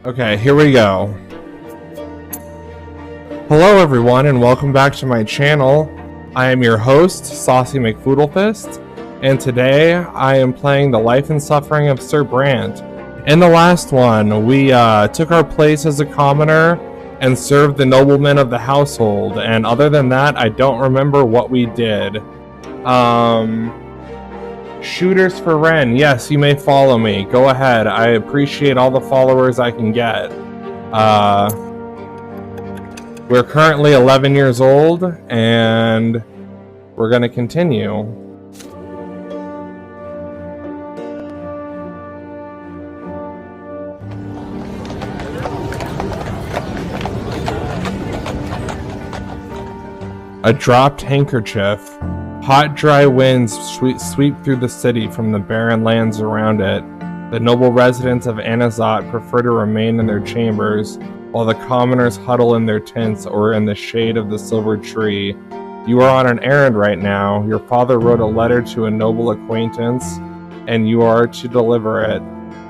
Okay, here we go. Hello everyone and welcome back to my channel. I am your host, Saucy McFoodlefist, and today I am playing The Life and Suffering of Sir Brante. In the last one, we took our place as a commoner and served the noblemen of the household, and other than that, I don't remember what we did. Shooters for Ren, yes, you may follow me. Go ahead, I appreciate all the followers I can get. We're currently 11 years old, and we're gonna continue. A dropped handkerchief. Hot, dry winds sweep through the city from the barren lands around it. The noble residents of Anazat prefer to remain in their chambers, while the commoners huddle in their tents or in the shade of the silver tree. You are on an errand right now. Your father wrote a letter to a noble acquaintance, and you are to deliver it.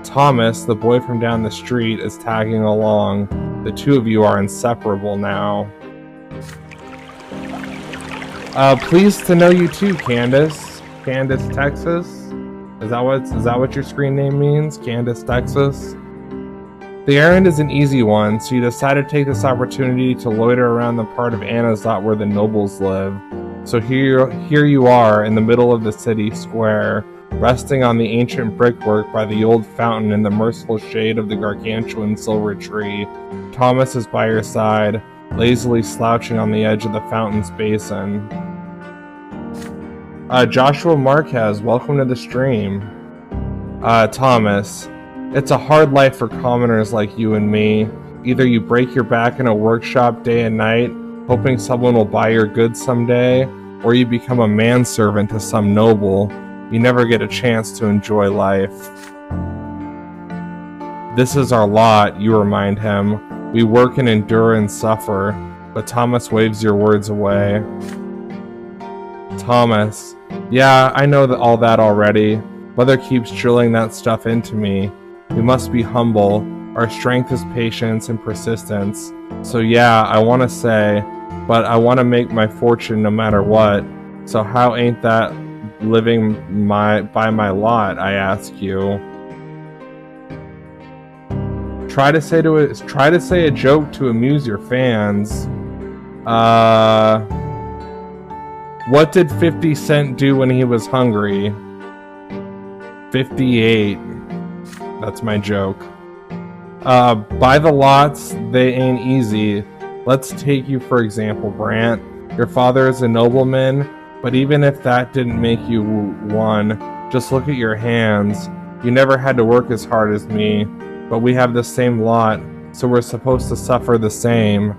Thomas, the boy from down the street, is tagging along. The two of you are inseparable now. Pleased to know you too, Candace. Candace, Texas? Is that what your screen name means? Candace, Texas? The errand is an easy one, so you decide to take this opportunity to loiter around the part of Anazat where the nobles live. So here you are in the middle of the city square, resting on the ancient brickwork by the old fountain in the merciful shade of the gargantuan silver tree. Thomas is by your side, lazily slouching on the edge of the fountain's basin. Joshua Marquez, welcome to the stream. Thomas, it's a hard life for commoners like you and me. Either you break your back in a workshop day and night, hoping someone will buy your goods someday, or you become a manservant to some noble. You never get a chance to enjoy life. This is our lot, you remind him. We work and endure and suffer, but Thomas waves your words away. Thomas, yeah, I know all that already. Mother keeps drilling that stuff into me. We must be humble. Our strength is patience and persistence. So yeah, I want to say, but I want to make my fortune no matter what. So how ain't that living by my lot, I ask you. Try to say a joke to amuse your fans. What did 50 Cent do when he was hungry? 58. That's my joke. Buy the lots, they ain't easy. Let's take you for example, Brante. Your father is a nobleman, but even if that didn't make you one, just look at your hands. You never had to work as hard as me, but we have the same lot, so we're supposed to suffer the same.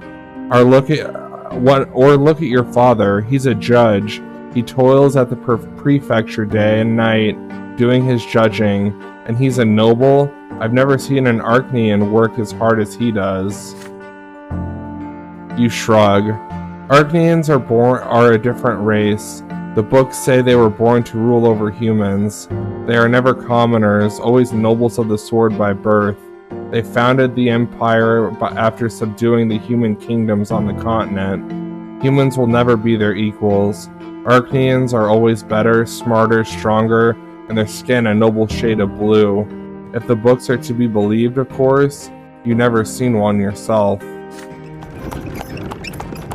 Or look at your father. He's a judge. He toils at the prefecture day and night, doing his judging, and he's a noble. I've never seen an Arachnean work as hard as he does. You shrug. Arachneans are a different race. The books say they were born to rule over humans. They are never commoners, always nobles of the sword by birth. They founded the empire after subduing the human kingdoms on the continent. Humans will never be their equals. Arachneans are always better, smarter, stronger, and their skin a noble shade of blue. If the books are to be believed, of course. You've never seen one yourself.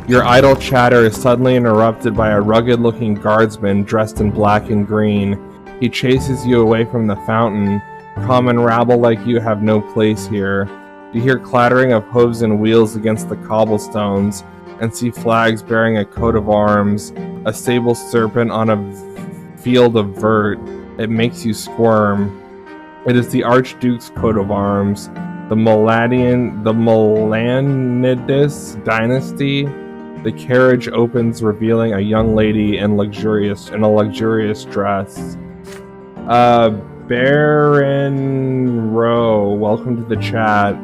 Your idle chatter is suddenly interrupted by a rugged-looking guardsman dressed in black and green. He chases you away from the fountain. Common rabble like you have no place here. You hear clattering of hooves and wheels against the cobblestones, and see flags bearing a coat of arms, a sable serpent on a field of vert. It makes you squirm. It is the Archduke's coat of arms, the Melanides dynasty. The carriage opens, revealing a young lady in a luxurious dress. Baron Rowe, welcome to the chat.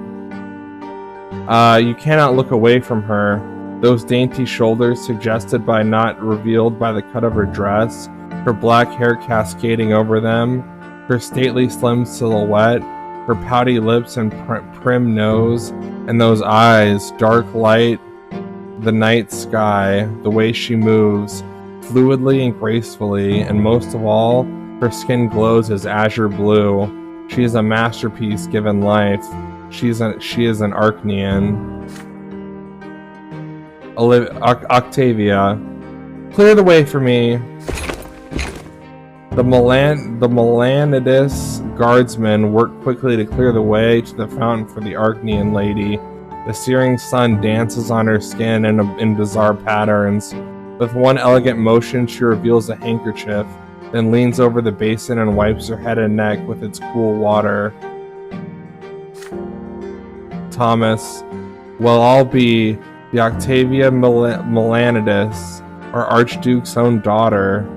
You cannot look away from her. Those dainty shoulders suggested by not revealed by the cut of her dress, her black hair cascading over them, her stately slim silhouette, her pouty lips and prim nose, and those eyes, dark light, the night sky, the way she moves, fluidly and gracefully, and most of all, her skin glows as azure blue. She is a masterpiece given life. She is an Archnean. Octavia, clear the way for me. The Melanidus guardsmen work quickly to clear the way to the fountain for the Archnean lady. The searing sun dances on her skin in bizarre patterns. With one elegant motion, she reveals a handkerchief, then leans over the basin and wipes her head and neck with its cool water. Thomas, well, I'll be the Octavia Melanidus, our Archduke's own daughter.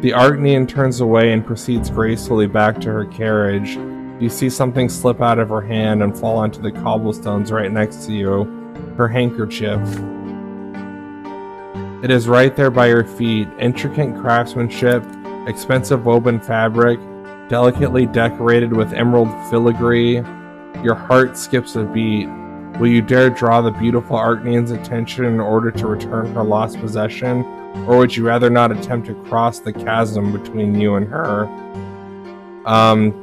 The Archnean turns away and proceeds gracefully back to her carriage. You see something slip out of her hand and fall onto the cobblestones right next to you. Her handkerchief. It is right there by your feet. Intricate craftsmanship, expensive woven fabric, delicately decorated with emerald filigree. Your heart skips a beat. Will you dare draw the beautiful Archnean's attention in order to return her lost possession? Or would you rather not attempt to cross the chasm between you and her?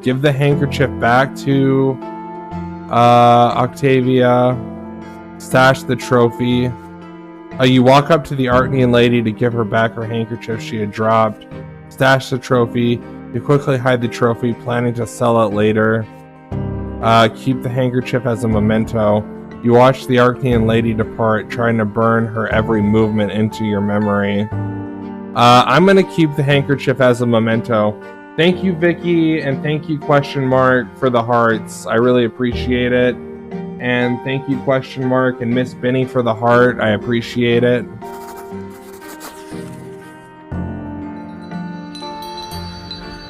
Give the handkerchief back to Octavia. Stash the trophy. You walk up to the Archnean lady to give her back her handkerchief she had dropped. Stash the trophy. You quickly hide the trophy, planning to sell it later. Keep the handkerchief as a memento. You watch the Archnean lady depart, trying to burn her every movement into your memory. I'm going to keep the handkerchief as a memento. Thank you, Vicky, and thank you, question mark, for the hearts. I really appreciate it. And thank you, question mark, and Miss Benny for the heart. I appreciate it.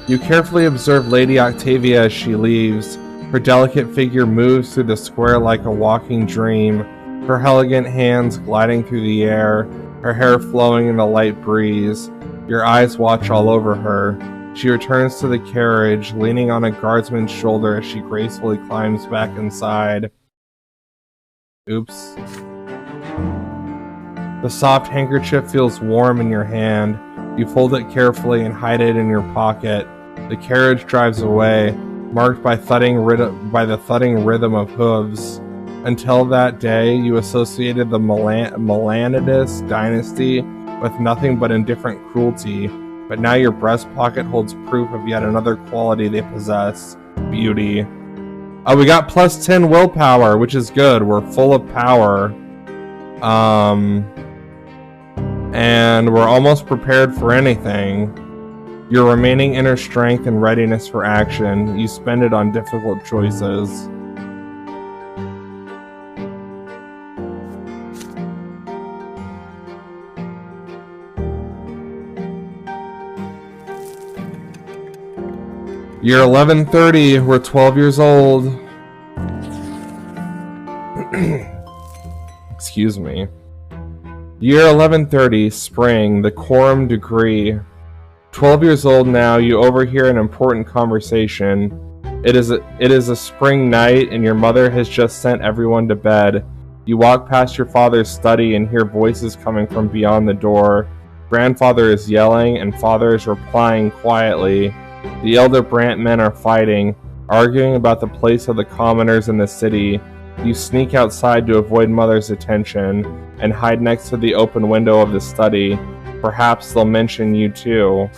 You carefully observe Lady Octavia as she leaves. Her delicate figure moves through the square like a walking dream, her elegant hands gliding through the air, her hair flowing in the light breeze. Your eyes watch all over her. She returns to the carriage, leaning on a guardsman's shoulder as she gracefully climbs back inside. Oops. The soft handkerchief feels warm in your hand. You fold it carefully and hide it in your pocket. The carriage drives away, marked by the thudding rhythm of hooves. Until that day, you associated the Melanidus dynasty with nothing but indifferent cruelty, but now your breast pocket holds proof of yet another quality they possess: beauty. We got plus 10 willpower, which is good. We're full of power. And we're almost prepared for anything. Your remaining inner strength and readiness for action, you spend it on difficult choices. Year 1130, we're 12 years old. Excuse me. Year 1130, spring, the quorum degree. 12 years old now, you overhear an important conversation. It is a spring night, and your mother has just sent everyone to bed. You walk past your father's study and hear voices coming from beyond the door. Grandfather is yelling, and father is replying quietly. The elder Brante men are fighting, arguing about the place of the commoners in the city. You sneak outside to avoid mother's attention, and hide next to the open window of the study. Perhaps they'll mention you too.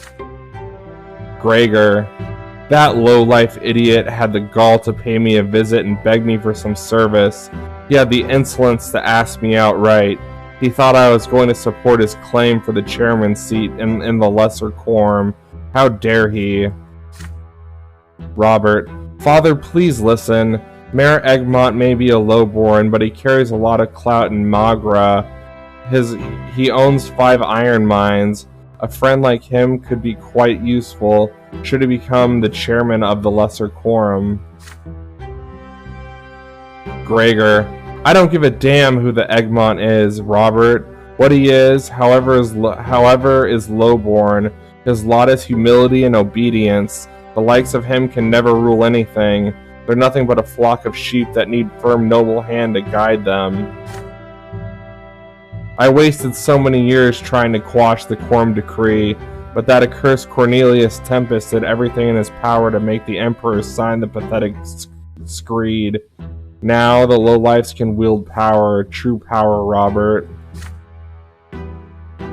Gregor. That low-life idiot had the gall to pay me a visit and beg me for some service. He had the insolence to ask me outright. He thought I was going to support his claim for the chairman's seat in the lesser quorum. How dare he? Robert. Father, please listen. Mayor Egmont may be a lowborn, but he carries a lot of clout in Magra. He owns 5 iron mines. A friend like him could be quite useful should he become the chairman of the lesser quorum. Gregor. I don't give a damn who the Egmont is, Robert. What he is, however, is lowborn. His lot is humility and obedience. The likes of him can never rule anything. They're nothing but a flock of sheep that need firm noble hand to guide them. I wasted so many years trying to quash the quorum decree, but that accursed Cornelius Tempest did everything in his power to make the emperor sign the pathetic screed. Now the lowlifes can wield power, true power, Robert.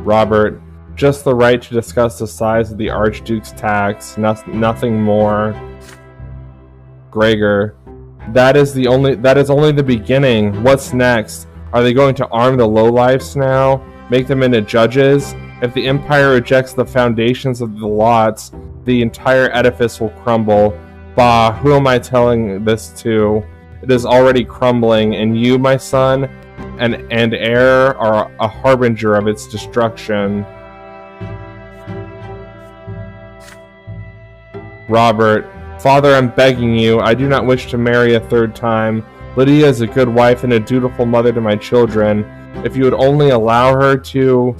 Robert, just the right to discuss the size of the Archduke's tax, nothing more. Gregor, that is only the beginning. What's next? Are they going to arm the lowlifes now? Make them into judges? If the Empire rejects the foundations of the lots, the entire edifice will crumble. Bah, who am I telling this to? It is already crumbling, and you, my son, and heir are a harbinger of its destruction. Robert, Father, I'm begging you, I do not wish to marry a third time. Lydia is a good wife and a dutiful mother to my children. If you would only allow her to...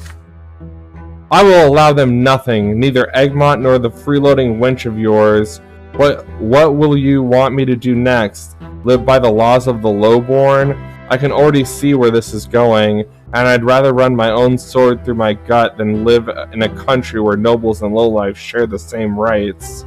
I will allow them nothing, neither Egmont nor the freeloading wench of yours. What will you want me to do next? Live by the laws of the lowborn? I can already see where this is going, and I'd rather run my own sword through my gut than live in a country where nobles and lowlifes share the same rights.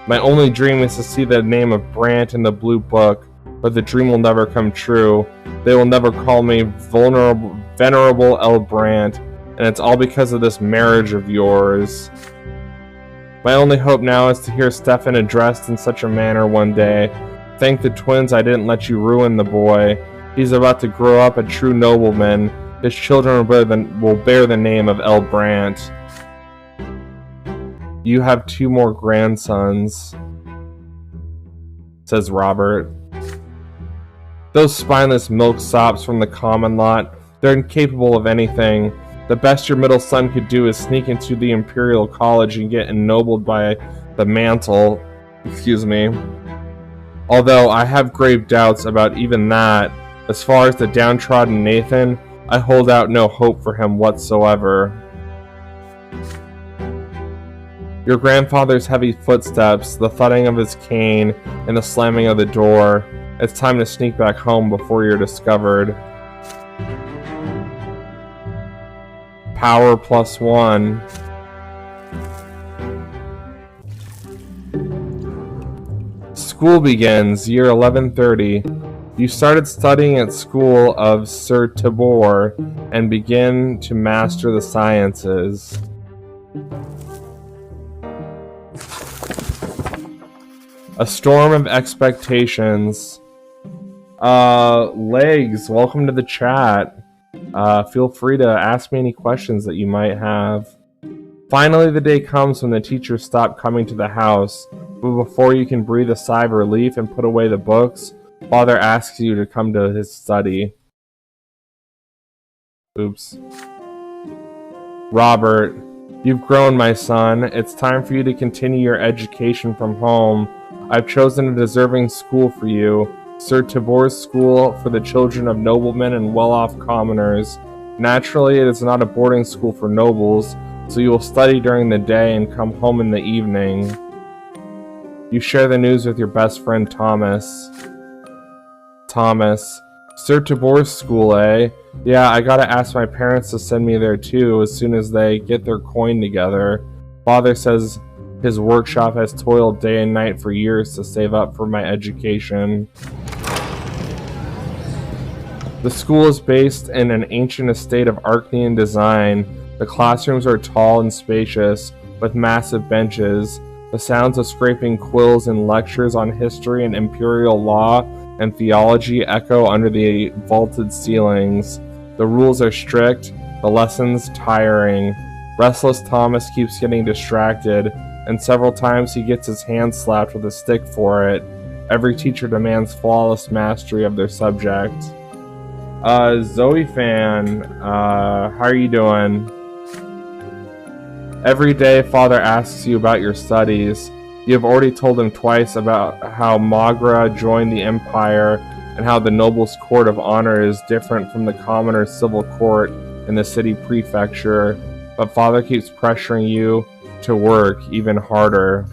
My only dream is to see the name of Brante in the blue book, but the dream will never come true. They will never call me Venerable L. Brante, and it's all because of this marriage of yours. My only hope now is to hear Stefan addressed in such a manner one day. Thank the twins I didn't let you ruin the boy. He's about to grow up a true nobleman. His children will bear the name of L. Brante. You have 2 more grandsons, says Robert. Those spineless milksops from the common lot, they're incapable of anything. The best your middle son could do is sneak into the Imperial College and get ennobled by the mantle. Excuse me. Although I have grave doubts about even that. As far as the downtrodden Nathan, I hold out no hope for him whatsoever. Your grandfather's heavy footsteps, the thudding of his cane, and the slamming of the door. It's time to sneak back home before you're discovered. Power +1. School begins, year 1130. You started studying at school of Sir Tibor and begin to master the sciences. A storm of expectations. Legs, welcome to the chat. Feel free to ask me any questions that you might have. Finally, the day comes when the teachers stop coming to the house, but before you can breathe a sigh of relief and put away the books, Father asks you to come to his study. Oops. Robert, you've grown, my son. It's time for you to continue your education from home. I've chosen a deserving school for you, Sir Tibor's school for the children of noblemen and well-off commoners. Naturally, it is not a boarding school for nobles, so you will study during the day and come home in the evening. You share the news with your best friend Thomas. Thomas, Sir Tibor's school, eh? Yeah, I gotta ask my parents to send me there too as soon as they get their coin together. Father says his workshop has toiled day and night for years to save up for my education. The school is based in an ancient estate of Arcanian design. The classrooms are tall and spacious, with massive benches. The sounds of scraping quills and lectures on history and imperial law and theology echo under the vaulted ceilings. The rules are strict, the lessons tiring. Restless Thomas keeps getting distracted, and several times he gets his hand slapped with a stick for it. Every teacher demands flawless mastery of their subject. Zoe fan, how are you doing? Every day, Father asks you about your studies. You have already told him twice about how Magra joined the Empire and how the Nobles' Court of Honor is different from the Commoner's Civil Court in the city prefecture, but Father keeps pressuring you to work even harder.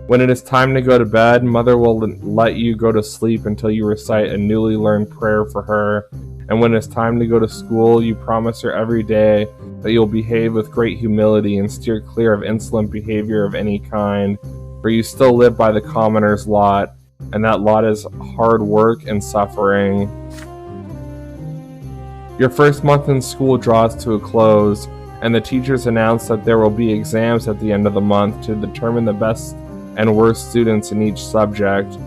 When it is time to go to bed, Mother will let you go to sleep until you recite a newly learned prayer for her. And when it's time to go to school, you promise her every day that you'll behave with great humility and steer clear of insolent behavior of any kind, for you still live by the commoner's lot, and that lot is hard work and suffering. Your first month in school draws to a close, and the teachers announce that there will be exams at the end of the month to determine the best and worst students in each subject.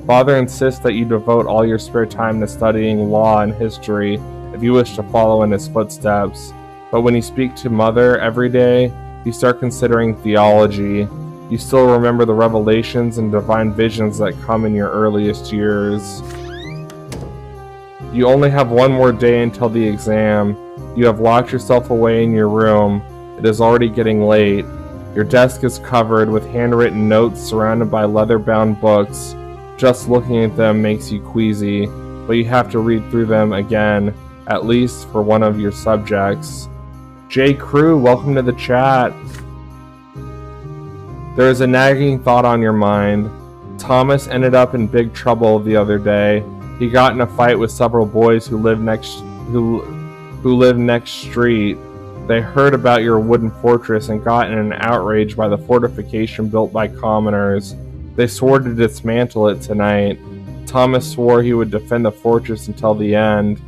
Father insists that you devote all your spare time to studying law and history if you wish to follow in his footsteps. But when you speak to Mother every day, you start considering theology. You still remember the revelations and divine visions that come in your earliest years. You only have one more day until the exam. You have locked yourself away in your room. It is already getting late. Your desk is covered with handwritten notes surrounded by leather-bound books. Just looking at them makes you queasy, but you have to read through them again, at least for one of your subjects. J. Crew, welcome to the chat. There is a nagging thought on your mind. Thomas ended up in big trouble the other day. He got in a fight with several boys who live next street. They heard about your wooden fortress and got in an outrage by the fortification built by commoners. They swore to dismantle it tonight. Thomas swore he would defend the fortress until the end.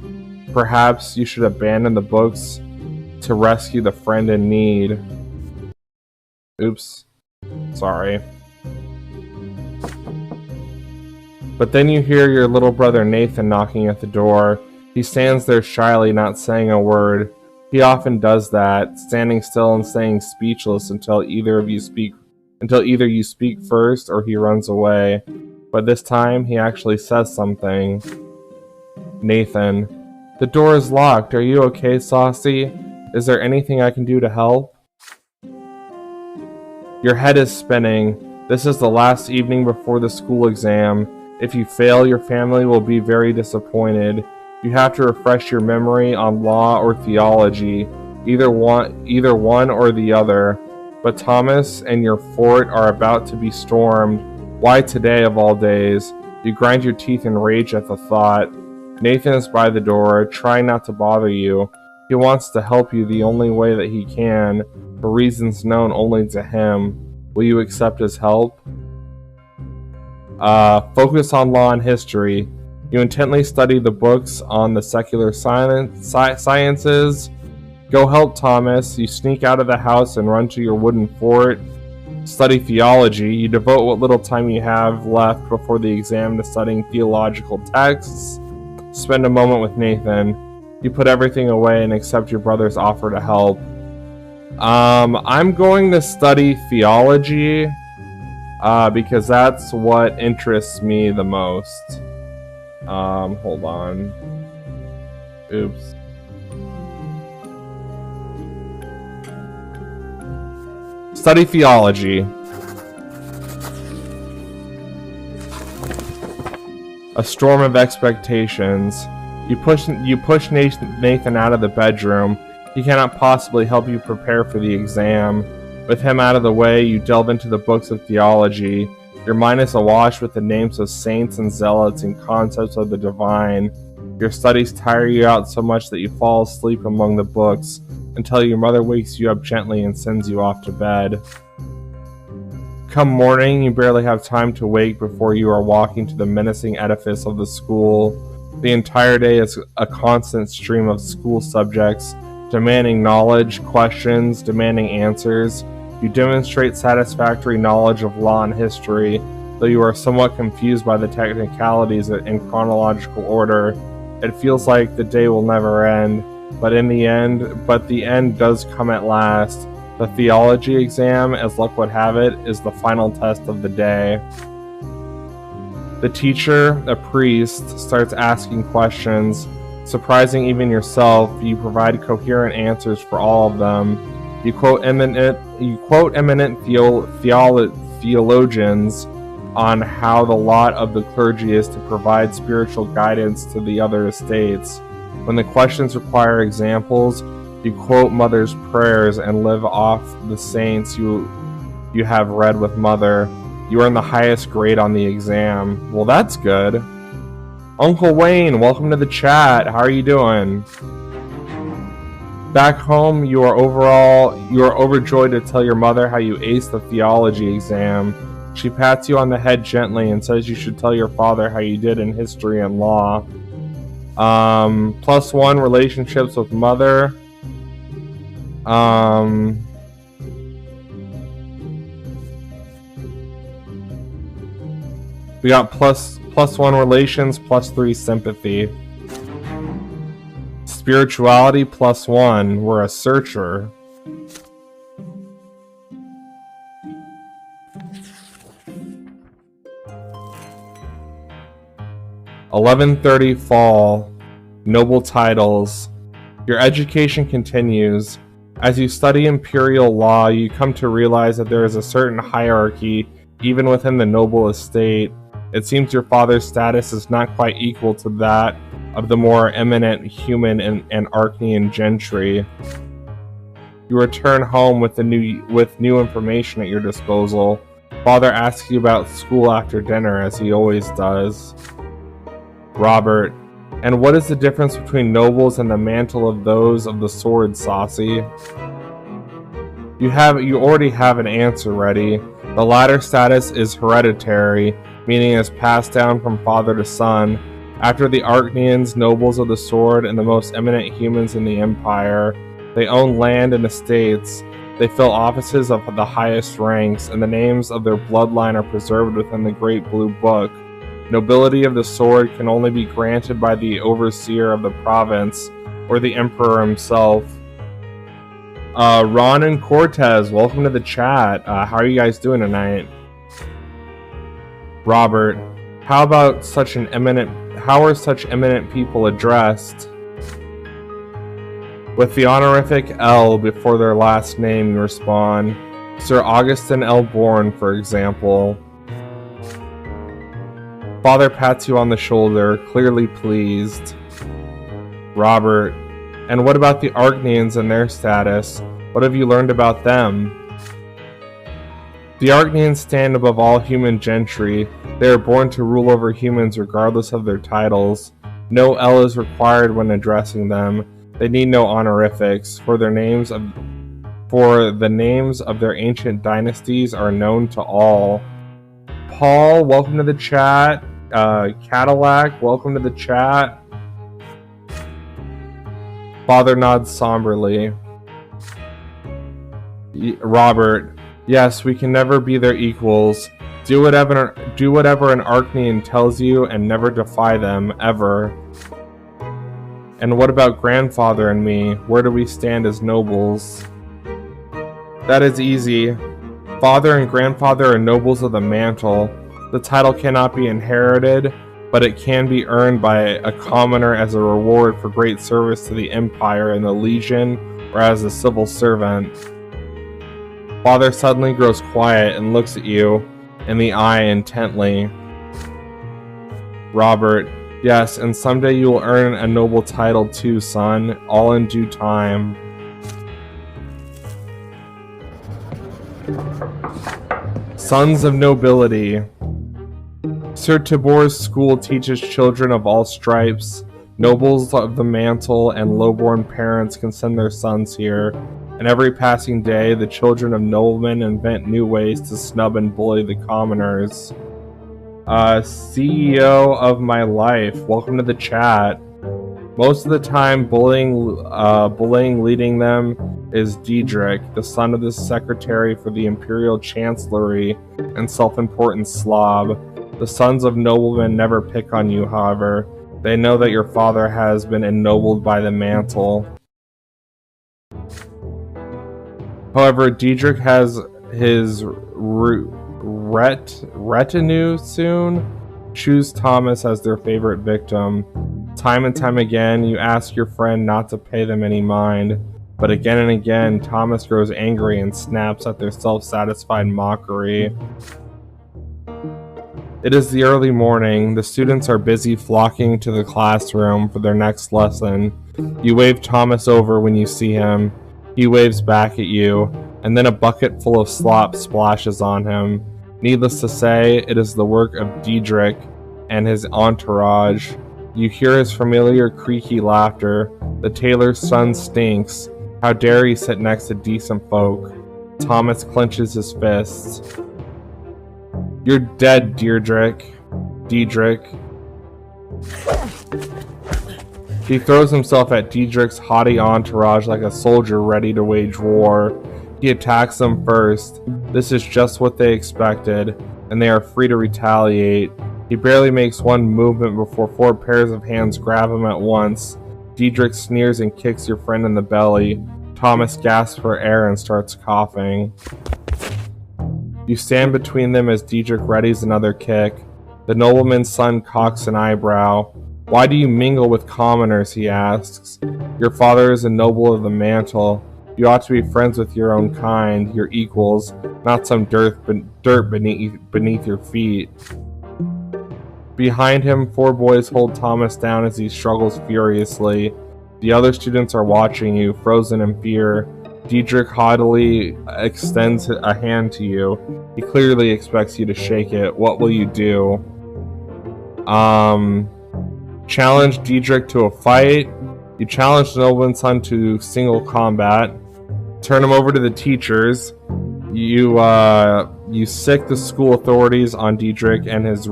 Perhaps you should abandon the books to rescue the friend in need. Oops. Sorry. But then you hear your little brother Nathan knocking at the door. He stands there shyly, not saying a word. He often does that, standing still and staying speechless until either you speak first or he runs away. But this time, he actually says something. Nathan. The door is locked. Are you okay, Saucy? Is there anything I can do to help? Your head is spinning. This is the last evening before the school exam. If you fail, your family will be very disappointed. You have to refresh your memory on law or theology, either one or the other. But Thomas and your fort are about to be stormed. Why today of all days? You grind your teeth in rage at the thought. Nathan is by the door, trying not to bother you. He wants to help you the only way that he can, for reasons known only to him. Will you accept his help? Focus on law and history. You intently study the books on the secular sciences. Go help Thomas. You sneak out of the house and run to your wooden fort. Study theology. You devote what little time you have left before the exam to studying theological texts. Spend a moment with Nathan. You put everything away and accept your brother's offer to help. I'm going to study theology because that's what interests me the most. Hold on. Oops. Study theology. A storm of expectations. You push Nathan out of the bedroom. He cannot possibly help you prepare for the exam. With him out of the way, you delve into the books of theology. Your mind is awash with the names of saints and zealots and concepts of the divine. Your studies tire you out so much that you fall asleep among the books until your mother wakes you up gently and sends you off to bed. Come morning, you barely have time to wake before you are walking to the menacing edifice of the school. The entire day is a constant stream of school subjects, demanding knowledge, questions, demanding answers. You demonstrate satisfactory knowledge of law and history, though you are somewhat confused by the technicalities in chronological order. It feels like the day will never end, but the end does come at last. The theology exam, as luck would have it, is the final test of the day. The teacher, a priest, starts asking questions. Surprising even yourself, you provide coherent answers for all of them. You quote eminent theologians on how the lot of the clergy is to provide spiritual guidance to the other estates. When the questions require examples, you quote Mother's prayers and live off the saints you have read with Mother. You earned the highest grade on the exam. Well, that's good. Uncle Wayne, welcome to the chat. How are you doing? Back home, you are overjoyed to tell your mother how you aced the theology exam. She pats you on the head gently and says you should tell your father how you did in history and law. +1 relationships with mother. We got +1 relations, +3 sympathy. Spirituality +1. We're a searcher. $11.30 fall. Noble titles. Your education continues. As you study imperial law, you come to realize that there is a certain hierarchy even within the noble estate. It seems your father's status is not quite equal to that of the more eminent human and Archnean gentry. You return home with new information at your disposal. Father asks you about school after dinner, as he always does. Robert, and what is the difference between nobles and the mantle of those of the sword, Saucy? You already have an answer ready. The latter status is hereditary, meaning it is passed down from father to son. After the Archneans, nobles of the sword, and the most eminent humans in the empire, they own land and estates. They fill offices of the highest ranks, and the names of their bloodline are preserved within the Great Blue Book. Nobility of the sword can only be granted by the overseer of the province, or the emperor himself. Ron and Cortez, welcome to the chat. How are you guys doing tonight? Robert, how are such eminent people addressed? With the honorific L before their last name, you respond. Sir Augustin L. Bourne, for example. Father pats you on the shoulder, clearly pleased. Robert, and what about the Archneans and their status? What have you learned about them? The Archneans stand above all human gentry. They are born to rule over humans regardless of their titles. No L is required when addressing them. They need no honorifics, for the names of their ancient dynasties are known to all. Paul, welcome to the chat. Cadillac, welcome to the chat. Father nods somberly. Robert, yes, we can never be their equals. Do whatever an Archnean tells you and never defy them, ever. And what about grandfather and me? Where do we stand as nobles? That is easy. Father and grandfather are nobles of the mantle. The title cannot be inherited, but it can be earned by a commoner as a reward for great service to the Empire in the Legion or as a civil servant. Father suddenly grows quiet and looks at you in the eye intently. Robert, yes, and someday you will earn a noble title too, son, all in due time. Sons of Nobility. Sir Tibor's school teaches children of all stripes. Nobles of the mantle and low-born parents can send their sons here, and every passing day the children of noblemen invent new ways to snub and bully the commoners. CEO of my life, welcome to the chat. Most of the time bullying leading them is Diedrich, the son of the secretary for the Imperial Chancellery and self-important slob. The sons of noblemen never pick on you, however. They know that your father has been ennobled by the mantle. However, Diedrich has his retinue soon. Choose Thomas as their favorite victim. Time and time again, you ask your friend not to pay them any mind. But again and again, Thomas grows angry and snaps at their self-satisfied mockery. It is the early morning. The students are busy flocking to the classroom for their next lesson. You wave Thomas over when you see him. He waves back at you, and then a bucket full of slop splashes on him. Needless to say, it is the work of Diedrich and his entourage. You hear his familiar creaky laughter. The tailor's son stinks. How dare he sit next to decent folk? Thomas clenches his fists. You're dead, Diedrich. He throws himself at Diedrich's haughty entourage like a soldier ready to wage war. He attacks them first. This is just what they expected, and they are free to retaliate. He barely makes one movement before 4 pairs of hands grab him at once. Diedrich sneers and kicks your friend in the belly. Thomas gasps for air and starts coughing. You stand between them as Diedrich readies another kick. The nobleman's son cocks an eyebrow. Why do you mingle with commoners, he asks. Your father is a noble of the mantle. You ought to be friends with your own kind, your equals, not some dirt beneath your feet. Behind him, 4 boys hold Thomas down as he struggles furiously. The other students are watching you, frozen in fear. Diedrich haughtily extends a hand to you. He clearly expects you to shake it. What will you do? Challenge Diedrich to a fight. You challenge the nobleman's son to single combat. Turn him over to the teachers. You sick the school authorities on Diedrich and his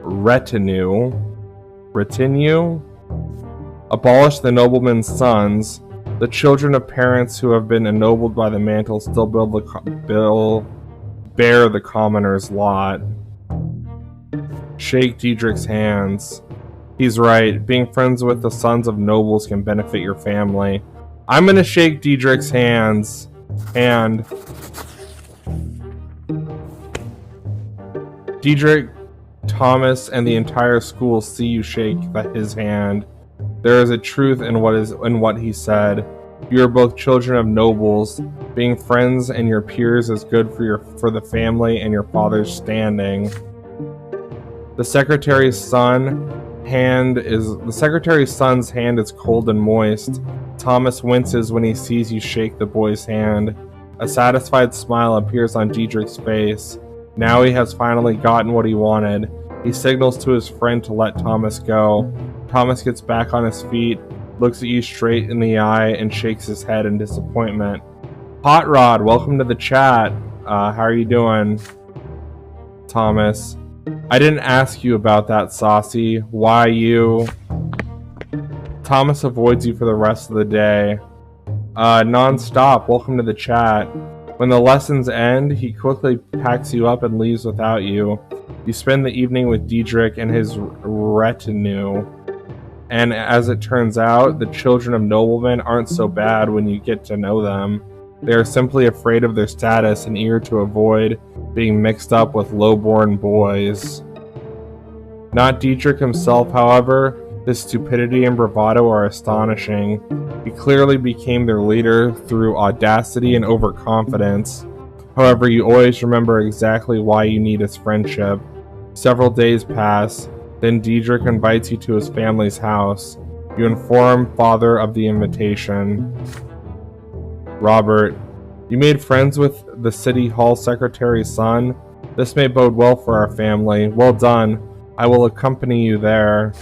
retinue. Abolish the nobleman's sons. The children of parents who have been ennobled by the mantle still bear the commoner's lot. Shake Diedrich's hands. He's right. Being friends with the sons of nobles can benefit your family. I'm gonna shake Diedrich's hands. And Diedrich, Thomas, and the entire school see you shake his hand. There is a truth in what he said. You are both children of nobles. Being friends and your peers is good for the family and your father's standing. The secretary's son's hand is cold and moist. Thomas winces when he sees you shake the boy's hand. A satisfied smile appears on Diedrich's face. Now he has finally gotten what he wanted. He signals to his friend to let Thomas go. Thomas gets back on his feet, looks at you straight in the eye, and shakes his head in disappointment. Hot Rod, welcome to the chat. How are you doing? Thomas. I didn't ask you about that, Saucy. Why you? Thomas avoids you for the rest of the day. Non-stop, welcome to the chat. When the lessons end, he quickly packs you up and leaves without you. You spend the evening with Diedrich and his retinue. And as it turns out, the children of noblemen aren't so bad when you get to know them. They are simply afraid of their status and eager to avoid being mixed up with low-born boys. Not Diedrich himself, however. His stupidity and bravado are astonishing. He clearly became their leader through audacity and overconfidence. However, you always remember exactly why you need his friendship. Several days pass, then Diedrich invites you to his family's house. You inform father of the invitation. Robert, you made friends with the city hall secretary's son? This may bode well for our family. Well done. I will accompany you there.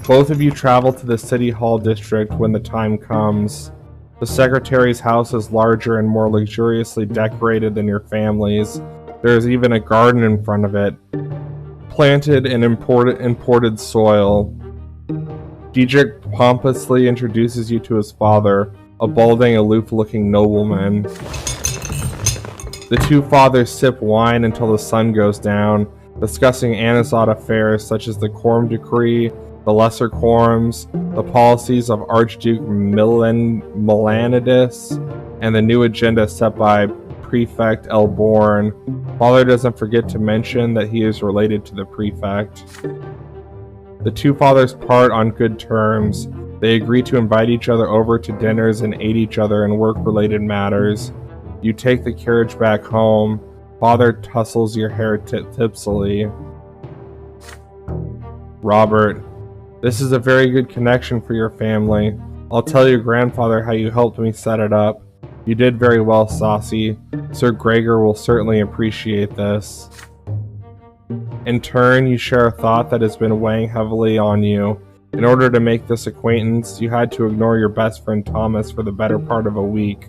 Both of you travel to the city hall district when the time comes. The secretary's house is larger and more luxuriously decorated than your family's. There is even a garden in front of it, planted in imported soil. Diedrich pompously introduces you to his father, a balding, aloof-looking nobleman. The two fathers sip wine until the sun goes down, discussing Anazot affairs such as the Quorum Decree, the Lesser Quorums, the policies of Archduke Milanidis, and the new agenda set by Prefect Elborn. Father doesn't forget to mention that he is related to the prefect. The two fathers part on good terms. They agree to invite each other over to dinners and aid each other in work-related matters. You take the carriage back home. Father tussles your hair tipsily. Robert, this is a very good connection for your family. I'll tell your grandfather how you helped me set it up. You did very well, Saucy. Sir Gregor will certainly appreciate this. In turn, you share a thought that has been weighing heavily on you. In order to make this acquaintance, you had to ignore your best friend Thomas for the better part of a week.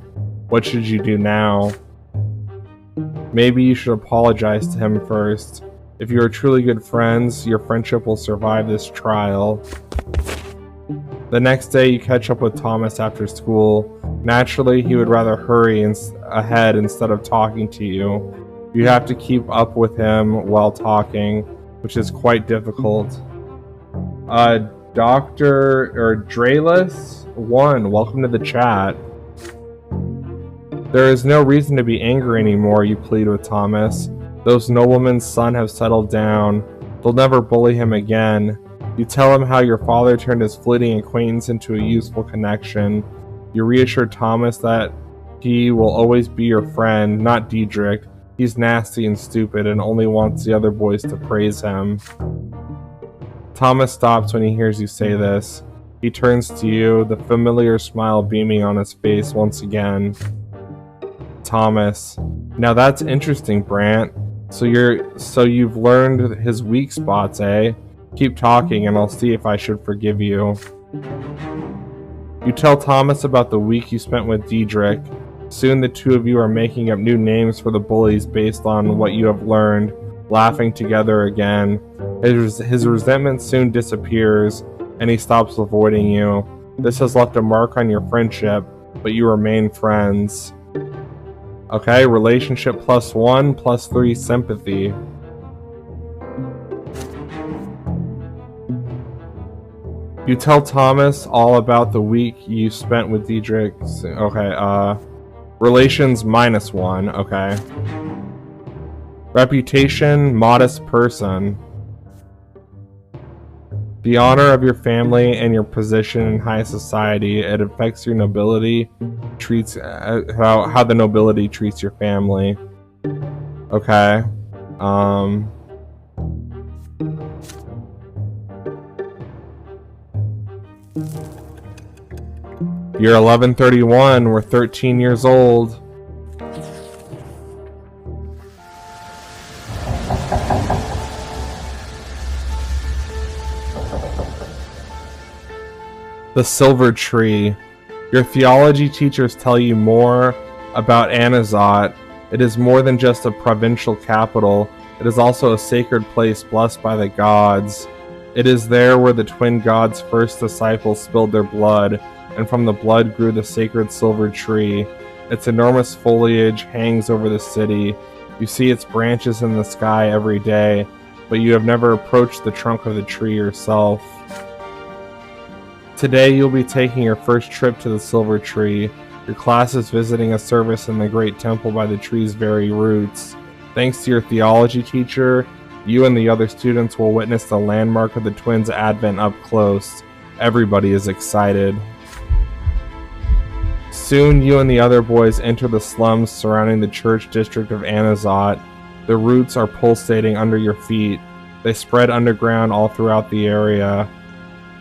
What should you do now? Maybe you should apologize to him first. If you are truly good friends, your friendship will survive this trial. The next day, you catch up with Thomas after school. Naturally, he would rather hurry ahead instead of talking to you. You have to keep up with him while talking, which is quite difficult. Dr. Drayless 1, welcome to the chat. There is no reason to be angry anymore, you plead with Thomas. Those noblemen's sons have settled down. They'll never bully him again. You tell him how your father turned his fleeting acquaintance into a useful connection. You reassure Thomas that he will always be your friend, not Diedrich. He's nasty and stupid and only wants the other boys to praise him. Thomas stops when he hears you say this. He turns to you, the familiar smile beaming on his face once again. Thomas. Now that's interesting, Brant. So you've learned his weak spots, eh? Keep talking and I'll see if I should forgive you. You tell Thomas about the week you spent with Diedrich. Soon the two of you are making up new names for the bullies based on what you have learned, laughing together again. His resentment soon disappears and he stops avoiding you. This has left a mark on your friendship, but you remain friends. Okay, relationship +1, +3 sympathy. You tell Thomas all about the week you spent with Diedrich. Okay, relations -1, okay. Reputation, modest person. The honor of your family and your position in high society, it affects your nobility, how the nobility treats your family. Okay. You're 1131, we're 13 years old. The Silver Tree. Your theology teachers tell you more about Anazot. It is more than just a provincial capital. It is also a sacred place blessed by the gods. It is there where the twin gods' first disciples spilled their blood, and from the blood grew the sacred silver tree. Its enormous foliage hangs over the city. You see its branches in the sky every day, but you have never approached the trunk of the tree yourself. Today you'll be taking your first trip to the Silver Tree. Your class is visiting a service in the great temple by the tree's very roots. Thanks to your theology teacher, you and the other students will witness the landmark of the twins' advent up close. Everybody is excited. Soon you and the other boys enter the slums surrounding the church district of Anazot. The roots are pulsating under your feet. They spread underground all throughout the area.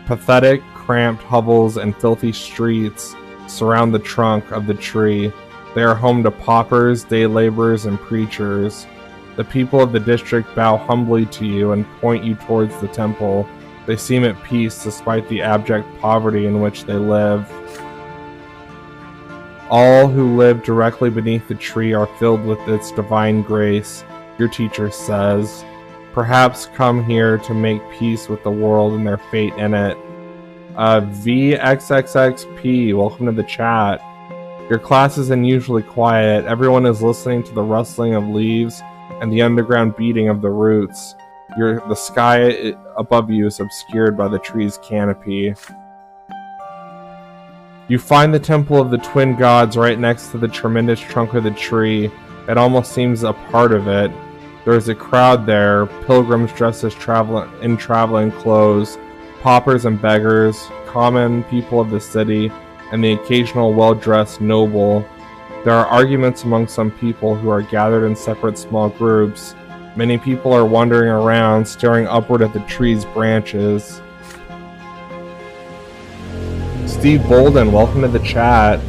Pathetic, cramped hovels and filthy streets surround the trunk of the tree. They are home to paupers, day laborers, and preachers. The people of the district bow humbly to you and point you towards the temple. They seem at peace despite the abject poverty in which they live. All who live directly beneath the tree are filled with its divine grace, your teacher says. Perhaps come here to make peace with the world and their fate in it. VXXXP, welcome to the chat. Your class is unusually quiet. Everyone is listening to the rustling of leaves and the underground beating of the roots. The sky above you is obscured by the tree's canopy. You find the temple of the twin gods right next to the tremendous trunk of the tree. It almost seems a part of it. There is a crowd there, pilgrims dressed as traveling clothes, paupers and beggars, common people of the city, and the occasional well-dressed noble. There are arguments among some people who are gathered in separate small groups. Many people are wandering around, staring upward at the tree's branches. Steve Bolden, welcome to the chat.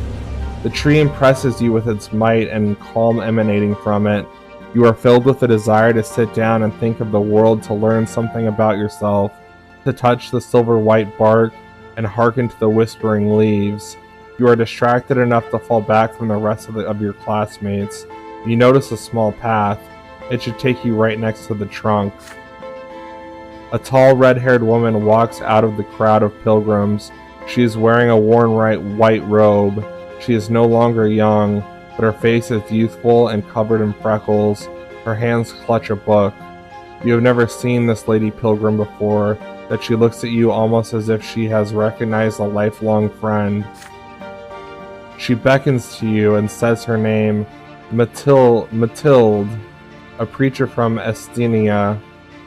The tree impresses you with its might and calm emanating from it. You are filled with a desire to sit down and think of the world, to learn something about yourself, to touch the silver white bark and hearken to the whispering leaves. You are distracted enough to fall back from the rest of your classmates. You notice a small path. It should take you right next to the trunk. A tall red-haired woman walks out of the crowd of pilgrims. She is wearing a worn white robe. She is no longer young, but her face is youthful and covered in freckles. Her hands clutch a book. You have never seen this lady pilgrim before, that she looks at you almost as if she has recognized a lifelong friend. She beckons to you and says her name, Mathilde, a preacher from Estonia.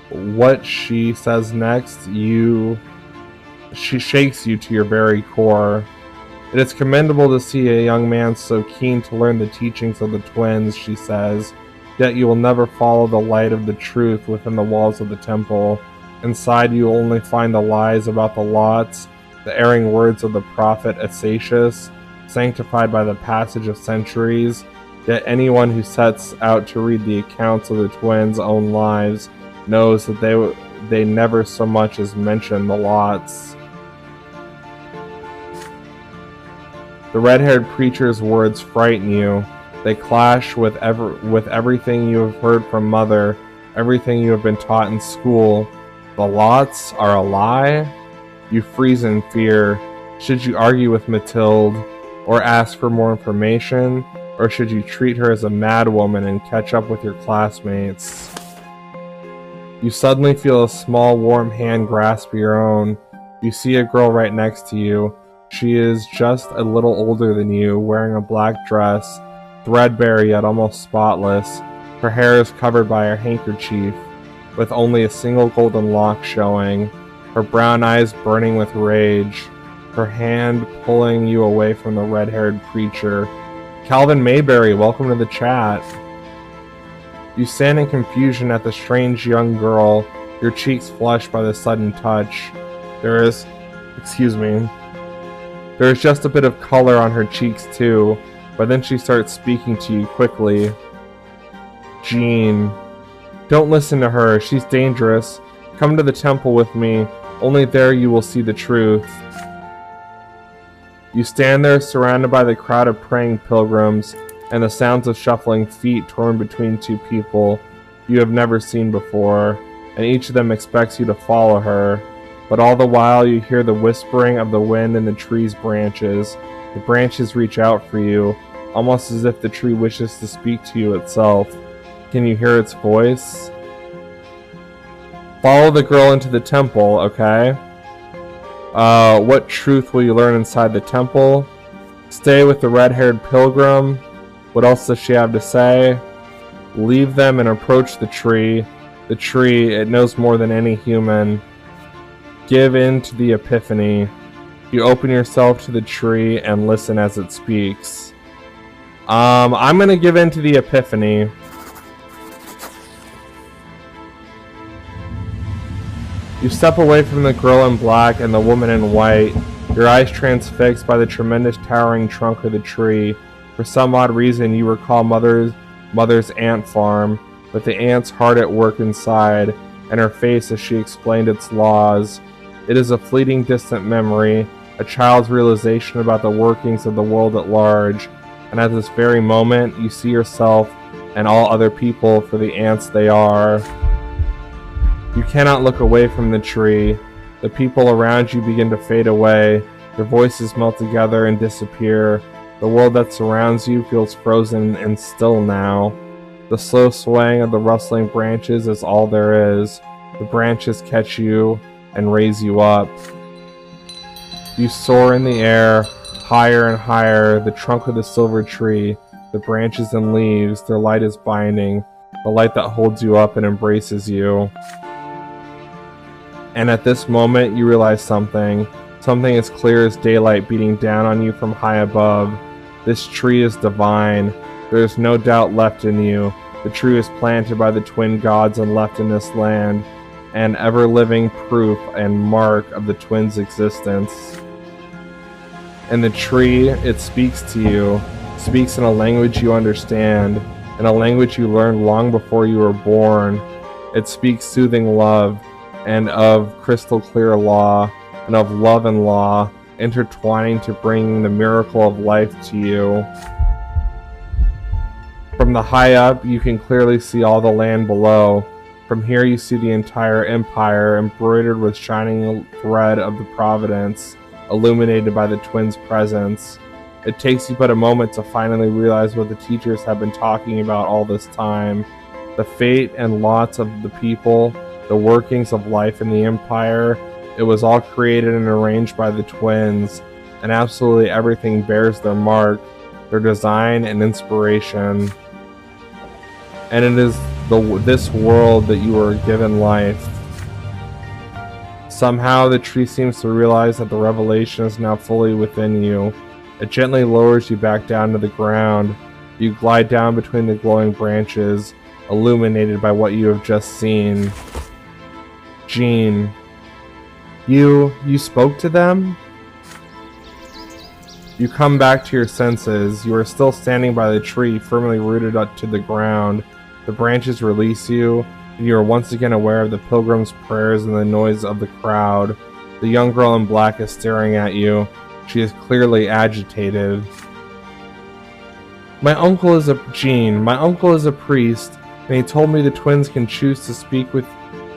What she says next, she shakes you to your very core. It is commendable to see a young man so keen to learn the teachings of the twins, she says, yet you will never follow the light of the truth within the walls of the temple. Inside you will only find the lies about the lots, the erring words of the prophet Asatius, sanctified by the passage of centuries. Yet anyone who sets out to read the accounts of the twins' own lives knows that they never so much as mention the lots. The red-haired preacher's words frighten you. They clash with everything you have heard from Mother, everything you have been taught in school. The lots are a lie? You freeze in fear. Should you argue with Mathilde, or ask for more information, or should you treat her as a madwoman and catch up with your classmates? You suddenly feel a small warm hand grasp your own. You see a girl right next to you. She is just a little older than you, wearing a black dress, threadbare yet almost spotless. Her hair is covered by a handkerchief, with only a single golden lock showing, her brown eyes burning with rage, her hand pulling you away from the red-haired preacher. Calvin Mayberry, welcome to the chat. You stand in confusion at the strange young girl, your cheeks flushed by the sudden touch. There is just a bit of color on her cheeks too, but then she starts speaking to you quickly. Jean. Don't listen to her, she's dangerous. Come to the temple with me, only there you will see the truth. You stand there surrounded by the crowd of praying pilgrims and the sounds of shuffling feet torn between two people you have never seen before, and each of them expects you to follow her. But all the while you hear the whispering of the wind in the tree's branches. The branches reach out for you, almost as if the tree wishes to speak to you itself. Can you hear its voice? Follow the girl into the temple, okay? What truth will you learn inside the temple? Stay with the red-haired pilgrim. What else does she have to say? Leave them and approach the tree. The tree, it knows more than any human. Give in to the epiphany. You open yourself to the tree and listen as it speaks. I'm gonna give in to the epiphany. You step away from the girl in black and the woman in white, your eyes transfixed by the tremendous towering trunk of the tree. For some odd reason, you recall Mother's ant farm, with the ants hard at work inside, and her face as she explained its laws. It is a fleeting distant memory, a child's realization about the workings of the world at large, and at this very moment, you see yourself and all other people for the ants they are. You cannot look away from the tree. The people around you begin to fade away. Their voices melt together and disappear. The world that surrounds you feels frozen and still now. The slow swaying of the rustling branches is all there is. The branches catch you and raise you up. You soar in the air, higher and higher, the trunk of the silver tree, the branches and leaves, their light is binding, the light that holds you up and embraces you. And at this moment, you realize something as clear as daylight beating down on you from high above. This tree is divine. There is no doubt left in you. The tree was planted by the twin gods and left in this land, an ever-living proof and mark of the twins' existence. And the tree, it speaks to you, speaks in a language you understand, in a language you learned long before you were born. It speaks soothing love, and of crystal clear law, and of love and law, intertwining to bring the miracle of life to you. From the high up, you can clearly see all the land below. From here you see the entire empire, embroidered with shining thread of the providence, illuminated by the twins' presence. It takes you but a moment to finally realize what the teachers have been talking about all this time. The fate and lots of the people, the workings of life in the empire. It was all created and arranged by the twins, and absolutely everything bears their mark, their design and inspiration. And it is this world that you are given life. Somehow the tree seems to realize that the revelation is now fully within you. It gently lowers you back down to the ground. You glide down between the glowing branches, illuminated by what you have just seen. Jean, you spoke to them? You come back to your senses. You are still standing by the tree, firmly rooted up to the ground. The branches release you, and you are once again aware of the pilgrims' prayers and the noise of the crowd. The young girl in black is staring at you. She is clearly agitated. My uncle is a priest, and he told me the twins can choose to speak with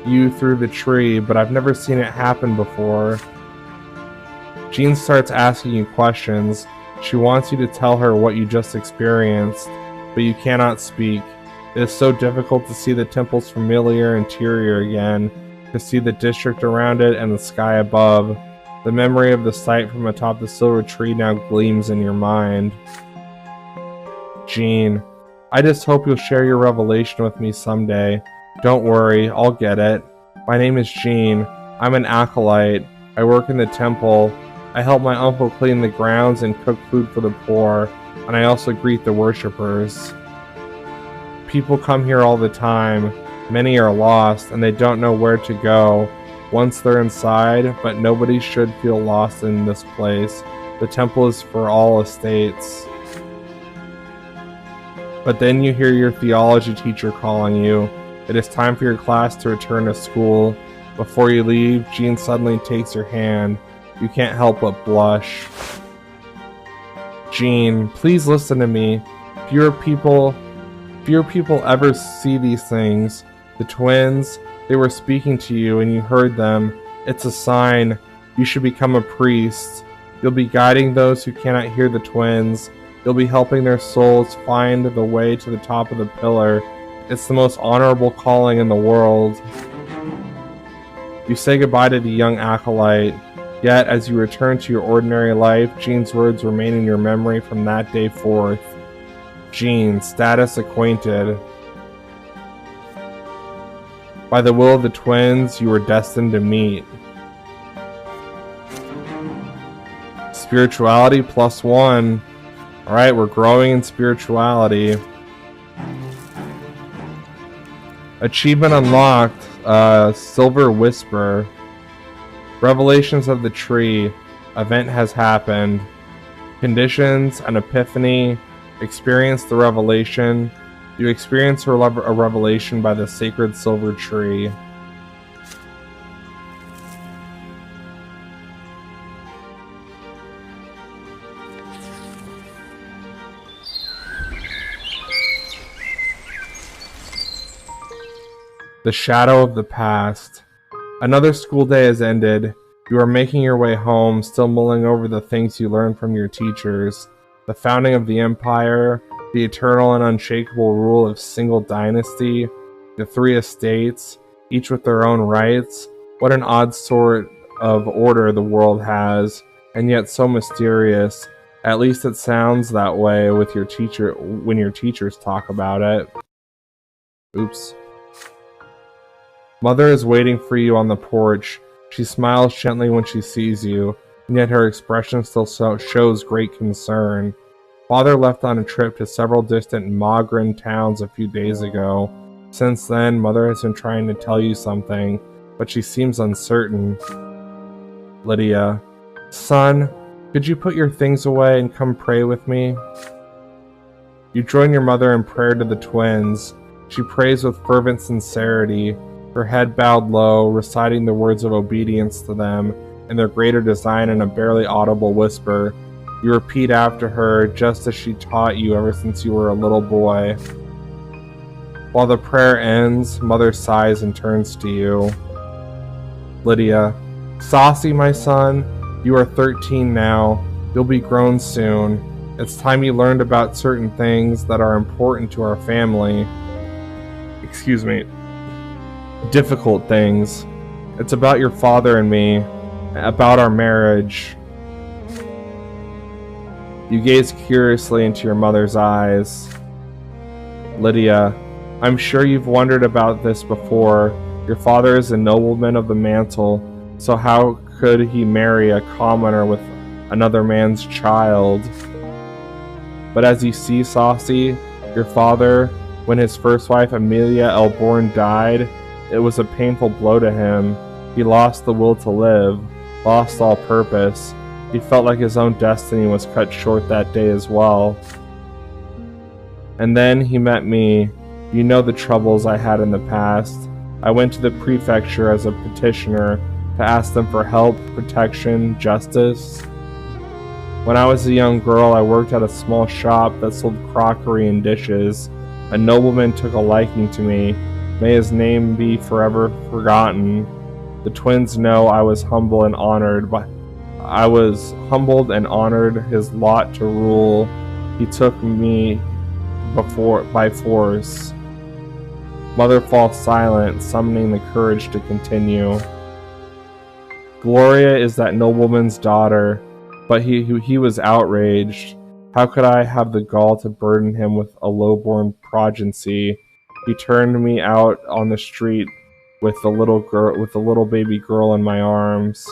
you through the tree, but I've never seen it happen before. Jean starts asking you questions. She wants you to tell her what you just experienced, but you cannot speak. It is so difficult to see the temple's familiar interior again, to see the district around it and the sky above. The memory of the sight from atop the silver tree now gleams in your mind. Jean, I just hope you'll share your revelation with me someday. Don't worry, I'll get it. My name is Jean. I'm an acolyte. I work in the temple. I help my uncle clean the grounds and cook food for the poor, and I also greet the worshippers. People come here all the time. Many are lost, and they don't know where to go once they're inside, but nobody should feel lost in this place. The temple is for all estates. But then you hear your theology teacher calling you. It is time for your class to return to school. Before you leave, Jean suddenly takes your hand. You can't help but blush. Jean, please listen to me. Fewer people ever see these things. The twins, they were speaking to you and you heard them. It's a sign. You should become a priest. You'll be guiding those who cannot hear the twins. You'll be helping their souls find the way to the top of the pillar. It's the most honorable calling in the world. You say goodbye to the young acolyte. Yet, as you return to your ordinary life, Jean's words remain in your memory from that day forth. Jean, status acquainted. By the will of the twins, you were destined to meet. Spirituality +1. Alright, we're growing in spirituality. Achievement unlocked. Silver Whisper. Revelations of the tree. Event has happened. Conditions, an epiphany. Experience the revelation. You experience a revelation by the sacred silver tree. The shadow of the past. Another school day has ended. You are making your way home, still mulling over the things you learned from your teachers. The founding of the empire, the eternal and unshakable rule of single dynasty, the 3 estates, each with their own rights. What an odd sort of order the world has, and yet so mysterious. At least it sounds that way with your teacher when your teachers talk about it. Oops. Mother is waiting for you on the porch. She smiles gently when she sees you, and yet her expression still shows great concern. Father left on a trip to several distant Mogren towns a few days ago. Since then, Mother has been trying to tell you something, but she seems uncertain. Lydia. Son, Could you put your things away and come pray with me? You join your mother in prayer to the twins. She prays with fervent sincerity, her head bowed low, reciting the words of obedience to them and their greater design in a barely audible whisper. You repeat after her, just as she taught you ever since you were a little boy. While the prayer ends, Mother sighs and turns to you. Lydia, Saucy, my son, you are 13 now. You'll be grown soon. It's time you learned about certain things that are important to our family. Excuse me. Difficult things. It's about your father and me, about our marriage. You gaze curiously into your mother's eyes. Lydia, I'm sure you've wondered about this before. Your father is a nobleman of the mantle, so how could he marry a commoner with another man's child? But as you see, Saucy, your father, when his first wife Amelia Elborn died, it was a painful blow to him. He lost the will to live, lost all purpose. He felt like his own destiny was cut short that day as well. And then he met me. You know the troubles I had in the past. I went to the prefecture as a petitioner to ask them for help, protection, justice. When I was a young girl, I worked at a small shop that sold crockery and dishes. A nobleman took a liking to me. May his name be forever forgotten. The twins know I was humbled and honored his lot to rule. He took me by force. Mother falls silent, summoning the courage to continue. Gloria is that nobleman's daughter, but he was outraged. How could I have the gall to burden him with a lowborn progeny? He turned me out on the street with the little baby girl in my arms.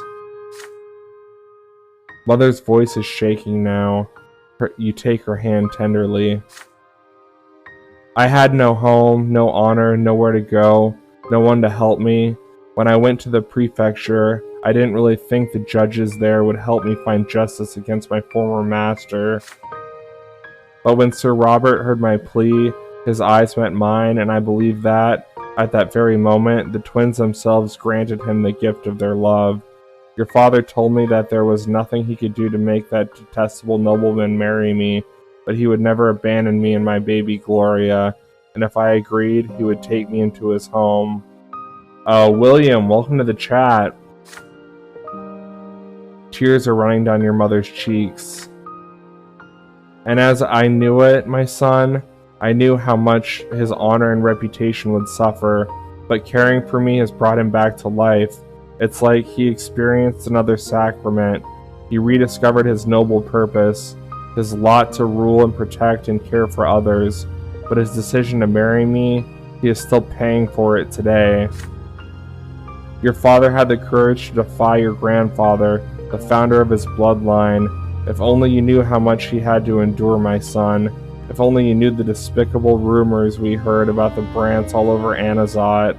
Mother's voice is shaking now. You take her hand tenderly. I had no home, no honor, nowhere to go, no one to help me. When I went to the prefecture, I didn't really think the judges there would help me find justice against my former master. But when Sir Robert heard my plea, his eyes met mine, and I believe that, at that very moment, the twins themselves granted him the gift of their love. Your father told me that there was nothing he could do to make that detestable nobleman marry me, but he would never abandon me and my baby Gloria, and if I agreed, he would take me into his home. William, welcome to the chat. Tears are running down your mother's cheeks. And as I knew it, my son, I knew how much his honor and reputation would suffer, but caring for me has brought him back to life. It's like he experienced another sacrament. He rediscovered his noble purpose, his lot to rule and protect and care for others, but his decision to marry me, he is still paying for it today. Your father had the courage to defy your grandfather, the founder of his bloodline. If only you knew how much he had to endure, my son. If only you knew the despicable rumors we heard about the Brants all over Anazot.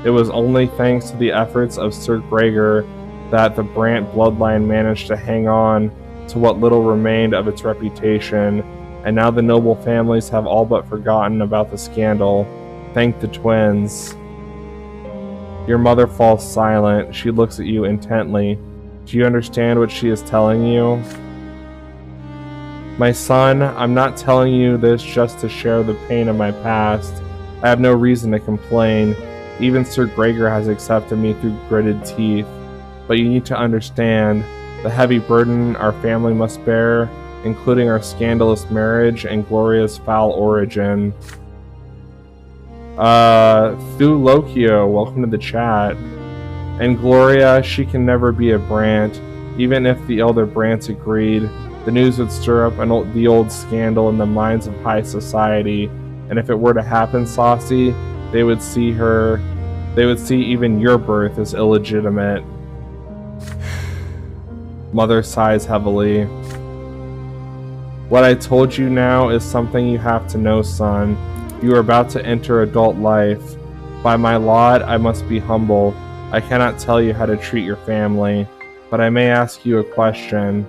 It was only thanks to the efforts of Sir Gregor that the Brant bloodline managed to hang on to what little remained of its reputation, and now the noble families have all but forgotten about the scandal. Thank the twins. Your mother falls silent. She looks at you intently. Do you understand what she is telling you? My son, I'm not telling you this just to share the pain of my past. I have no reason to complain. Even Sir Gregor has accepted me through gritted teeth. But you need to understand the heavy burden our family must bear, including our scandalous marriage and Gloria's foul origin. Theology, welcome to the chat. And Gloria, she can never be a Brant. Even if the elder Brants agreed, the news would stir up the old scandal in the minds of high society. And if it were to happen, Saucy, they would see even your birth as illegitimate. Mother sighs heavily. What I told you now is something you have to know, son. You are about to enter adult life. By my lot, I must be humble. I cannot tell you how to treat your family, but I may ask you a question.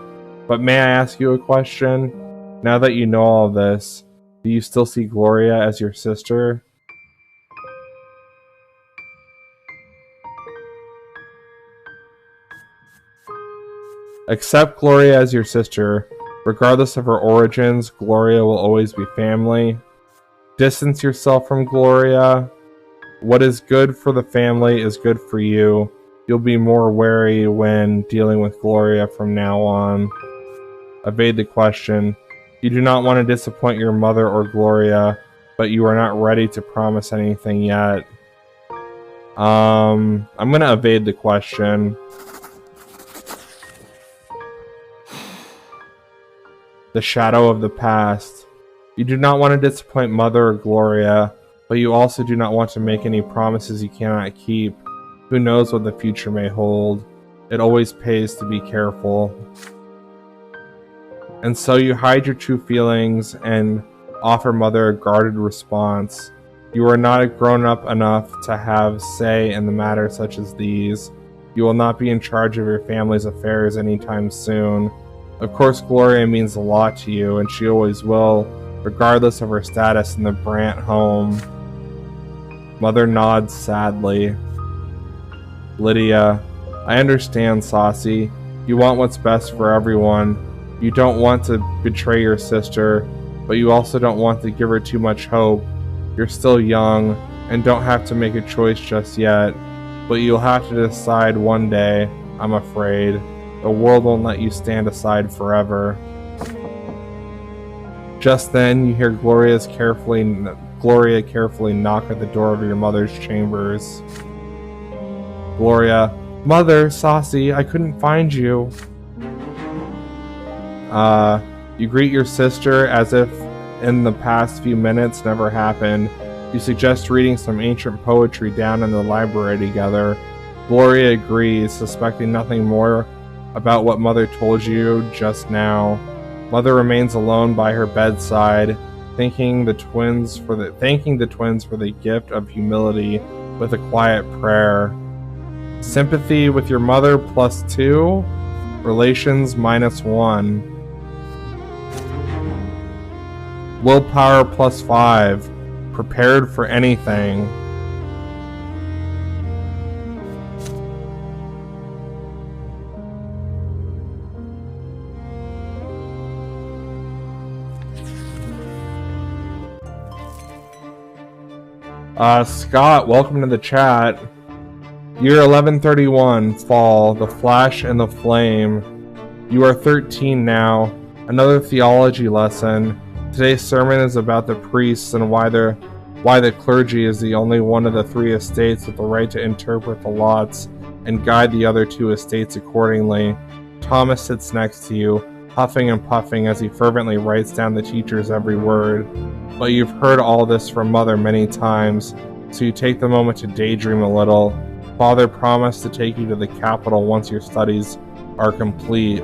But may I ask you a question? Now that you know all this, do you still see Gloria as your sister? Accept Gloria as your sister. Regardless of her origins, Gloria will always be family. Distance yourself from Gloria. What is good for the family is good for you. You'll be more wary when dealing with Gloria from now on. Evade the question. You do not want to disappoint your mother or Gloria, but you are not ready to promise anything yet. I'm gonna evade the question. The shadow of the past. You do not want to disappoint Mother or Gloria, but you also do not want to make any promises you cannot keep. Who knows what the future may hold? It always pays to be careful. And so you hide your true feelings and offer Mother a guarded response. You are not grown up enough to have say in the matters such as these. You will not be in charge of your family's affairs anytime soon. Of course, Gloria means a lot to you, and she always will, regardless of her status in the Brante home. Mother nods sadly. Lydia, I understand, Saucy. You want what's best for everyone. You don't want to betray your sister, but you also don't want to give her too much hope. You're still young, and don't have to make a choice just yet, but you'll have to decide one day, I'm afraid. The world won't let you stand aside forever. Just then, you hear Gloria carefully knock at the door of your mother's chambers. Gloria, Mother, Saucy, I couldn't find you. You greet your sister as if in the past few minutes never happened. You suggest reading some ancient poetry down in the library together. Gloria agrees, suspecting nothing more about what Mother told you just now. Mother remains alone by her bedside, thanking the twins for the gift of humility with a quiet prayer. Sympathy with your mother +2, relations -1. Willpower +5, prepared for anything. Scott, welcome to the chat. Year 1131, Fall, the Flash and the Flame. You are 13 now. Another theology lesson. Today's sermon is about the priests and why the clergy is the only one of the 3 estates with the right to interpret the lots and guide the other 2 estates accordingly. Thomas sits next to you, huffing and puffing as he fervently writes down the teacher's every word. But you've heard all this from Mother many times, so you take the moment to daydream a little. Father promised to take you to the capital once your studies are complete.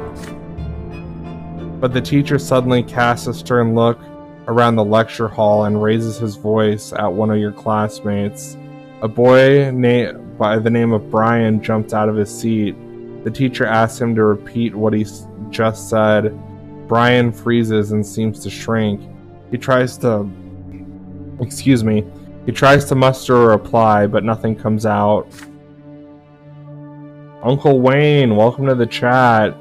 But the teacher suddenly casts a stern look around the lecture hall and raises his voice at one of your classmates. A boy by the name of Brian jumped out of his seat. The teacher asks him to repeat what he just said. Brian freezes and seems to shrink. He tries to muster a reply, but nothing comes out. Uncle Wayne, welcome to the chat.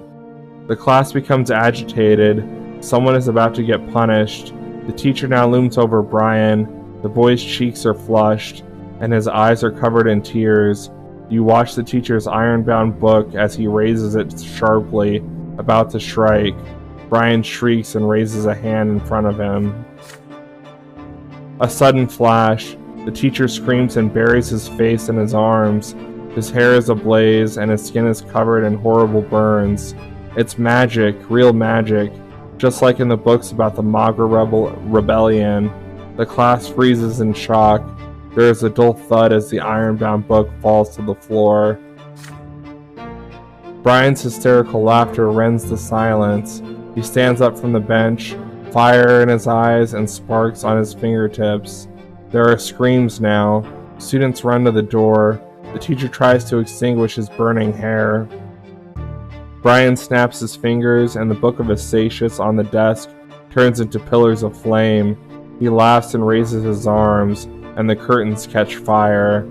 The class becomes agitated. Someone is about to get punished. The teacher now looms over Brian. The boy's cheeks are flushed, and his eyes are covered in tears. You watch the teacher's iron-bound book as he raises it sharply, about to strike. Brian shrieks and raises a hand in front of him. A sudden flash. The teacher screams and buries his face in his arms. His hair is ablaze and his skin is covered in horrible burns. It's magic, real magic, just like in the books about the Magra rebellion. The class freezes in shock. There is a dull thud as the iron-bound book falls to the floor. Brian's hysterical laughter rends the silence. He stands up from the bench, fire in his eyes and sparks on his fingertips. There are screams now. Students run to the door. The teacher tries to extinguish his burning hair. Brian snaps his fingers, and the Book of Assacius on the desk turns into pillars of flame. He laughs and raises his arms, and the curtains catch fire.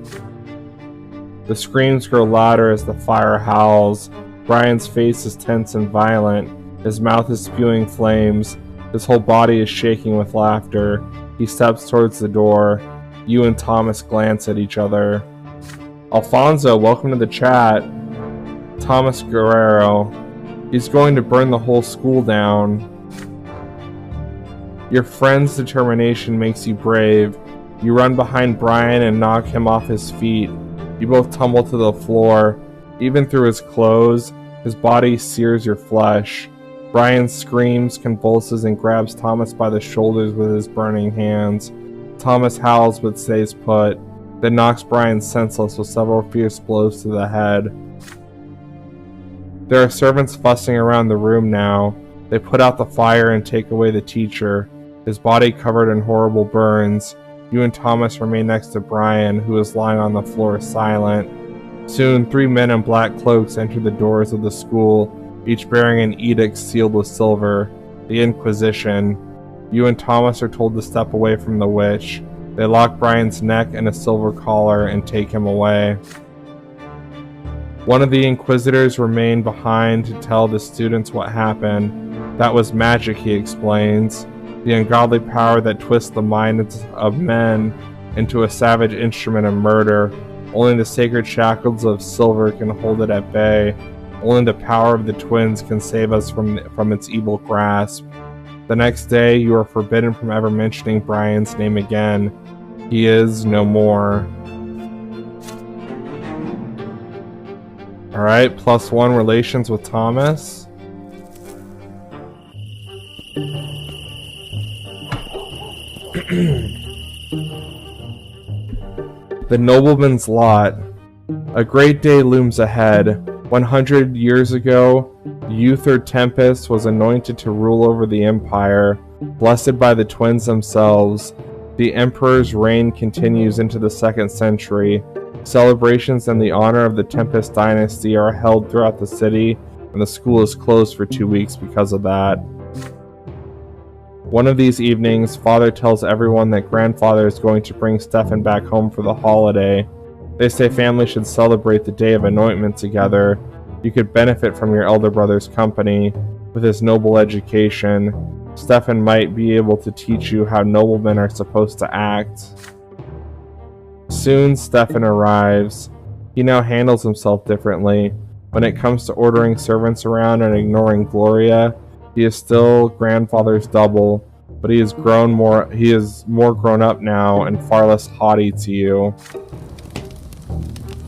The screams grow louder as the fire howls. Brian's face is tense and violent. His mouth is spewing flames. His whole body is shaking with laughter. He steps towards the door. You and Thomas glance at each other. Alfonso, welcome to the chat. Thomas Guerrero. He's going to burn the whole school down. Your friend's determination makes you brave. You run behind Brian and knock him off his feet. You both tumble to the floor. Even through his clothes, his body sears your flesh. Brian screams, convulses, and grabs Thomas by the shoulders with his burning hands. Thomas howls but stays put, then knocks Brian senseless with several fierce blows to the head. There are servants fussing around the room now. They put out the fire and take away the teacher, his body covered in horrible burns. You and Thomas remain next to Brian, who is lying on the floor silent. Soon, 3 men in black cloaks enter the doors of the school, each bearing an edict sealed with silver. The Inquisition. You and Thomas are told to step away from the witch. They lock Brian's neck in a silver collar and take him away. One of the Inquisitors remained behind to tell the students what happened. That was magic, he explains. The ungodly power that twists the minds of men into a savage instrument of murder. Only the sacred shackles of silver can hold it at bay. Only the power of the twins can save us from its evil grasp. The next day, you are forbidden from ever mentioning Brian's name again. He is no more. Alright, +1 relations with Thomas. The Nobleman's Lot. A great day looms ahead. 100 years ago, Uther Tempest was anointed to rule over the Empire, blessed by the twins themselves. The Emperor's reign continues into the 2nd century. Celebrations in the honor of the Tempest dynasty are held throughout the city, and the school is closed for 2 weeks because of that. One of these evenings, Father tells everyone that Grandfather is going to bring Stefan back home for the holiday. They say family should celebrate the day of anointment together. You could benefit from your elder brother's company. With his noble education, Stefan might be able to teach you how noblemen are supposed to act. Soon, Stefan arrives. He now handles himself differently. When it comes to ordering servants around and ignoring Gloria, he is still Grandfather's double, but he is more grown up now and far less haughty to you.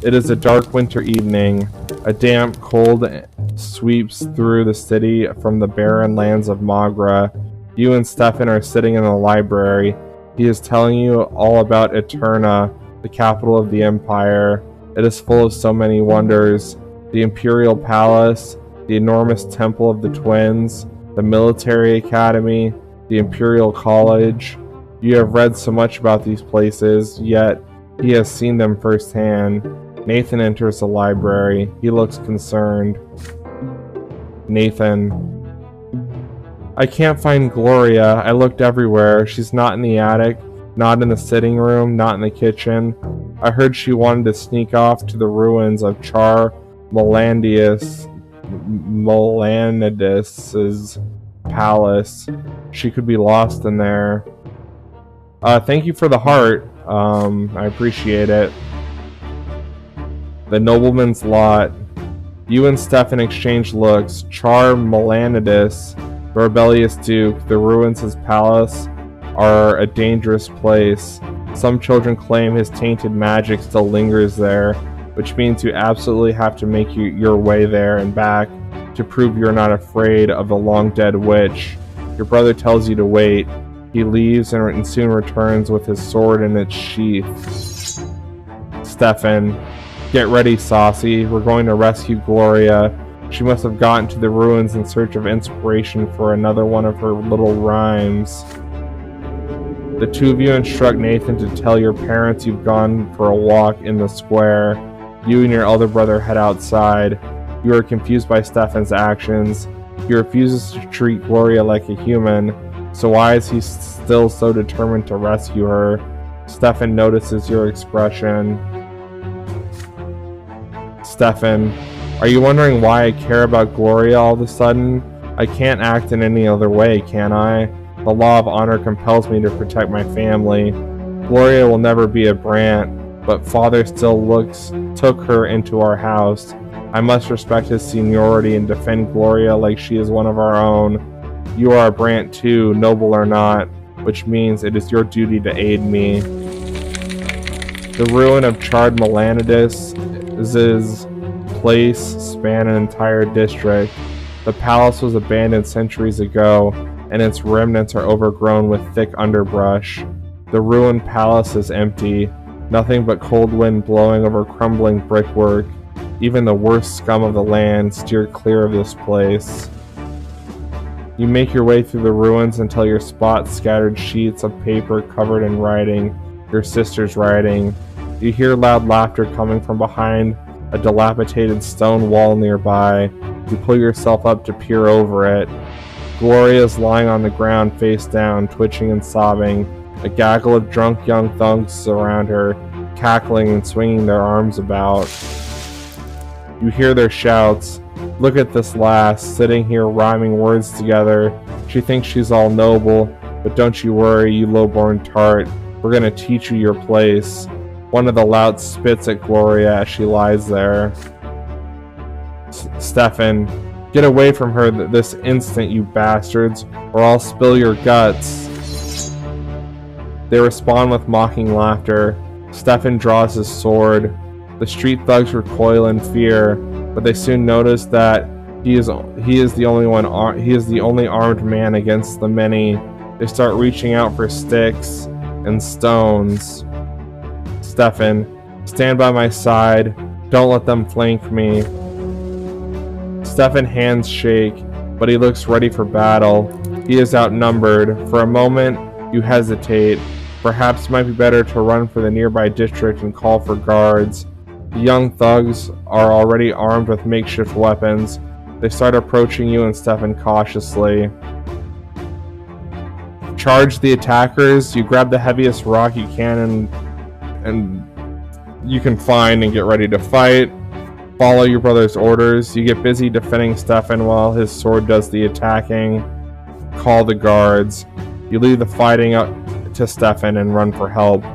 It is a dark winter evening. A damp cold sweeps through the city from the barren lands of Magra. You and Stefan are sitting in the library. He is telling you all about Eterna, the capital of the Empire. It is full of so many wonders. The Imperial Palace, the enormous Temple of the Twins, the Military Academy, the Imperial College. You have read so much about these places, yet he has seen them firsthand. Nathan enters the library. He looks concerned. Nathan. I can't find Gloria. I looked everywhere. She's not in the attic, not in the sitting room, not in the kitchen. I heard she wanted to sneak off to the ruins of Char Melandis's palace. She could be lost in there. Thank you for the heart. I appreciate it. The Nobleman's Lot. You and Stefan exchange looks. Char Melandis, the rebellious duke, the ruins of his palace are a dangerous place. Some children claim his tainted magic still lingers there, which means you absolutely have to make your way there and back to prove you're not afraid of the long-dead witch. Your brother tells you to wait. He leaves and soon returns with his sword in its sheath. Stefan. Get ready, Saucy. We're going to rescue Gloria. She must have gotten to the ruins in search of inspiration for another one of her little rhymes. The two of you instruct Nathan to tell your parents you've gone for a walk in the square. You and your elder brother head outside. You are confused by Stefan's actions. He refuses to treat Gloria like a human, so why is he still so determined to rescue her? Stefan notices your expression. Stefan, are you wondering why I care about Gloria all of a sudden? I can't act in any other way, can I? The law of honor compels me to protect my family. Gloria will never be a Brant, but father still took her into our house. I must respect his seniority and defend Gloria like she is one of our own. You are a Brant too, noble or not, which means it is your duty to aid me. The ruin of charred Melanides' place span an entire district. The palace was abandoned centuries ago, and its remnants are overgrown with thick underbrush. The ruined palace is empty, nothing but cold wind blowing over crumbling brickwork. Even the worst scum of the land steer clear of this place. You make your way through the ruins until you spot scattered sheets of paper covered in writing, your sister's writing. You hear loud laughter coming from behind a dilapidated stone wall nearby. You pull yourself up to peer over it. Gloria is lying on the ground face down, twitching and sobbing. A gaggle of drunk young thugs surround her, cackling and swinging their arms about. You hear their shouts. Look at this lass, sitting here rhyming words together. She thinks she's all noble, but don't you worry, you low-born tart. We're gonna teach you your place. One of the louts spits at Gloria as she lies there. Stefan, get away from her this instant, you bastards, or I'll spill your guts. They respond with mocking laughter. Stefan draws his sword. The street thugs recoil in fear, but they soon notice that he is the only armed man against the many. They start reaching out for sticks and stones. Stefan, stand by my side. Don't let them flank me. Stefan's hands shake, but he looks ready for battle. He is outnumbered. For a moment, you hesitate. Perhaps it might be better to run for the nearby district and call for guards. The young thugs are already armed with makeshift weapons. They start approaching you and Stefan cautiously. Charge the attackers. You grab the heaviest rock you can and you can find and get ready to fight. Follow your brother's orders. You get busy defending Stefan while his sword does the attacking. Call the guards. You leave the fighting up to Stefan and run for help.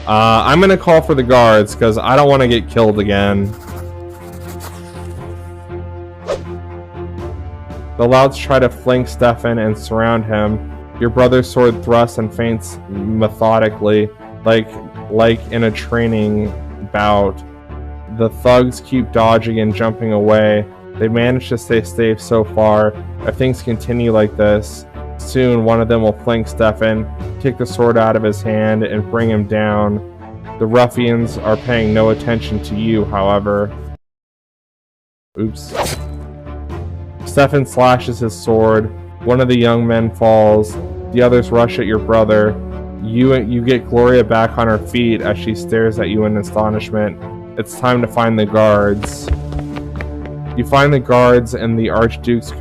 I'm gonna call for the guards because I don't want to get killed again. The louts try to flank Stefan and surround him. Your brother's sword thrusts and feints methodically, like in a training bout. The thugs keep dodging and jumping away. They manage to stay safe so far. If things continue like this, soon one of them will flank Stefan, kick the sword out of his hand, and bring him down. The ruffians are paying no attention to you, however. Oops. Stefan slashes his sword. One of the young men falls. The others rush at your brother. You get Gloria back on her feet as she stares at you in astonishment. It's time to find the guards. You find the guards in the Archduke's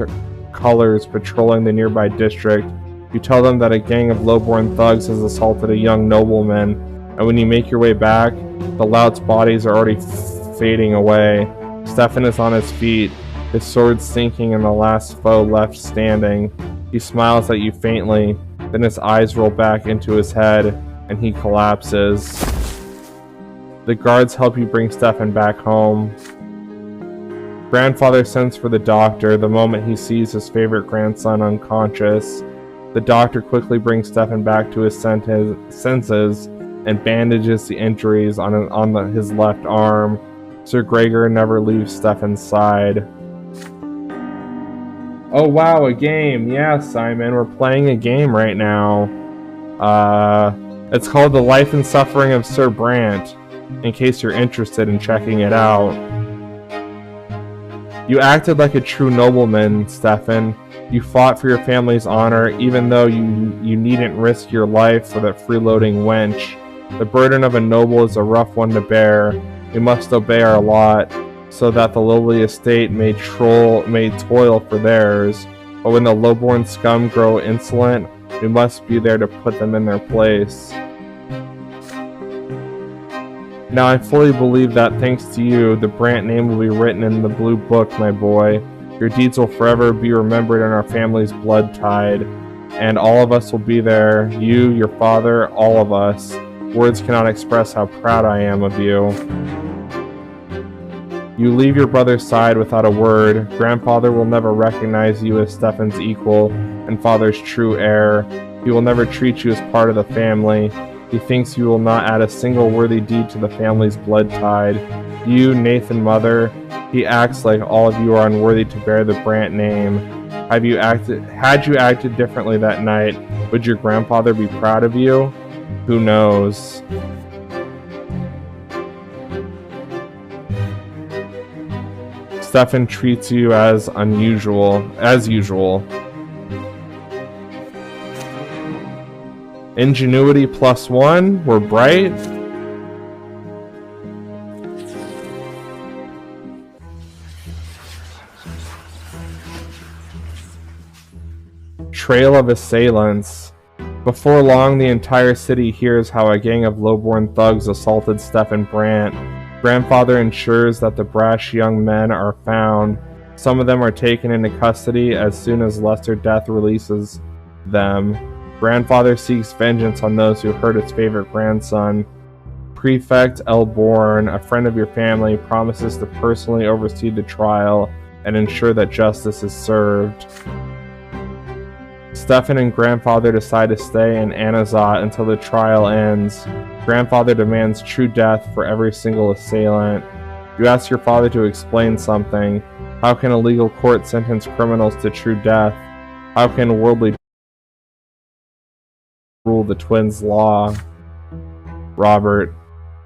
colors patrolling the nearby district. You tell them that a gang of lowborn thugs has assaulted a young nobleman, and when you make your way back, the louts' bodies are already fading away. Stefan is on his feet, his sword sinking in the last foe left standing. He smiles at you faintly, then his eyes roll back into his head, and he collapses. The guards help you bring Stefan back home. Grandfather sends for the doctor the moment he sees his favorite grandson unconscious. The doctor quickly brings Stefan back to his senses and bandages the injuries on his left arm. Sir Gregor never leaves Stefan's side. Oh wow, a game. Yeah, Simon, we're playing a game right now. It's called The Life and Suffering of Sir Brante, in case you're interested in checking it out. You acted like a true nobleman, Stefan. You fought for your family's honor, even though you needn't risk your life for that freeloading wench. The burden of a noble is a rough one to bear. We must obey our lot. so that the lowly estate may toil for theirs. But when the lowborn scum grow insolent, we must be there to put them in their place. Now I fully believe that thanks to you, the Brante name will be written in the blue book, my boy. Your deeds will forever be remembered in our family's blood tide, and all of us will be there. You, your father, all of us. Words cannot express how proud I am of you. You leave your brother's side without a word. Grandfather will never recognize you as Stefan's equal and father's true heir. He will never treat you as part of the family. He thinks you will not add a single worthy deed to the family's blood tide. You, Nathan, mother, he acts like all of you are unworthy to bear the Brante name. Had you acted differently that night, would your grandfather be proud of you? Who knows? Stefan treats you as usual. Ingenuity +1, we're bright. Trail of assailants. Before long, the entire city hears how a gang of lowborn thugs assaulted Stefan Brante. Grandfather ensures that the brash young men are found. Some of them are taken into custody as soon as lesser death releases them. Grandfather seeks vengeance on those who hurt his favorite grandson. Prefect Elborn, a friend of your family, promises to personally oversee the trial and ensure that justice is served. Stefan and Grandfather decide to stay in Anazat until the trial ends. Grandfather demands true death for every single assailant. You ask your father to explain something. How can a legal court sentence criminals to true death? How can worldly rule the twins' law? Robert,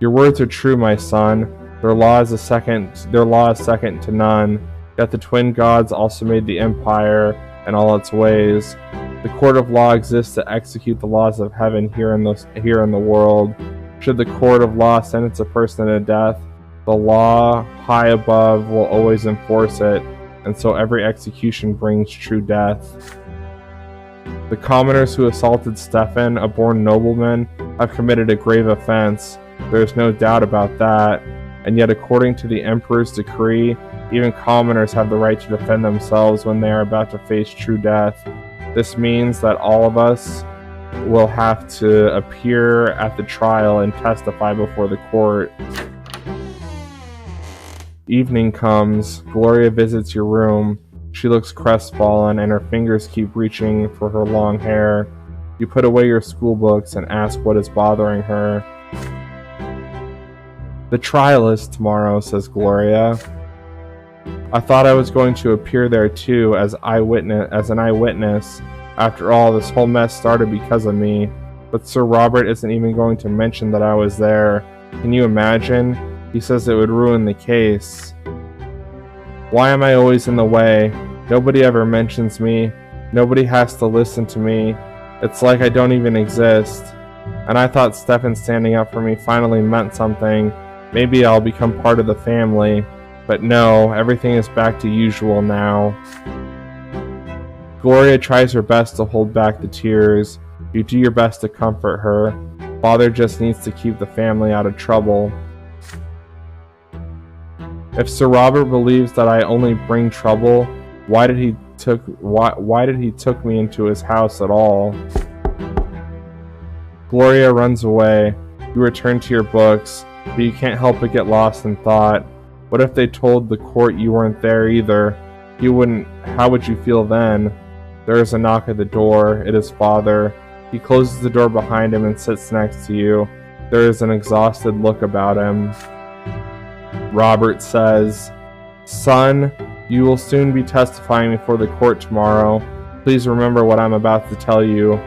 your words are true, my son. Their law is second to none. Yet the twin gods also made the empire and all its ways. The court of law exists to execute the laws of heaven here in the world. Should the court of law sentence a person to death, the law high above will always enforce it, and so every execution brings true death. The commoners who assaulted Stefan, a born nobleman, have committed a grave offense. There is no doubt about that. And yet, according to the Emperor's decree, even commoners have the right to defend themselves when they are about to face true death. This means that all of us will have to appear at the trial and testify before the court. Evening comes. Gloria visits your room. She looks crestfallen, and her fingers keep reaching for her long hair. You put away your school books and ask what is bothering her. The trial is tomorrow, says Gloria. I thought I was going to appear there too as an eyewitness. After all, this whole mess started because of me. But Sir Robert isn't even going to mention that I was there. Can you imagine? He says it would ruin the case. Why am I always in the way? Nobody ever mentions me. Nobody has to listen to me. It's like I don't even exist. And I thought Stefan standing up for me finally meant something. Maybe I'll become part of the family. But no, everything is back to usual now. Gloria tries her best to hold back the tears. You do your best to comfort her. Father just needs to keep the family out of trouble. If Sir Robert believes that I only bring trouble, why did he took me into his house at all? Gloria runs away. You return to your books, but you can't help but get lost in thought. What if they told the court you weren't there either? How would you feel then? There is a knock at the door. It is Father. He closes the door behind him and sits next to you. There is an exhausted look about him. Robert says, "Son, you will soon be testifying before the court tomorrow. Please remember what I'm about to tell you.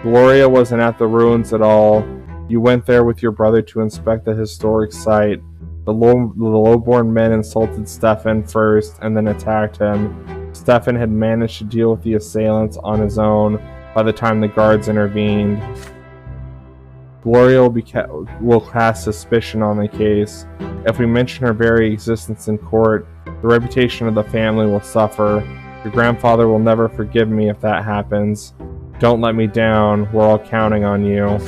Gloria wasn't at the ruins at all. You went there with your brother to inspect the historic site. The lowborn men insulted Stefan first and then attacked him. Stefan had managed to deal with the assailants on his own by the time the guards intervened. Gloria will cast suspicion on the case. If we mention her very existence in court, the reputation of the family will suffer. Your grandfather will never forgive me if that happens. Don't let me down. We're all counting on you.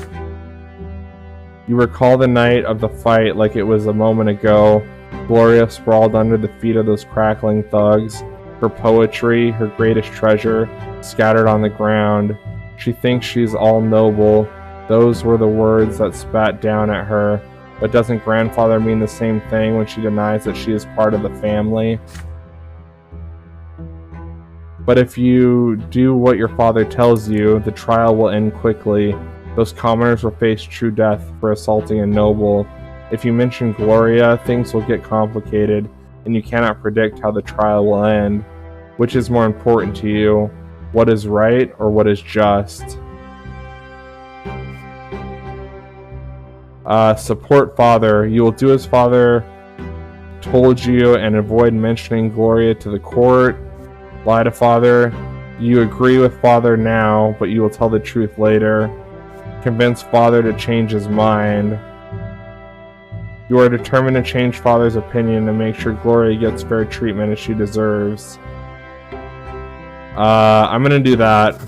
You recall the night of the fight like it was a moment ago. Gloria sprawled under the feet of those crackling thugs. Her poetry, her greatest treasure, scattered on the ground. She thinks she's all noble. Those were the words that spat down at her. But doesn't grandfather mean the same thing when she denies that she is part of the family? But if you do what your father tells you, the trial will end quickly. Those commoners will face true death for assaulting a noble. If you mention Gloria, things will get complicated, and you cannot predict how the trial will end. Which is more important to you, what is right or what is just? Support father. You will do as father told you and avoid mentioning Gloria to the court. Lie to father. You agree with father now, but you will tell the truth later. Convince father to change his mind. You are determined to change father's opinion and make sure Gloria gets fair treatment as she deserves. I'm gonna do that.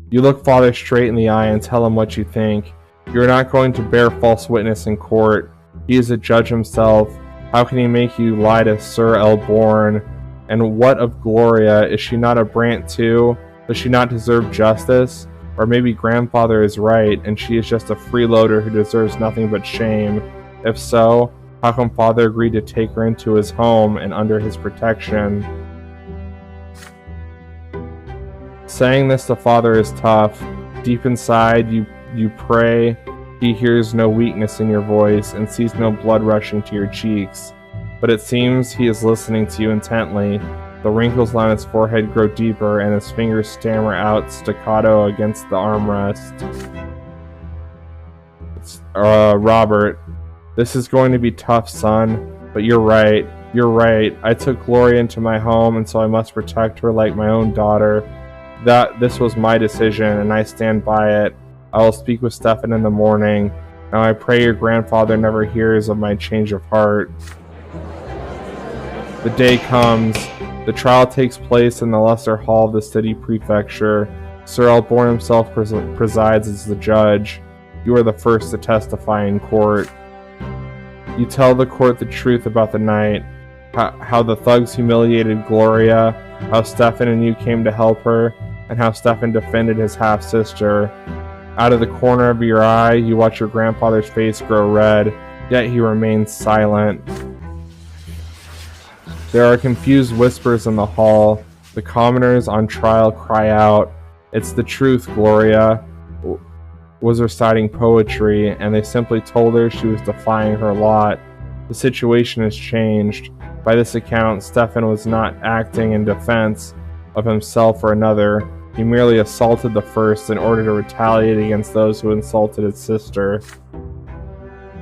You look father straight in the eye and tell him what you think. You are not going to bear false witness in court. He is a judge himself. How can he make you lie to Sir Elborn? And what of Gloria? Is she not a Brant too? Does she not deserve justice? Or maybe grandfather is right, and she is just a freeloader who deserves nothing but shame. If so, how come father agreed to take her into his home and under his protection? Saying this to father is tough. Deep inside, you pray. He hears no weakness in your voice and sees no blood rushing to your cheeks. But it seems he is listening to you intently. The wrinkles on his forehead grow deeper and his fingers stammer out staccato against the armrest. Robert, this is going to be tough, son, but you're right. You're right. I took Gloria into my home, and so I must protect her like my own daughter. This was my decision, and I stand by it. I will speak with Stefan in the morning. Now I pray your grandfather never hears of my change of heart. The day comes. The trial takes place in the lesser hall of the city prefecture. Sir Elborn himself presides as the judge. You are the first to testify in court. You tell the court the truth about the night, how the thugs humiliated Gloria, how Stefan and you came to help her, and how Stefan defended his half-sister. Out of the corner of your eye, you watch your grandfather's face grow red, yet he remains silent. There are confused whispers in the hall. The commoners on trial cry out, "It's the truth, Gloria was reciting poetry, and they simply told her she was defying her lot. The situation has changed. By this account, Stefan was not acting in defense of himself or another. He merely assaulted the first in order to retaliate against those who insulted his sister."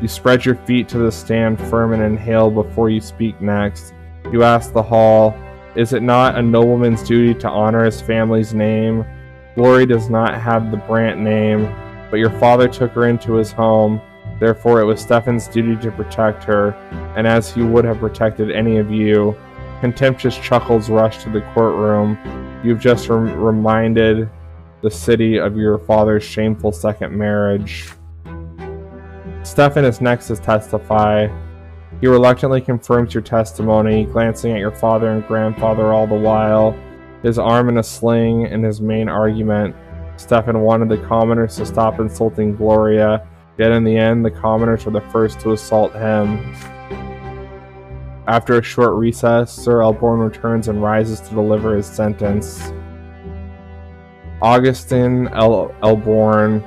You spread your feet to the stand firm and inhale before you speak next. You ask the hall, "Is it not a nobleman's duty to honor his family's name? Glory does not have the Brant name, but your father took her into his home. Therefore it was Stefan's duty to protect her, and as he would have protected any of you." Contemptuous chuckles rush to the courtroom. You've just reminded the city of your father's shameful second marriage. Stefan is next to testify. He reluctantly confirms your testimony, glancing at your father and grandfather all the while, his arm in a sling in his main argument. Stefan wanted the commoners to stop insulting Gloria, yet in the end, the commoners were the first to assault him. After a short recess, Sir Elborn returns and rises to deliver his sentence. Augustin Elborn.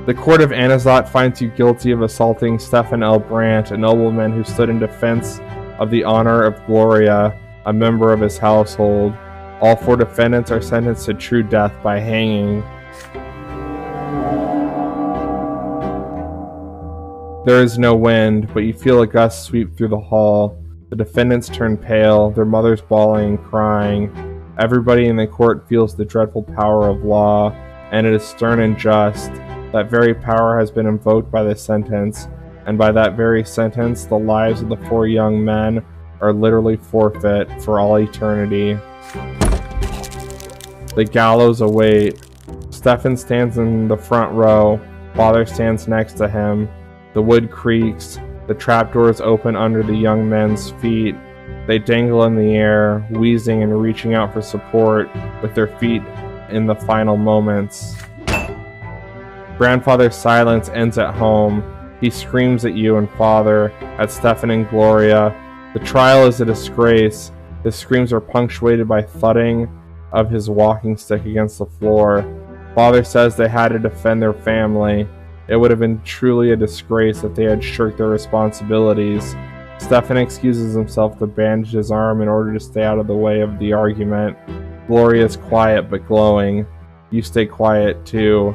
The court of Anazat finds you guilty of assaulting Stefan L. Brant, a nobleman who stood in defense of the honor of Gloria, a member of his household. All 4 defendants are sentenced to true death by hanging. There is no wind, but you feel a gust sweep through the hall. The defendants turn pale, their mothers bawling and crying. Everybody in the court feels the dreadful power of law, and it is stern and just. That very power has been invoked by the sentence, and by that very sentence, the lives of the 4 young men are literally forfeit for all eternity. The gallows await. Stephen stands in the front row. Father stands next to him. The wood creaks. The trapdoors open under the young men's feet. They dangle in the air, wheezing and reaching out for support with their feet in the final moments. Grandfather's silence ends at home. He screams at you and Father, at Stephen and Gloria. The trial is a disgrace. His screams are punctuated by thudding of his walking stick against the floor. Father says they had to defend their family. It would have been truly a disgrace if they had shirked their responsibilities. Stephen excuses himself to bandage his arm in order to stay out of the way of the argument. Gloria is quiet but glowing. You stay quiet too.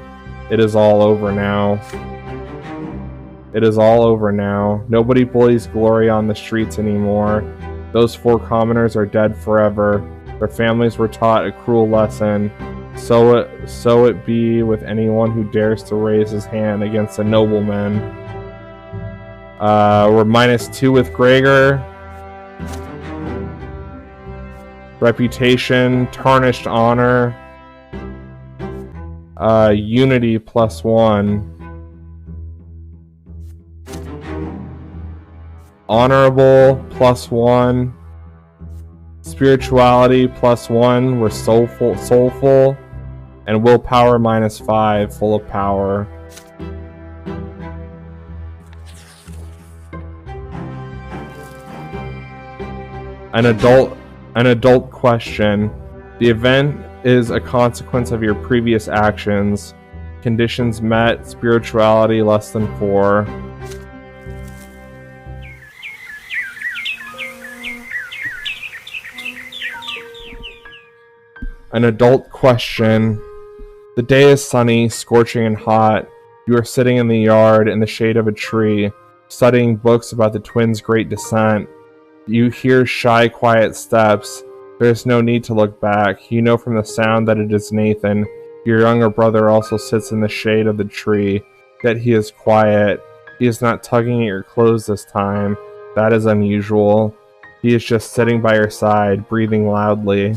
It is all over now. It is all over now. Nobody bullies Gloria on the streets anymore. Those 4 commoners are dead forever. Their families were taught a cruel lesson. So it be with anyone who dares to raise his hand against a nobleman. We're -2 with Gregor. Reputation, tarnished honor. Unity +1. Honorable +1. Spirituality +1. We're soulful. And willpower -5, full of power. An adult question. The event is a consequence of your previous actions. Conditions met, spirituality less than 4. An adult question. The day is sunny, scorching and hot. You are sitting in the yard in the shade of a tree, studying books about the twins' great descent. You hear shy, quiet steps. There is no need to look back. You know from the sound that it is Nathan. Your younger brother also sits in the shade of the tree, yet he is quiet. He is not tugging at your clothes this time. That is unusual. He is just sitting by your side, breathing loudly.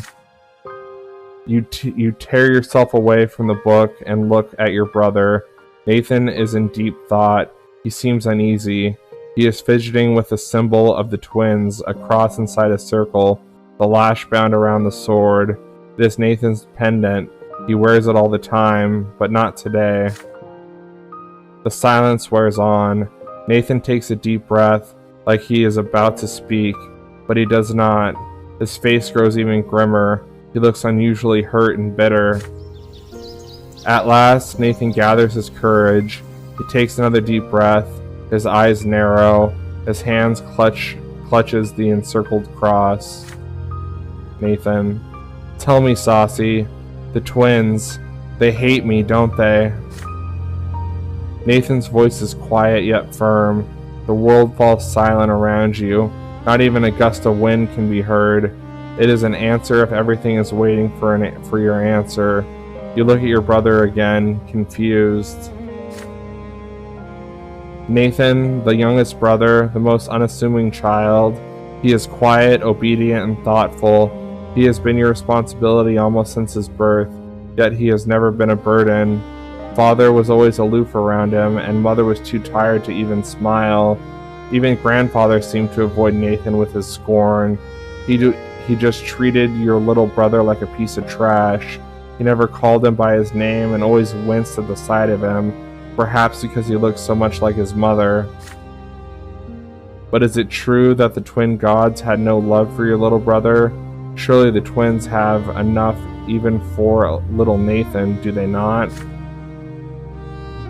You tear yourself away from the book and look at your brother. Nathan is in deep thought. He seems uneasy. He is fidgeting with the symbol of the twins, a cross inside a circle, the lash bound around the sword. It is Nathan's pendant. He wears it all the time, but not today. The silence wears on. Nathan takes a deep breath, like he is about to speak, but he does not. His face grows even grimmer. He looks unusually hurt and bitter. At last, Nathan gathers his courage. He takes another deep breath. His eyes narrow. His hands clutches the encircled cross. Nathan. Tell me, Saucy. The twins. They hate me, don't they? Nathan's voice is quiet yet firm. The world falls silent around you. Not even a gust of wind can be heard. It is an answer if everything is waiting for your answer. You look at your brother again, confused. Nathan, the youngest brother, the most unassuming child. He is quiet, obedient, and thoughtful. He has been your responsibility almost since his birth, yet he has never been a burden. Father was always aloof around him, and Mother was too tired to even smile. Even Grandfather seemed to avoid Nathan with his scorn. He just treated your little brother like a piece of trash. He never called him by his name and always winced at the sight of him, perhaps because he looked so much like his mother. But is it true that the twin gods had no love for your little brother? Surely the twins have enough even for little Nathan, do they not?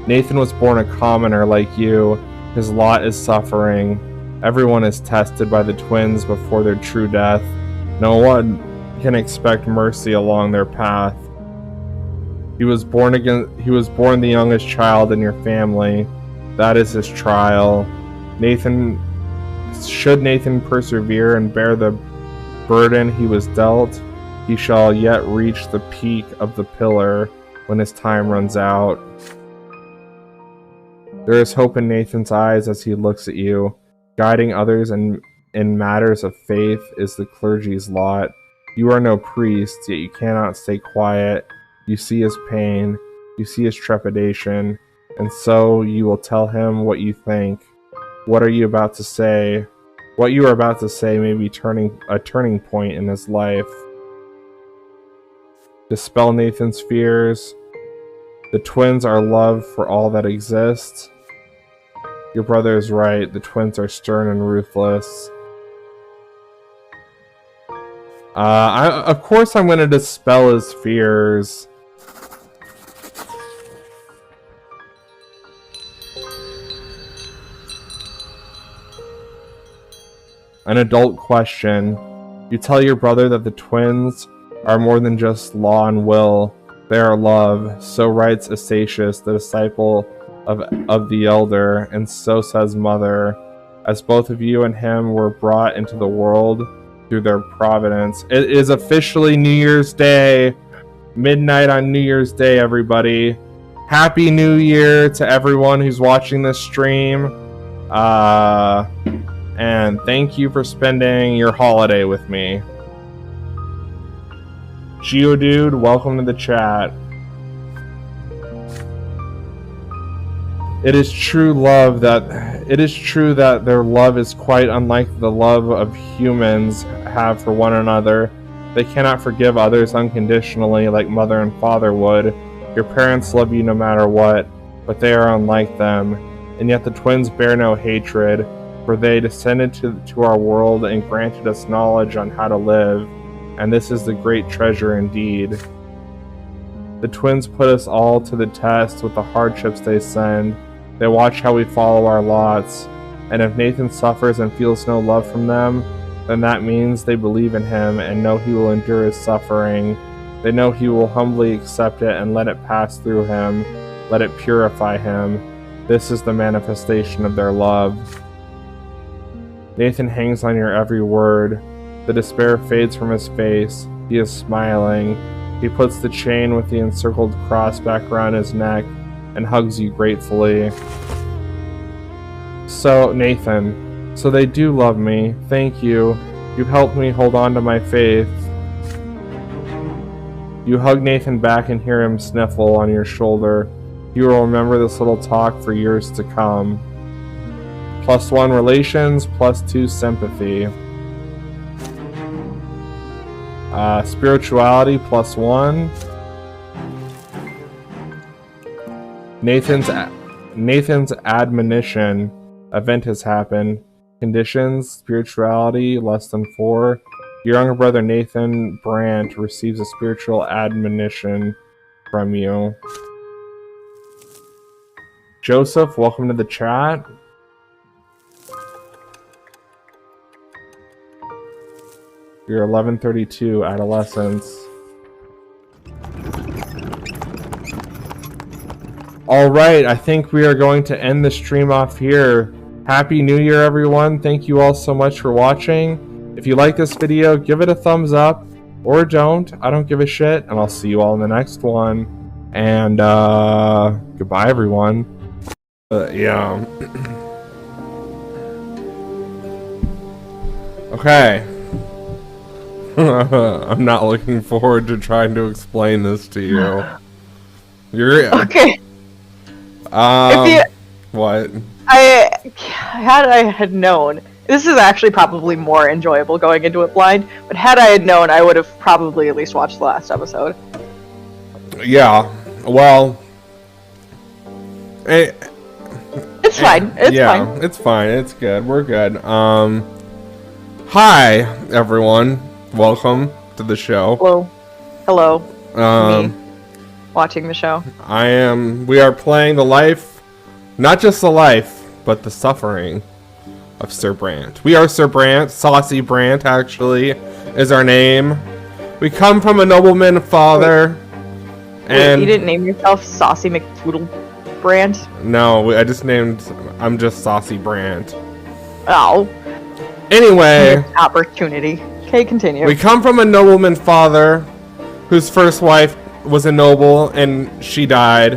Nathan was born a commoner like you. His lot is suffering. Everyone is tested by the twins before their true death. No one can expect mercy along their path. He was born the youngest child in your family. That is his trial. Should Nathan persevere and bear the burden he was dealt? He shall yet reach the peak of the pillar when his time runs out. There is hope in Nathan's eyes as he looks at you. Guiding others in matters of faith is the clergy's lot. You are no priest, yet you cannot stay quiet. You see his pain, you see his trepidation, and so you will tell him what you think. What are you about to say? What you are about to say may be a turning point in his life. Dispel Nathan's fears. The twins are love for all that exists. Your brother is right. The twins are stern and ruthless. Of course I'm going to dispel his fears. An adult question. You tell your brother that the twins are more than just law and will. They are love. So writes Astatius, the disciple of the elder, and so says Mother. As both of you and him were brought into the world through their providence. It is officially New Year's Day. Midnight on New Year's Day, everybody. Happy New Year to everyone who's watching this stream. And thank you for spending your holiday with me. Geodude, welcome to the chat. It is true that their love is quite unlike the love of humans have for one another. They cannot forgive others unconditionally like mother and father would. Your parents love you no matter what, but they are unlike them. And yet the twins bear no hatred, for they descended to our world and granted us knowledge on how to live, and this is the great treasure indeed. The twins put us all to the test with the hardships they send. They watch how we follow our lots, and if Nathan suffers and feels no love from them, then that means they believe in him and know he will endure his suffering. They know he will humbly accept it and let it pass through him, let it purify him. This is the manifestation of their love. Nathan hangs on your every word. The despair fades from his face. He is smiling. He puts the chain with the encircled cross back around his neck and hugs you gratefully. So, Nathan, so they do love me. Thank you. You've helped me hold on to my faith. You hug Nathan back and hear him sniffle on your shoulder. You will remember this little talk for years to come. +1 relations, +2 sympathy. Spirituality, +1. Nathan's admonition. Event has happened. Conditions, spirituality, >4. Your younger brother Nathan Brante receives a spiritual admonition from you. Joseph, welcome to the chat. You're 1132, adolescence. Alright, I think we are going to end the stream off here. Happy New Year, everyone. Thank you all so much for watching. If you like this video, give it a thumbs up. Or don't. I don't give a shit. And I'll see you all in the next one. And, goodbye, everyone. Yeah. Okay. I'm not looking forward to trying to explain this to you. You're okay. What? Had I had known, this is actually probably more enjoyable going into it blind, but had I had known, I would have probably at least watched the last episode. Yeah, well, it's fine. It's fine. It's fine. It's good. We're good. Hi, everyone. Welcome to the show. Hello. Me watching the show. We are playing the life, not just the life, but the suffering of Sir Brante. We are Sir Brante. Saucy Brante, actually, is our name. We come from a nobleman father. Wait, you didn't name yourself Saucy McToodle Brante? No, I'm just Saucy Brante. Oh. Anyway. Opportunity. Okay, continue. We come from a nobleman father whose first wife was a noble and she died.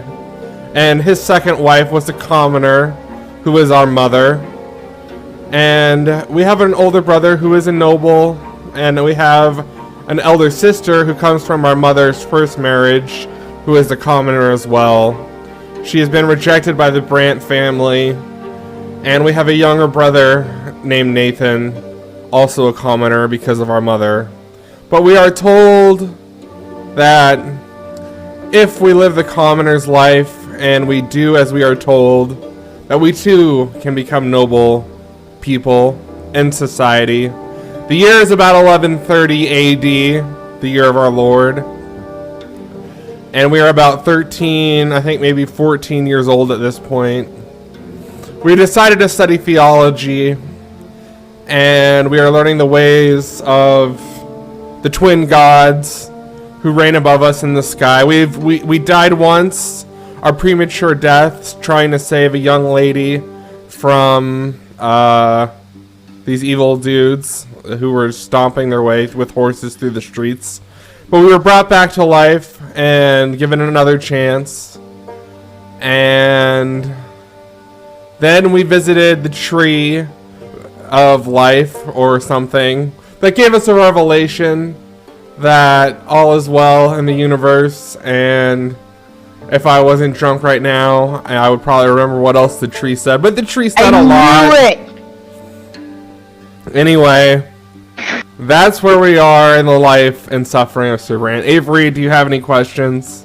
And his second wife was a commoner who is our mother. And we have an older brother who is a noble. And we have an elder sister who comes from our mother's first marriage, who is a commoner as well. She has been rejected by the Brante family. And we have a younger brother named Nathan, also a commoner because of our mother. But we are told that if we live the commoner's life and we do as we are told, that we too can become noble people in society. The year is about 1130 AD, the year of our Lord. And we are about 13, I think maybe 14 years old at this point. We decided to study theology, and we are learning the ways of the twin gods who reign above us in the sky. We died once, our premature deaths, trying to save a young lady from these evil dudes who were stomping their way with horses through the streets. But we were brought back to life and given another chance. And then we visited the tree of life or something that gave us a revelation that all is well in the universe. And if I wasn't drunk right now, I would probably remember what else the tree said. But the tree said a lot. Anyway, that's where we are in the life and suffering of Sir Brante. Avery, do you have any questions?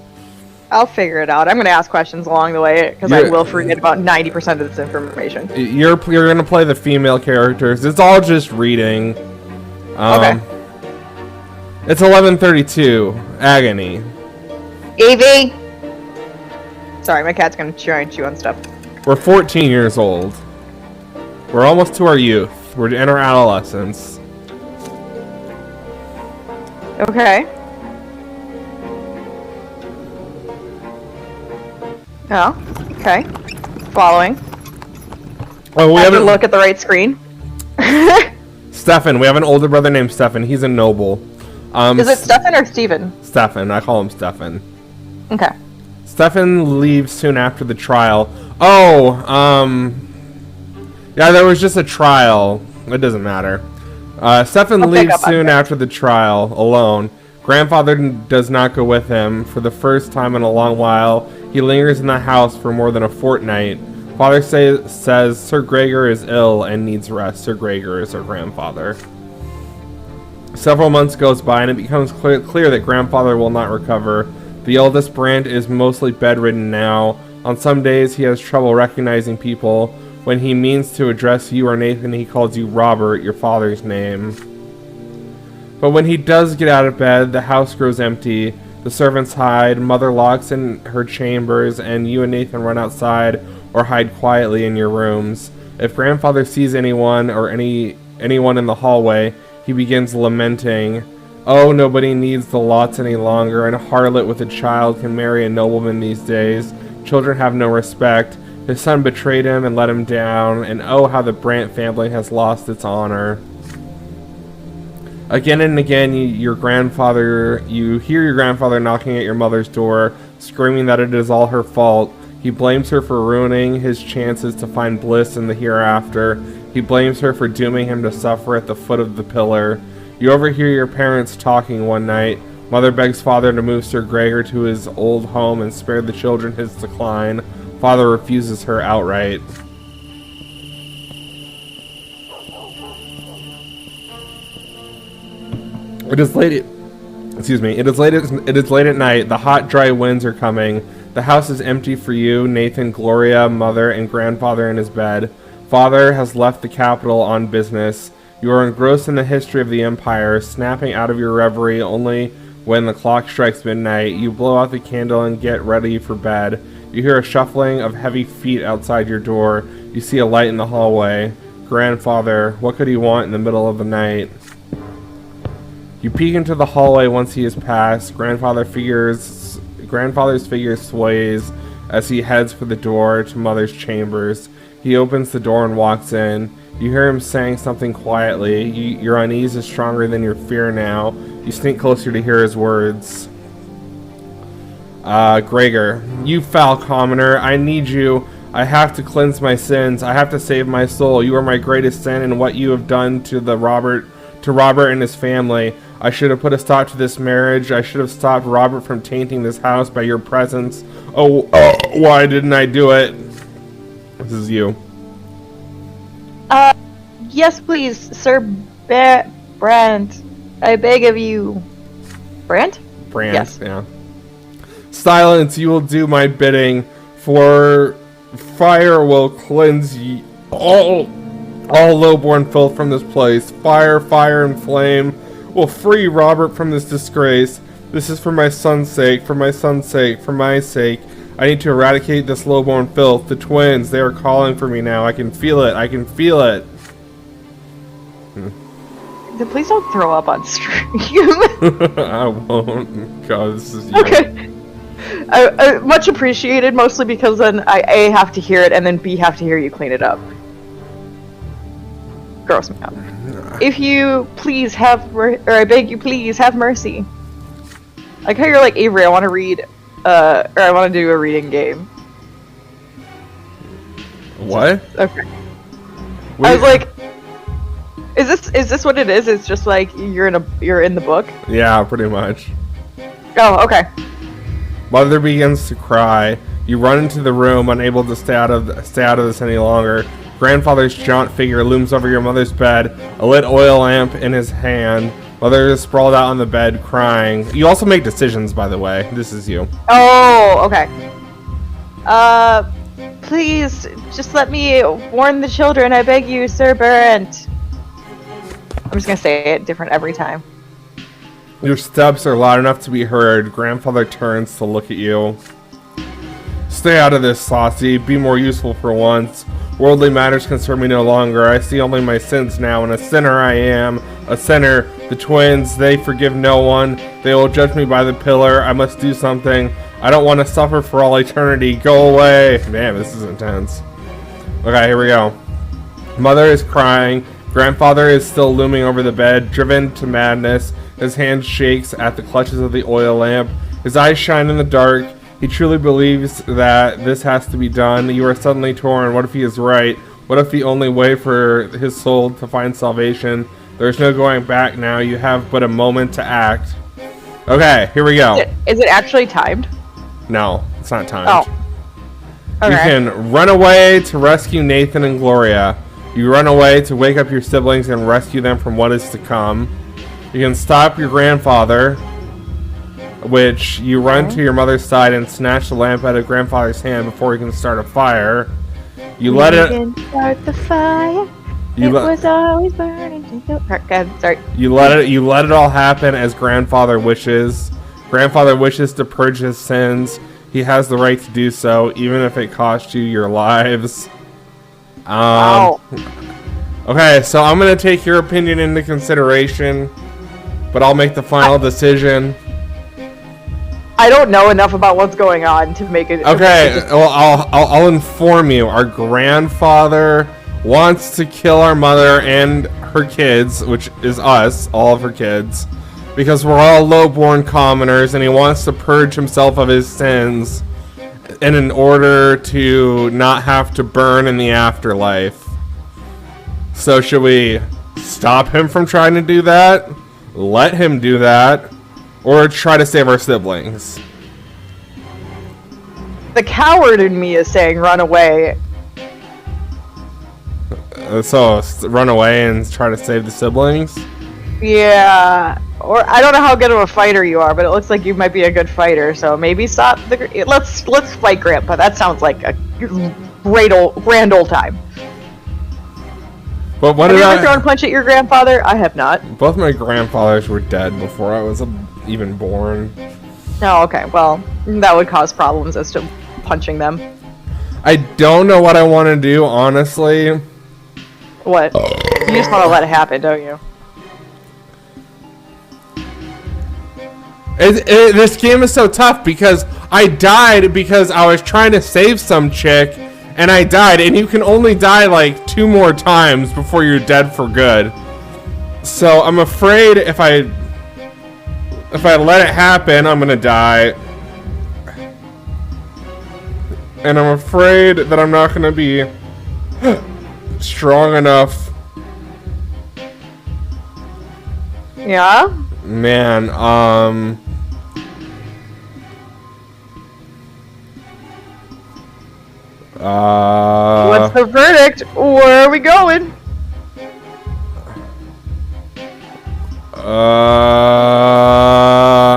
I'll figure it out. I'm going to ask questions along the way because I will forget about 90% of this information. You're going to play the female characters. It's all just reading. Okay. It's 11:32. Agony. Evie! Sorry, my cat's going to try and chew on stuff. We're 14 years old. We're almost to our youth. We're in our adolescence. Okay. Oh, okay. Following. Oh, we haven't look at the right screen. Stefan. We have an older brother named Stefan. He's a noble. Is it Stefan or Steven? Stefan. I call him Stefan. Okay. Stefan leaves soon after the trial. Oh, yeah, there was just a trial. It doesn't matter. Stefan leaves soon after the trial, alone. Grandfather does not go with him. For the first time in a long while, he lingers in the house for more than a fortnight. Father says Sir Gregor is ill and needs rest. Sir Gregor is our grandfather. Several months goes by and it becomes clear that grandfather will not recover. The eldest Brante is mostly bedridden now. On some days he has trouble recognizing people. When he means to address you or Nathan, he calls you Robert, your father's name. But when he does get out of bed, the house grows empty. The servants hide, mother locks in her chambers, and you and Nathan run outside or hide quietly in your rooms. If grandfather sees anyone or anyone in the hallway, he begins lamenting. Oh, nobody needs the lots any longer, and a harlot with a child can marry a nobleman these days. Children have no respect. His son betrayed him and let him down, and oh, how the Brante family has lost its honor. Again and again, you hear your grandfather knocking at your mother's door, screaming that it is all her fault. He blames her for ruining his chances to find bliss in the hereafter. He blames her for dooming him to suffer at the foot of the pillar. You overhear your parents talking one night. Mother begs father to move Sir Gregor to his old home and spare the children his decline. Father refuses her outright. It is late at night. The hot, dry winds are coming. The house is empty for you, Nathan, Gloria, mother, and grandfather in his bed. Father has left the capital on business. You are engrossed in the history of the empire, snapping out of your reverie only when the clock strikes midnight. You blow out the candle and get ready for bed. You hear a shuffling of heavy feet outside your door. You see a light in the hallway. Grandfather, what could he want in the middle of the night? You peek into the hallway once he has passed. Grandfather's figure sways as he heads for the door to Mother's chambers. He opens the door and walks in. You hear him saying something quietly. Your unease is stronger than your fear now. You sneak closer to hear his words. Gregor, you foul commoner, I need you. I have to cleanse my sins. I have to save my soul. You are my greatest sin in what you have done to Robert and his family. I should have put a stop to this marriage. I should have stopped Robert from tainting this house by your presence. Why didn't I do it? This is you. Yes, please, Sir Brant. I beg of you. Brant? Brant, yes. Yeah. Silence, you will do my bidding, for fire will cleanse ye all lowborn filth from this place. Fire, and flame will free Robert from this disgrace. This is for my son's sake, for my sake. I need to eradicate this lowborn filth. The twins, they are calling for me now. I can feel it. Please don't throw up on stream. I won't. God, this is you. Okay. Much appreciated, mostly because then I A, have to hear it, and then B, have to hear you clean it up. Gross me out. If you please have, I beg you please have mercy. Like how you're like, Avery, I want to read, or I want to do a reading game. What? Okay. I was like, is this what it is? It's just like you're in the book? Yeah, pretty much. Oh, okay. Mother begins to cry. You run into the room, unable to stay out of this any longer. Grandfather's jaunt figure looms over your mother's bed, a lit oil lamp in his hand. Mother is sprawled out on the bed, crying. You also make decisions, by the way. This is you. Oh, okay. Please, just let me warn the children, I beg you, Sir Brant. I'm just gonna say it different every time. Your steps are loud enough to be heard. Grandfather turns to look at you. Stay out of this, Saucy. Be more useful for once. Worldly matters concern me no longer. I see only my sins now, and a sinner I am. A sinner. The twins, they forgive no one. They will judge me by the pillar. I must do something. I don't want to suffer for all eternity. Go away. Man, this is intense. Okay, here we go. Mother is crying. Grandfather is still looming over the bed, driven to madness. His hand shakes at the clutches of the oil lamp. His eyes shine in the dark. He truly believes that this has to be done. You are suddenly torn. What if he is right? What if the only way for his soul to find salvation? There's no going back now. You have but a moment to act. Okay, here we go. Is it actually timed? No, it's not timed. Oh. Okay. You can run away to rescue Nathan and Gloria. You run away to wake up your siblings and rescue them from what is to come. You can stop your grandfather, which you run to your mother's side and snatch the lamp out of grandfather's hand before he can start a fire. You let it start the fire. It was always burning. Sorry. You let it all happen as grandfather wishes. Grandfather wishes to purge his sins. He has the right to do so, even if it costs you your lives. Wow. Okay, so I'm gonna take your opinion into consideration, but I'll make the final decision. I don't know enough about what's going on to make it. Okay, well, I'll inform you. Our grandfather wants to kill our mother and her kids, which is us, all of her kids, because we're all low-born commoners, and he wants to purge himself of his sins in order to not have to burn in the afterlife. So should we stop him from trying to do that? Let him do that? Or try to save our siblings? The coward in me is saying run away. So run away and try to save the siblings? Yeah. Or I don't know how good of a fighter you are, but it looks like you might be a good fighter. So maybe stop the. Let's fight Grandpa. That sounds like a grand old time. But what have you ever thrown a punch at your grandfather? I have not. Both my grandfathers were dead before I was even born. Oh, okay. Well, that would cause problems as to punching them. I don't know what I want to do, honestly. What? You just want to let it happen, don't you? This game is so tough because I died because I was trying to save some chick, and I died, and you can only die like 2 more times before you're dead for good. So I'm afraid if I let it happen, I'm gonna die. And I'm afraid that I'm not gonna be strong enough. Yeah? Man, What's the verdict? Where are we going?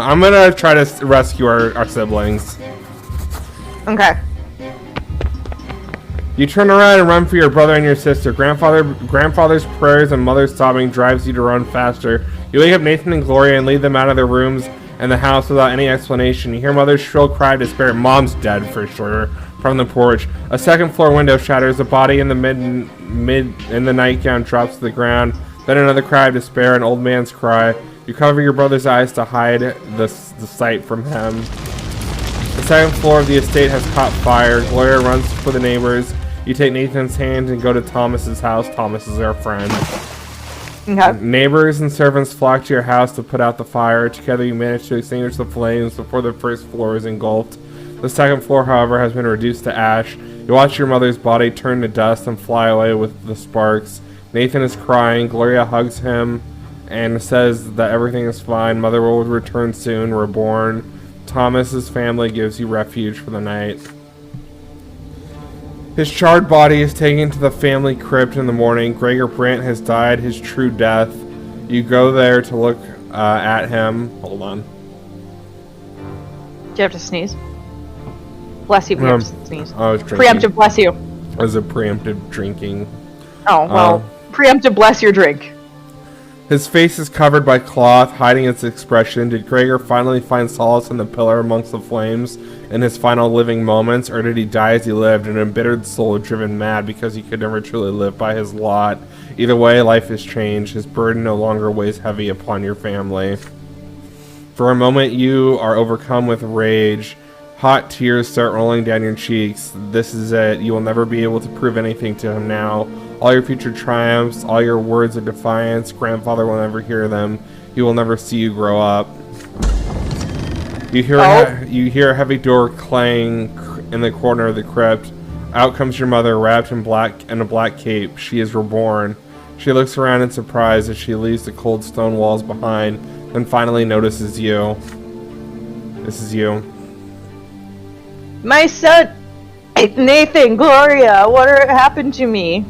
I'm gonna try to rescue our siblings. Okay. You turn around and run for your brother and your sister. Grandfather's prayers and mother's sobbing drives you to run faster. You wake up Nathan and Gloria and lead them out of their rooms and the house without any explanation. You hear mother's shrill cry of despair. Mom's dead, for sure. From the porch, a second-floor window shatters. A body in the nightgown drops to the ground. Then another cry of despair, an old man's cry. You cover your brother's eyes to hide the sight from him. The second floor of the estate has caught fire. Gloria runs for the neighbors. You take Nathan's hand and go to Thomas's house. Thomas is our friend. Okay. Neighbors and servants flock to your house to put out the fire. Together you manage to extinguish the flames before the first floor is engulfed. The second floor, however, has been reduced to ash. You watch your mother's body turn to dust and fly away with the sparks. Nathan is crying. Gloria hugs him and says that everything is fine. Mother will return soon, reborn. Thomas's family gives you refuge for the night. His charred body is taken to the family crypt in the morning. Gregor Brant has died his true death. You go there to look at him. Hold on. Do you have to sneeze? Bless you, you have to sneeze. I was drinking. Preemptive bless you. It was a preemptive drinking. Oh, well, preemptive bless your drink. His face is covered by cloth, hiding its expression. Did Gregor finally find solace in the pillar amongst the flames in his final living moments, or did he die as he lived, an embittered soul driven mad because he could never truly live by his lot? Either way, life has changed. His burden no longer weighs heavy upon your family. For a moment, you are overcome with rage. Hot tears start rolling down your cheeks. This is it. You will never be able to prove anything to him now. All your future triumphs, all your words of defiance, grandfather will never hear them. He will never see you grow up. You hear a heavy door clang in the corner of the crypt. Out comes your mother, wrapped in a black cape. She is reborn. She looks around in surprise as she leaves the cold stone walls behind, then finally notices you. This is you. My son, Nathan, Gloria, what happened to me?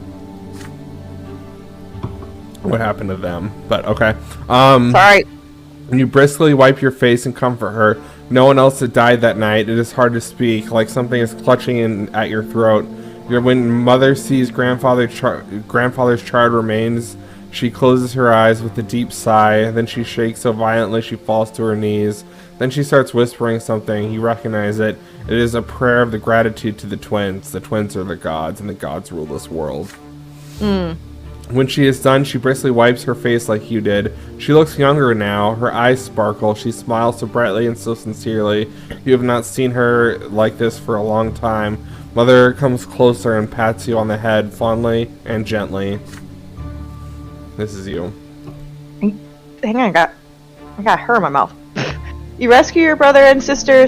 What happened to them? But okay. Sorry. You briskly wipe your face and comfort her. No one else had died that night. It is hard to speak, like something is clutching at your throat. When mother sees grandfather's charred remains, she closes her eyes with a deep sigh. Then she shakes so violently she falls to her knees. Then she starts whispering something. You recognize it. It is a prayer of the gratitude to the twins. The twins are the gods, and the gods rule this world. When she is done, she briskly wipes her face like you did. She looks younger now. Her eyes sparkle. She smiles so brightly and so sincerely. You have not seen her like this for a long time. Mother comes closer and pats you on the head fondly and gently. This is you. Hang on, I got her in my mouth. You rescued your brother and sister,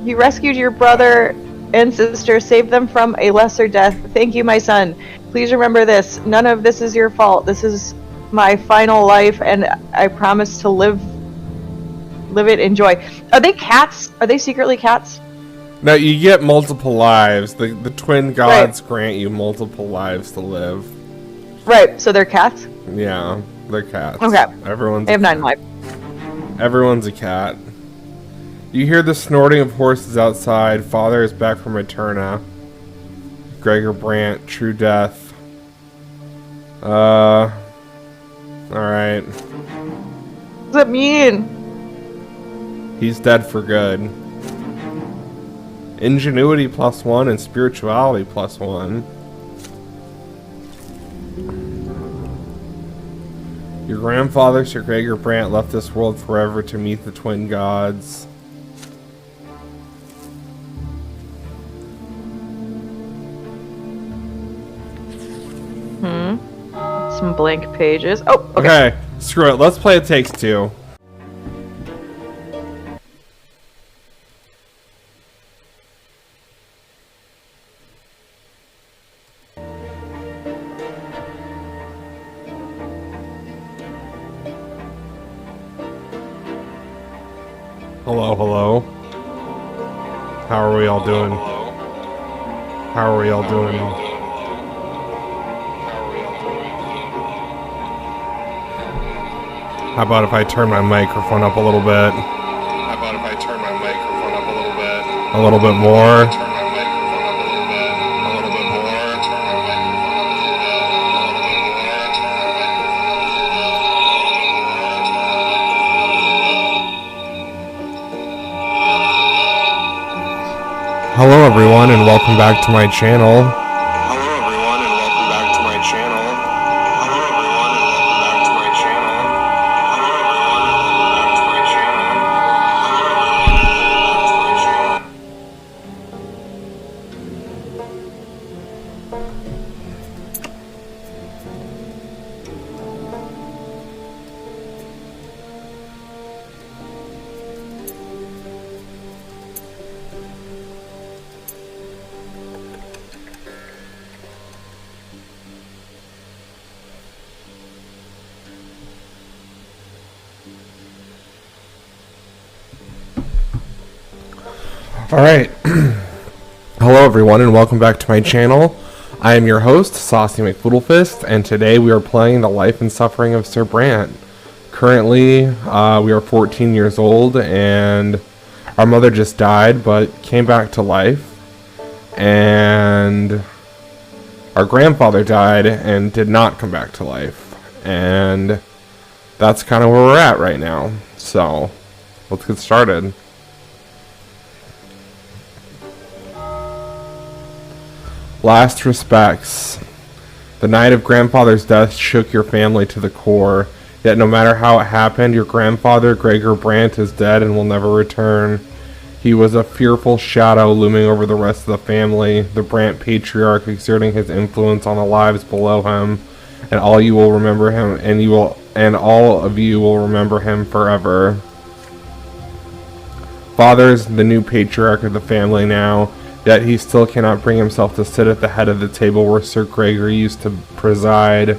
you rescued your brother and sister, saved them from a lesser death. Thank you, my son. Please remember this. None of this is your fault. This is my final life, and I promise to live it in joy. Are they cats? Are they secretly cats? No, you get multiple lives. The twin gods grant you multiple lives to live. Right, so they're cats? Yeah, they're cats. Okay. They have 9 lives. Everyone's a cat. You hear the snorting of horses outside. Father is back from Eterna. Gregor Brant, true death. Alright. What does it mean? He's dead for good. Ingenuity +1 and spirituality +1. Your grandfather, Sir Gregor Brante, left this world forever to meet the twin gods. Some blank pages. Oh, Okay, screw it. Let's play It Takes Two. Hello, hello. How are we all doing? How are we all doing? How about if I turn my microphone up a little bit? A little bit more. Hello everyone and welcome back to my channel. Alright, hello everyone and welcome back to my channel. I am your host, Saucy McFoodlefist, and today we are playing The Life and Suffering of Sir Brante. Currently, we are 14 years old and our mother just died but came back to life. And our grandfather died and did not come back to life. And that's kind of where we're at right now. So, let's get started. Last respects. The night of grandfather's death shook your family to the core. Yet no matter how it happened, your grandfather, Gregor Brante, is dead and will never return. He was a fearful shadow looming over the rest of the family, the Brante patriarch exerting his influence on the lives below him, and all you will remember him, and all of you will remember him forever. Father is the new patriarch of the family now. Yet he still cannot bring himself to sit at the head of the table where Sir Gregor used to preside.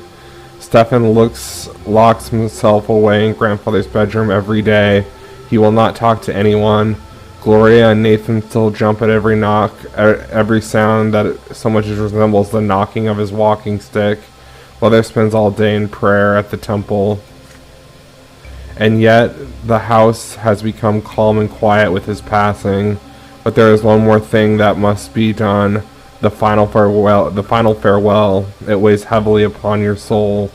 Stefan locks himself away in grandfather's bedroom every day. He will not talk to anyone. Gloria and Nathan still jump at every knock, at every sound that so much resembles the knocking of his walking stick. Mother spends all day in prayer at the temple. And yet the house has become calm and quiet with his passing. But there is one more thing that must be done, the final farewell. It weighs heavily upon your soul.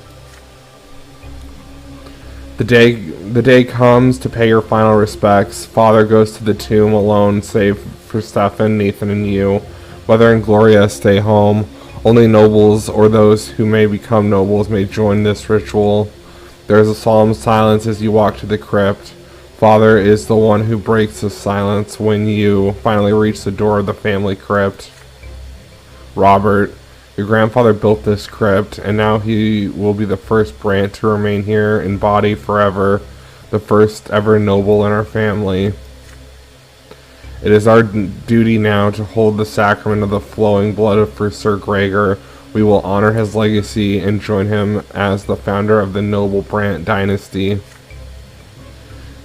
The day comes to pay your final respects. Father goes to the tomb alone, save for Stefan, Nathan, and you. Mother and Gloria stay home. Only nobles or those who may become nobles may join this ritual. There is a solemn silence as you walk to the crypt. Father is the one who breaks the silence when you finally reach the door of the family crypt. Robert, your grandfather built this crypt, and now he will be the first Brante to remain here in body forever, the first ever noble in our family. It is our duty now to hold the sacrament of the flowing blood for Sir Gregor. We will honor his legacy and join him as the founder of the noble Brante dynasty.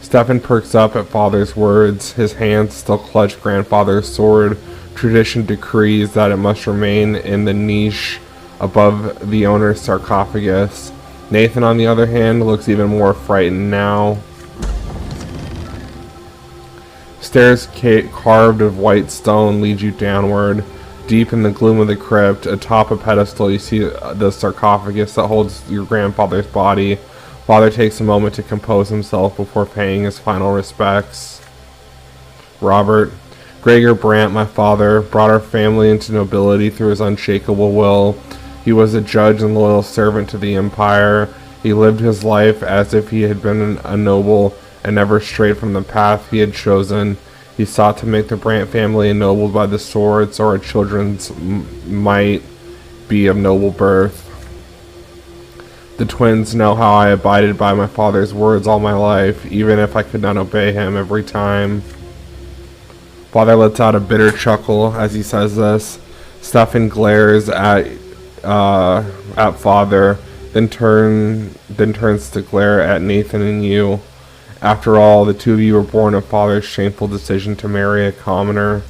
Stefan perks up at Father's words. His hands still clutch grandfather's sword. Tradition decrees that it must remain in the niche above the owner's sarcophagus. Nathan, on the other hand, looks even more frightened now. Stairs carved of white stone lead you downward. Deep in the gloom of the crypt, atop a pedestal, you see the sarcophagus that holds your grandfather's body. Father takes a moment to compose himself before paying his final respects. Robert, Gregor Brante, my father, brought our family into nobility through his unshakable will. He was a judge and loyal servant to the empire. He lived his life as if he had been a noble and never strayed from the path he had chosen. He sought to make the Brante family ennobled by the sword, so our children's might be of noble birth. The twins know how I abided by my father's words all my life, even if I could not obey him every time. Father lets out a bitter chuckle as he says this. Stefan glares at Father, then turns to glare at Nathan and you. After all, the two of you were born of Father's shameful decision to marry a commoner.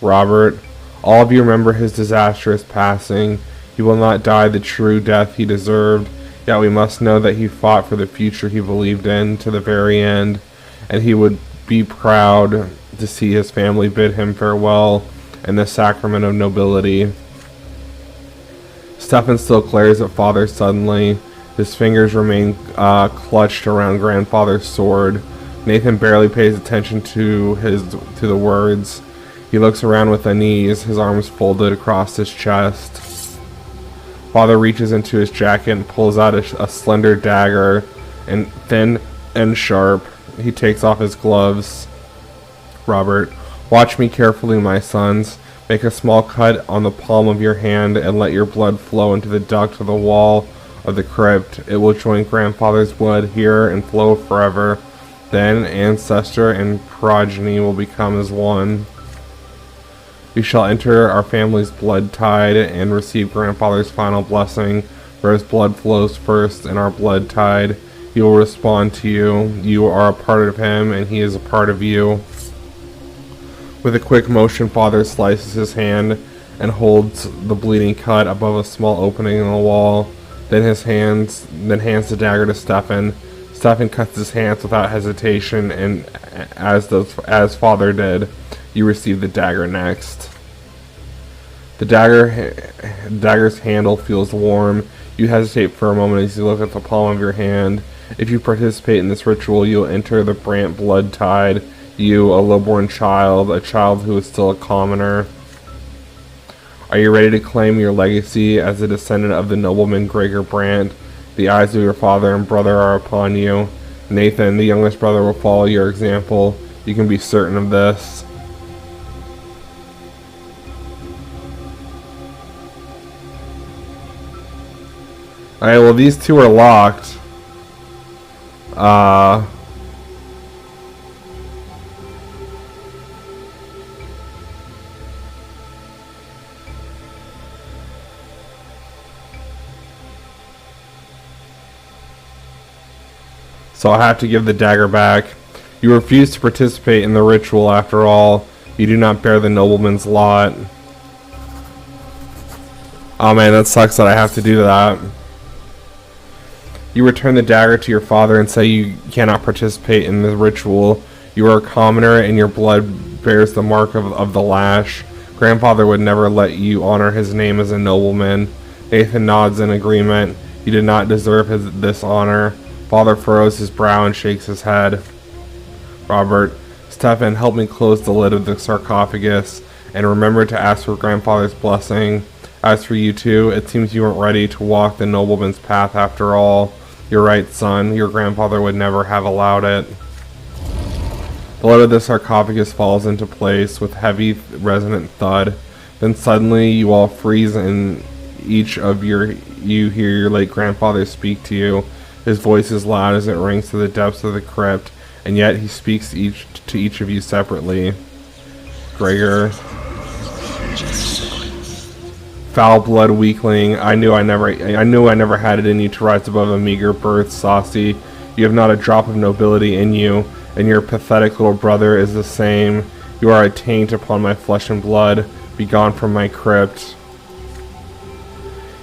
Robert, all of you remember his disastrous passing. He will not die the true death he deserved, yet we must know that he fought for the future he believed in to the very end, and he would be proud to see his family bid him farewell in the sacrament of nobility. Stefan still glares at Father suddenly. His fingers remain clutched around Grandfather's sword. Nathan barely pays attention to the words. He looks around with unease, his arms folded across his chest. Father reaches into his jacket and pulls out a slender dagger, and thin and sharp. He takes off his gloves. Robert, watch me carefully, my sons. Make a small cut on the palm of your hand and let your blood flow into the duct of the wall of the crypt. It will join Grandfather's blood here and flow forever. Then ancestor and progeny will become as one. We shall enter our family's blood tide and receive Grandfather's final blessing, for his blood flows first in our blood tide. He will respond to you. You are a part of him, and he is a part of you. With a quick motion, Father slices his hand and holds the bleeding cut above a small opening in the wall. Then hands the dagger to Stefan. Stefan cuts his hands without hesitation, and as Father did, you receive the dagger next. The dagger's handle feels warm. You hesitate for a moment as you look at the palm of your hand. If you participate in this ritual, you'll enter the Brante blood tide. You, a lowborn child, a child who is still a commoner. Are you ready to claim your legacy as a descendant of the nobleman Gregor Brante? The eyes of your father and brother are upon you. Nathan, the youngest brother, will follow your example. You can be certain of this. Alright, well, these two are locked. So I have to give the dagger back. You refuse to participate in the ritual after all. You do not bear the nobleman's lot. Oh man, that sucks that I have to do that. You return the dagger to your father and say you cannot participate in the ritual. You are a commoner and your blood bears the mark of the lash. Grandfather would never let you honor his name as a nobleman. Nathan nods in agreement. You did not deserve this honor. Father furrows his brow and shakes his head. Robert, Stefan, help me close the lid of the sarcophagus, and remember to ask for Grandfather's blessing. As for you two, it seems you weren't ready to walk the nobleman's path after all. You're right, son. Your grandfather would never have allowed it. The lid of the sarcophagus falls into place with heavy, resonant thud. Then suddenly you all freeze, and you hear your late grandfather speak to you. His voice is loud as it rings to the depths of the crypt, and yet he speaks to each of you separately. Gregor. Foul blood weakling, I knew I never had it in you to rise above a meager birth, Saucy. You have not a drop of nobility in you, and your pathetic little brother is the same. You are a taint upon my flesh and blood. Be gone from my crypt.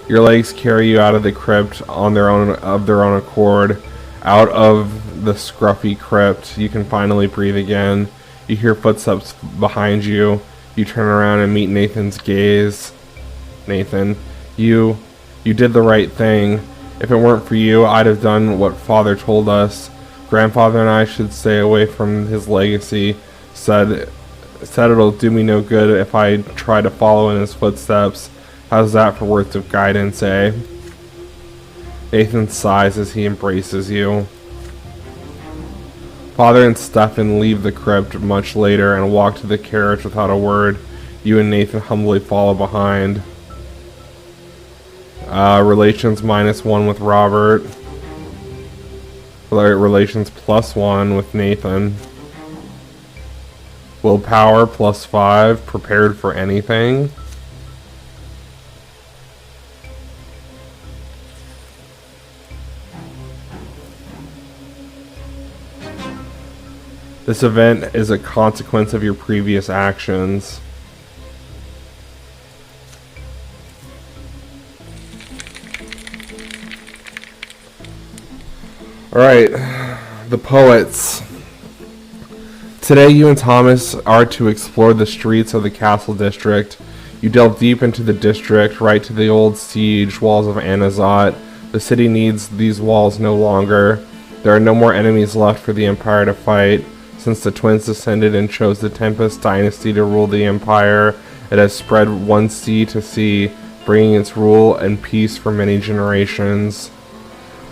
Your legs carry you out of the crypt of their own accord. Out of the scruffy crypt, you can finally breathe again. You hear footsteps behind you. You turn around and meet Nathan's gaze. Nathan, you did the right thing. If it weren't for you, I'd have done what Father told us. Grandfather and I should stay away from his legacy. Said it'll do me no good if I try to follow in his footsteps. How's that for words of guidance, eh? Nathan sighs as he embraces you. Father and Stefan leave the crypt much later and walk to the carriage without a word. You and Nathan humbly follow behind. Relations -1 with Robert. Relations +1 with Nathan. Willpower +5. Prepared for anything. This event is a consequence of your previous actions. Alright, the poets. Today you and Thomas are to explore the streets of the castle district. You delve deep into the district, right to the old siege walls of Anazot. The city needs these walls no longer. There are no more enemies left for the Empire to fight. Since the twins descended and chose the Tempest dynasty to rule the Empire, it has spread one sea to sea, bringing its rule and peace for many generations.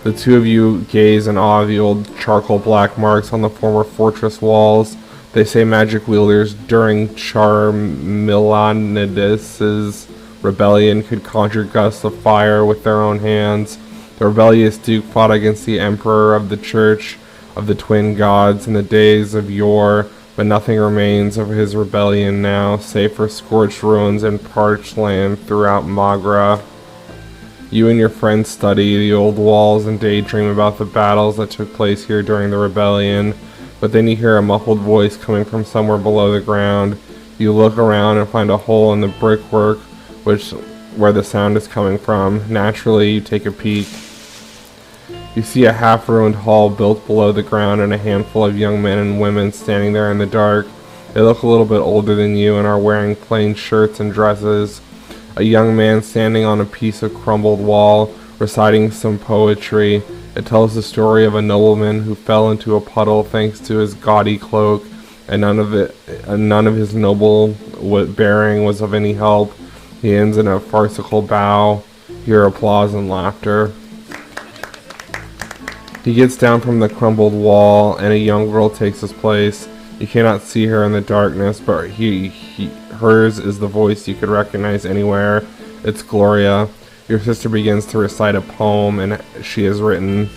The two of you gaze in awe of the old charcoal black marks on the former fortress walls. They say magic wielders during Charmilanidis' rebellion could conjure gusts of fire with their own hands. The rebellious duke fought against the emperor of the Church of the Twin Gods in the days of yore, but nothing remains of his rebellion now, save for scorched ruins and parched land throughout Magra. You and your friends study the old walls and daydream about the battles that took place here during the rebellion, but then you hear a muffled voice coming from somewhere below the ground. You look around and find a hole in the brickwork where the sound is coming from. Naturally, you take a peek. You see a half-ruined hall built below the ground and a handful of young men and women standing there in the dark. They look a little bit older than you and are wearing plain shirts and dresses. A young man standing on a piece of crumbled wall, reciting some poetry. It tells the story of a nobleman who fell into a puddle thanks to his gaudy cloak, and none of his noble bearing was of any help. He ends in a farcical bow. Hear applause and laughter. He gets down from the crumbled wall, and a young girl takes his place. You cannot see her in the darkness, but hers is the voice you could recognize anywhere. It's Gloria. Your sister begins to recite a poem, and she has written,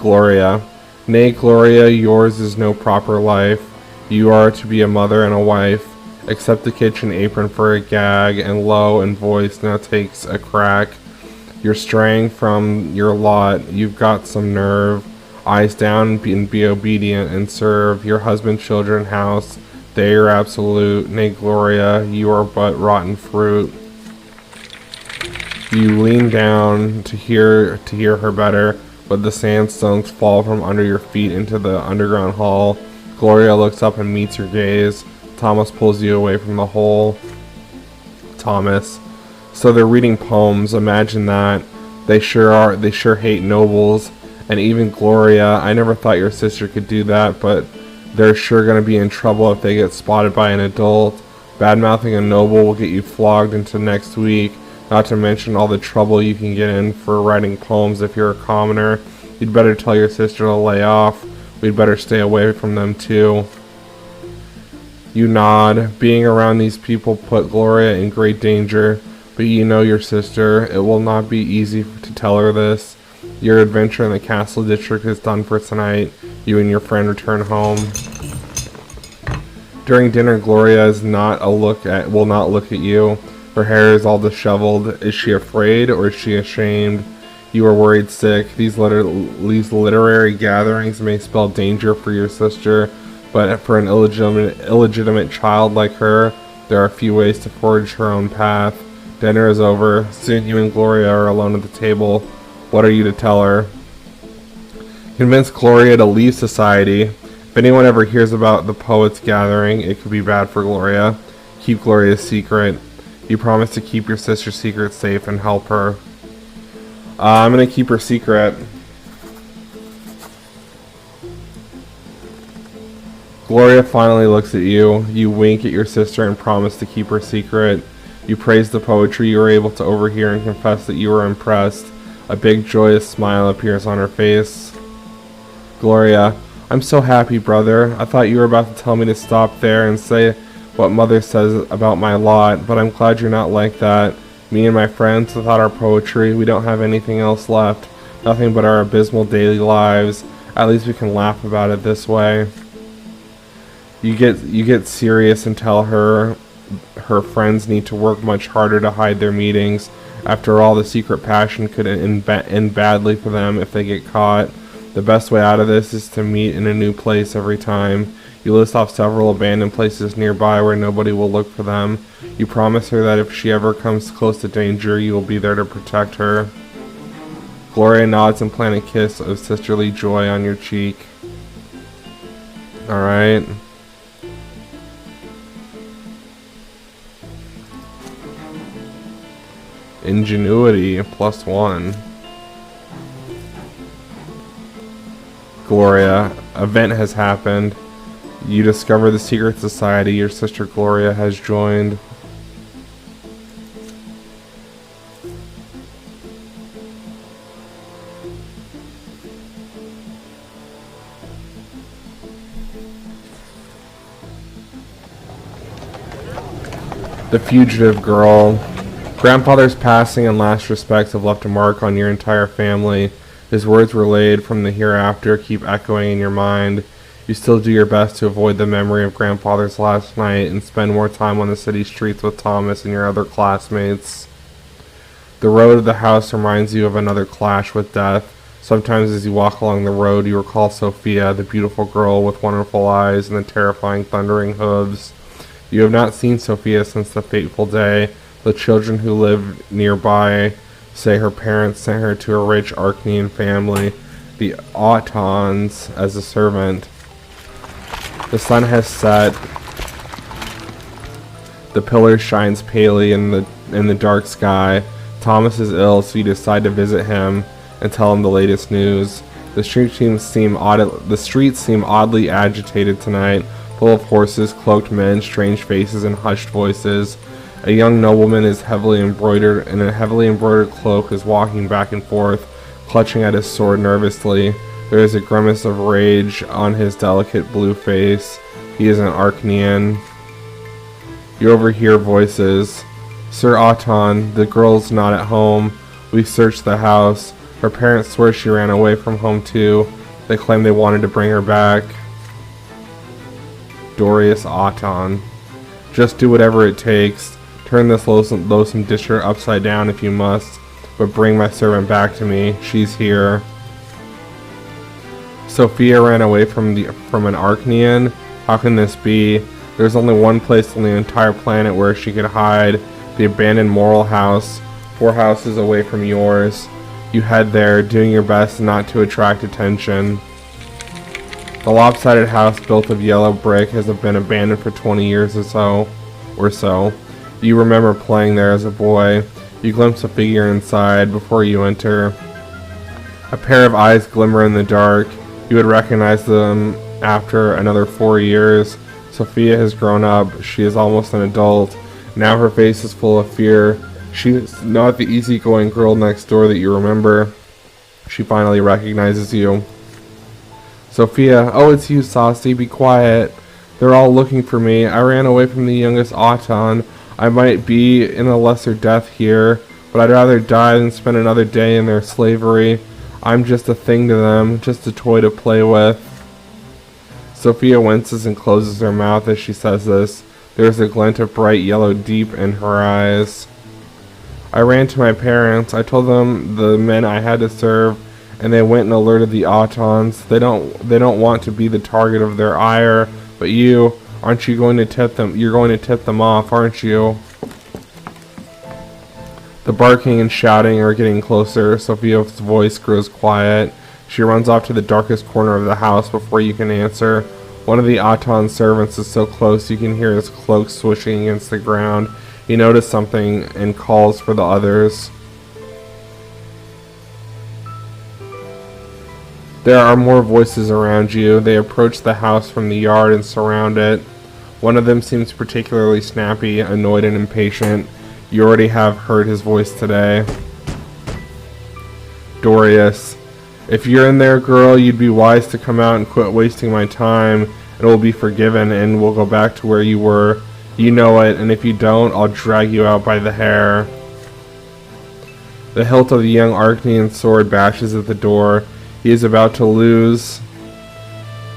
Gloria. Nay, Gloria, yours is no proper life. You are to be a mother and a wife. Accept the kitchen apron for a gag, and lo, and voice now takes a crack. You're straying from your lot. You've got some nerve. Eyes down and be obedient and serve your husband, children, house. They are absolute. Nay, Gloria, you are but rotten fruit. You lean down to hear her better, but the sandstones fall from under your feet into the underground hall. Gloria looks up and meets your gaze. Thomas pulls you away from the hole. Thomas. So they're reading poems. Imagine that. They sure are. They sure hate nobles. And even Gloria. I never thought your sister could do that, but they're sure going to be in trouble if they get spotted by an adult. Bad-mouthing a noble will get you flogged into next week. Not to mention all the trouble you can get in for writing poems if you're a commoner. You'd better tell your sister to lay off. We'd better stay away from them too. You nod. Being around these people put Gloria in great danger. But you know your sister. It will not be easy to tell her this. Your adventure in the castle district is done for tonight. You and your friend return home. During dinner, Gloria will not look at you. Her hair is all disheveled. Is she afraid or is she ashamed? You are worried sick. These literary gatherings may spell danger for your sister, but for an illegitimate child like her, there are few ways to forge her own path. Dinner is over. Soon you and Gloria are alone at the table. What are you to tell her? Convince Gloria to leave society. If anyone ever hears about the poets gathering, it could be bad for Gloria. Keep Gloria's secret. You promise to keep your sister's secret safe and help her. I'm going to keep her secret. Gloria finally looks at you. You wink at your sister and promise to keep her secret. You praise the poetry you were able to overhear and confess that you were impressed. A big joyous smile appears on her face. Gloria, I'm so happy, brother. I thought you were about to tell me to stop there and say what Mother says about my lot, but I'm glad you're not like that. Me and my friends, without our poetry, we don't have anything else left. Nothing but our abysmal daily lives. At least we can laugh about it this way. You get serious and tell her friends need to work much harder to hide their meetings. After all, the secret passion could end badly for them if they get caught. The best way out of this is to meet in a new place every time. You list off several abandoned places nearby where nobody will look for them. You promise her that if she ever comes close to danger, you will be there to protect her. Gloria nods and plants a kiss of sisterly joy on your cheek. Alright. Ingenuity, +1. Gloria, event has happened. You discover the secret society your sister Gloria has joined. The fugitive girl. Grandfather's passing and last respects have left a mark on your entire family. His words relayed from the hereafter keep echoing in your mind. You still do your best to avoid the memory of Grandfather's last night and spend more time on the city streets with Thomas and your other classmates. The road of the house reminds you of another clash with death. Sometimes as you walk along the road, you recall Sophia, the beautiful girl with wonderful eyes and the terrifying thundering hooves. You have not seen Sophia since the fateful day. The children who live nearby say her parents sent her to a rich Archaean family, the Autons, as a servant. The sun has set. The pillar shines palely in the dark sky. Thomas is ill, so you decide to visit him and tell him the latest news. The streets seem oddly agitated tonight, full of horses, cloaked men, strange faces, and hushed voices. A young nobleman in a heavily embroidered cloak is walking back and forth, clutching at his sword nervously. There is a grimace of rage on his delicate blue face. He is an Archaean. You overhear voices. Sir Auton, the girl's not at home. We've searched the house. Her parents swear she ran away from home too. They claim they wanted to bring her back. Dorius Auton. Just do whatever it takes. Turn this loathsome disher upside down if you must, but bring my servant back to me. She's here. Sophia ran away from an Archaean? How can this be? There's only one place on the entire planet where she could hide, the abandoned Moral House, 4 houses away from yours. You head there, doing your best not to attract attention. The lopsided house built of yellow brick has been abandoned for 20 years or so. You remember playing there as a boy. You glimpse a figure inside before you enter. A pair of eyes glimmer in the dark. You would recognize them after another 4 years. Sophia has grown up. She is almost an adult. Now her face is full of fear. She is not the easygoing girl next door that you remember. She finally recognizes you. Sophia, oh, it's you, Saucy. Be quiet. They're all looking for me. I ran away from the youngest Auton. I might be in a lesser death here, but I'd rather die than spend another day in their slavery. I'm just a thing to them, just a toy to play with. Sophia winces and closes her mouth as she says this. There is a glint of bright yellow deep in her eyes. I ran to my parents. I told them the men I had to serve, and they went and alerted the Autons. They don't want to be the target of their ire, but you... Aren't you going to tip them? You're going to tip them off, aren't you? The barking and shouting are getting closer. Sophia's voice grows quiet. She runs off to the darkest corner of the house before you can answer. One of the Auton servants is so close you can hear his cloak swishing against the ground. He notices something and calls for the others. There are more voices around you. They approach the house from the yard and surround it. One of them seems particularly snappy, annoyed, and impatient. You already have heard his voice today. Dorius. If you're in there, girl, you'd be wise to come out and quit wasting my time. It will be forgiven, and we'll go back to where you were. You know it, and if you don't, I'll drag you out by the hair. The hilt of the young Arcanian's sword bashes at the door. He's about to lose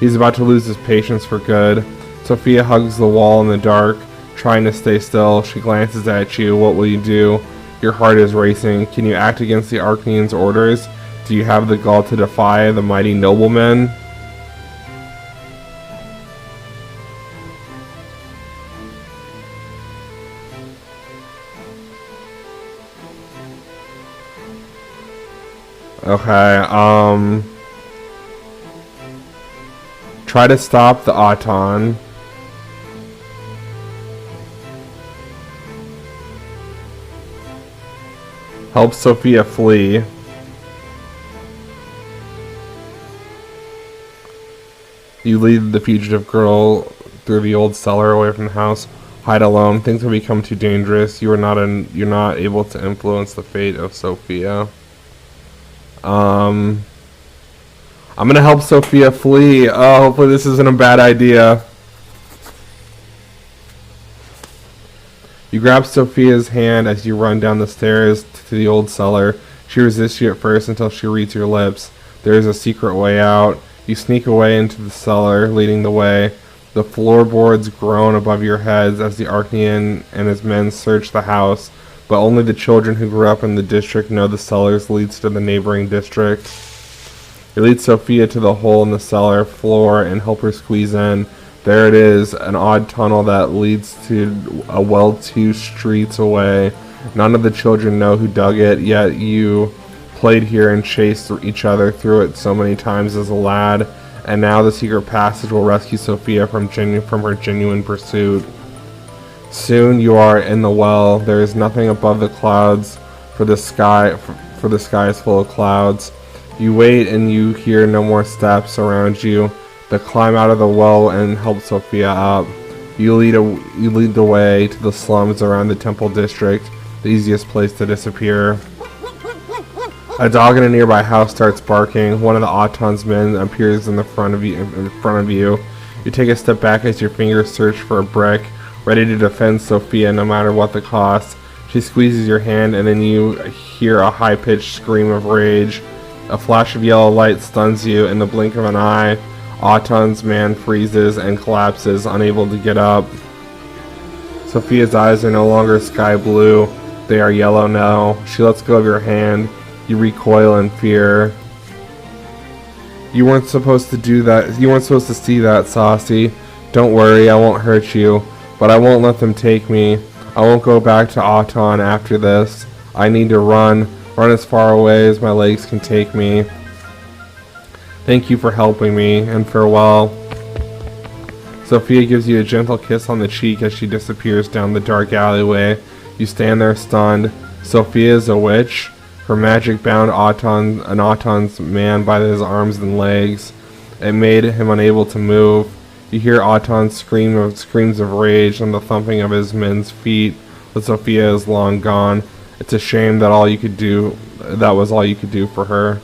his patience for good. Sophia hugs the wall in the dark, trying to stay still. She glances at you. What will you do? Your heart is racing. Can you act against the Arcanian's orders? Do you have the gall to defy the mighty noblemen? Okay, try to stop the Auton. Help Sophia flee. You lead the fugitive girl through the old cellar away from the house. Hide alone. Things have become too dangerous. You're not able to influence the fate of Sophia. I'm gonna help Sophia flee. Oh, hopefully this isn't a bad idea. You grab Sophia's hand as you run down the stairs to the old cellar. She resists you at first until she reads your lips. There is a secret way out. You sneak away into the cellar, leading the way. The floorboards groan above your heads as the Arcanian and his men search the house, but only the children who grew up in the district know the cellars leads to the neighboring district. You lead Sophia to the hole in the cellar floor and help her squeeze in. There it is, an odd tunnel that leads to a well 2 streets away. None of the children know who dug it, yet you played here and chased each other through it so many times as a lad, and now the secret passage will rescue Sophia from her genuine pursuit. Soon you are in the well. There is nothing above the clouds, for the sky is full of clouds. You wait and you hear no more steps around you. They climb out of the well and help Sophia up. You lead the way to the slums around the temple district, the easiest place to disappear. A dog in a nearby house starts barking. One of the Auton's men appears in front of you. You take a step back as your fingers search for a brick, ready to defend Sophia no matter what the cost. She squeezes your hand, and then you hear a high-pitched scream of rage. A flash of yellow light stuns you. In the blink of an eye, Auton's man freezes and collapses, unable to get up. Sophia's eyes are no longer sky blue. They are yellow now. She lets go of your hand. You recoil in fear. You weren't supposed to do that. You weren't supposed to see that, Saucy. Don't worry, I won't hurt you. But I won't let them take me. I won't go back to Auton after this. I need to run. Run as far away as my legs can take me. Thank you for helping me, and farewell. Sophia gives you a gentle kiss on the cheek as she disappears down the dark alleyway. You stand there stunned. Sophia is a witch. Her magic bound an Auton's man by his arms and legs. It made him unable to move. You hear Auton screams of rage and the thumping of his men's feet, but Sophia is long gone. It's a shame that was all you could do for her.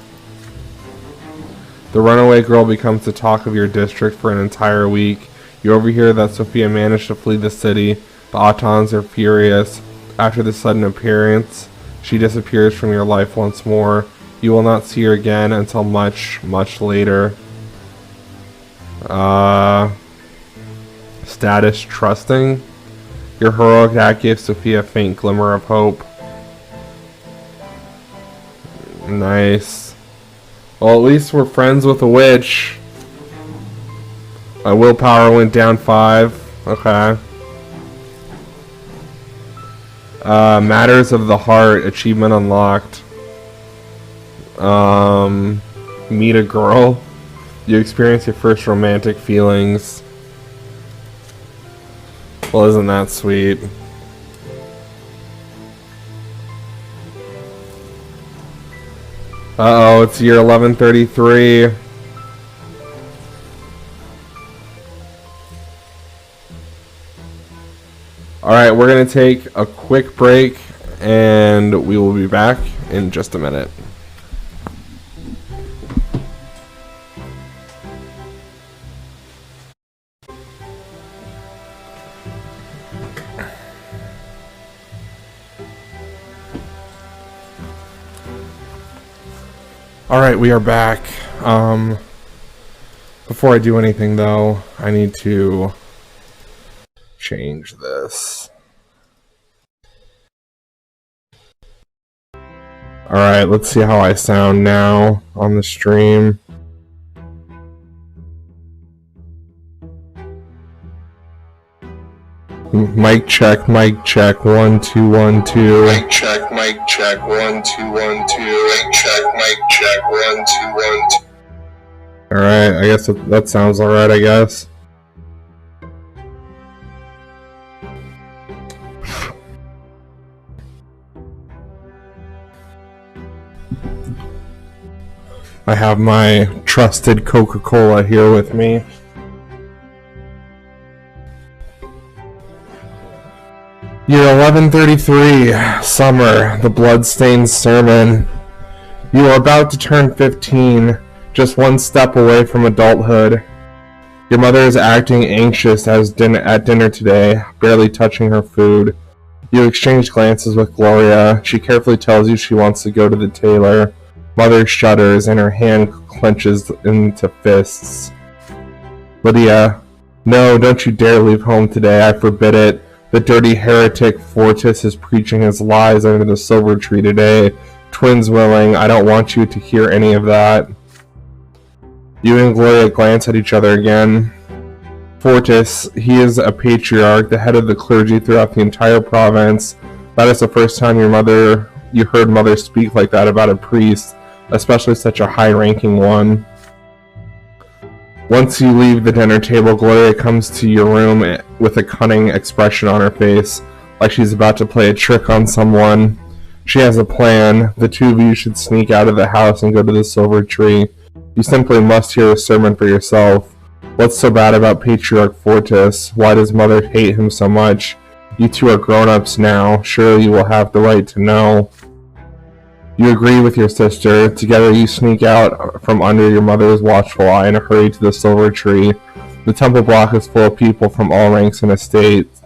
The runaway girl becomes the talk of your district for an entire week. You overhear that Sophia managed to flee the city. The Autons are furious. After the sudden appearance, she disappears from your life once more. You will not see her again until much, much later. Status trusting. Your heroic act gave Sophia a faint glimmer of hope. Nice. Well, at least we're friends with a witch. My willpower went down 5. Okay. Matters of the Heart, achievement unlocked. Meet a girl. You experience your first romantic feelings. Well, isn't that sweet? Uh-oh, it's year 1133. Alright, we're going to take a quick break, and we will be back in just a minute. Alright, we are back. Before I do anything though, I need to change this. Alright, let's see how I sound now on the stream. Mic check, 1 2 1 2. Mic check, 1 2 1 2. Mic check, 1 2 1 2. Alright, I guess that sounds alright, I guess. I have my trusted Coca-Cola here with me. Year 1133, summer, the bloodstained sermon. You are about to turn 15, just one step away from adulthood. Your mother is acting anxious at dinner today, barely touching her food. You exchange glances with Gloria. She carefully tells you she wants to go to the tailor. Mother shudders and her hand clenches into fists. Lydia, no, don't you dare leave home today, I forbid it. The dirty heretic Fortis is preaching his lies under the silver tree today. Twins willing, I don't want you to hear any of that. You and Gloria glance at each other again. Fortis, he is a patriarch, the head of the clergy throughout the entire province. That is the first time you heard mother speak like that about a priest, especially such a high-ranking one. Once you leave the dinner table, Gloria comes to your room with a cunning expression on her face, like she's about to play a trick on someone. She has a plan. The two of you should sneak out of the house and go to the silver tree. You simply must hear a sermon for yourself. What's so bad about Patriarch Fortis? Why does Mother hate him so much? You two are grown-ups now. Surely you will have the right to know. You agree with your sister. Together you sneak out from under your mother's watchful eye and hurry to the silver tree. The temple block is full of people from all ranks and estates.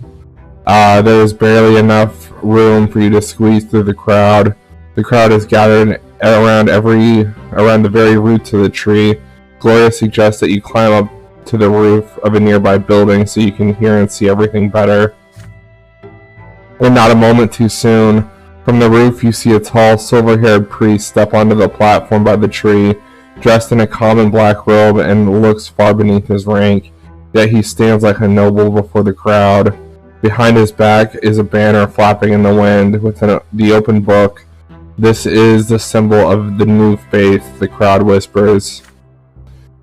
There is barely enough room for you to squeeze through the crowd. The crowd is gathered around the very roots of the tree. Gloria suggests that you climb up to the roof of a nearby building so you can hear and see everything better. And not a moment too soon. From the roof you see a tall, silver-haired priest step onto the platform by the tree, dressed in a common black robe and looks far beneath his rank, yet he stands like a noble before the crowd. Behind his back is a banner flapping in the wind with the open book. This is the symbol of the new faith, the crowd whispers.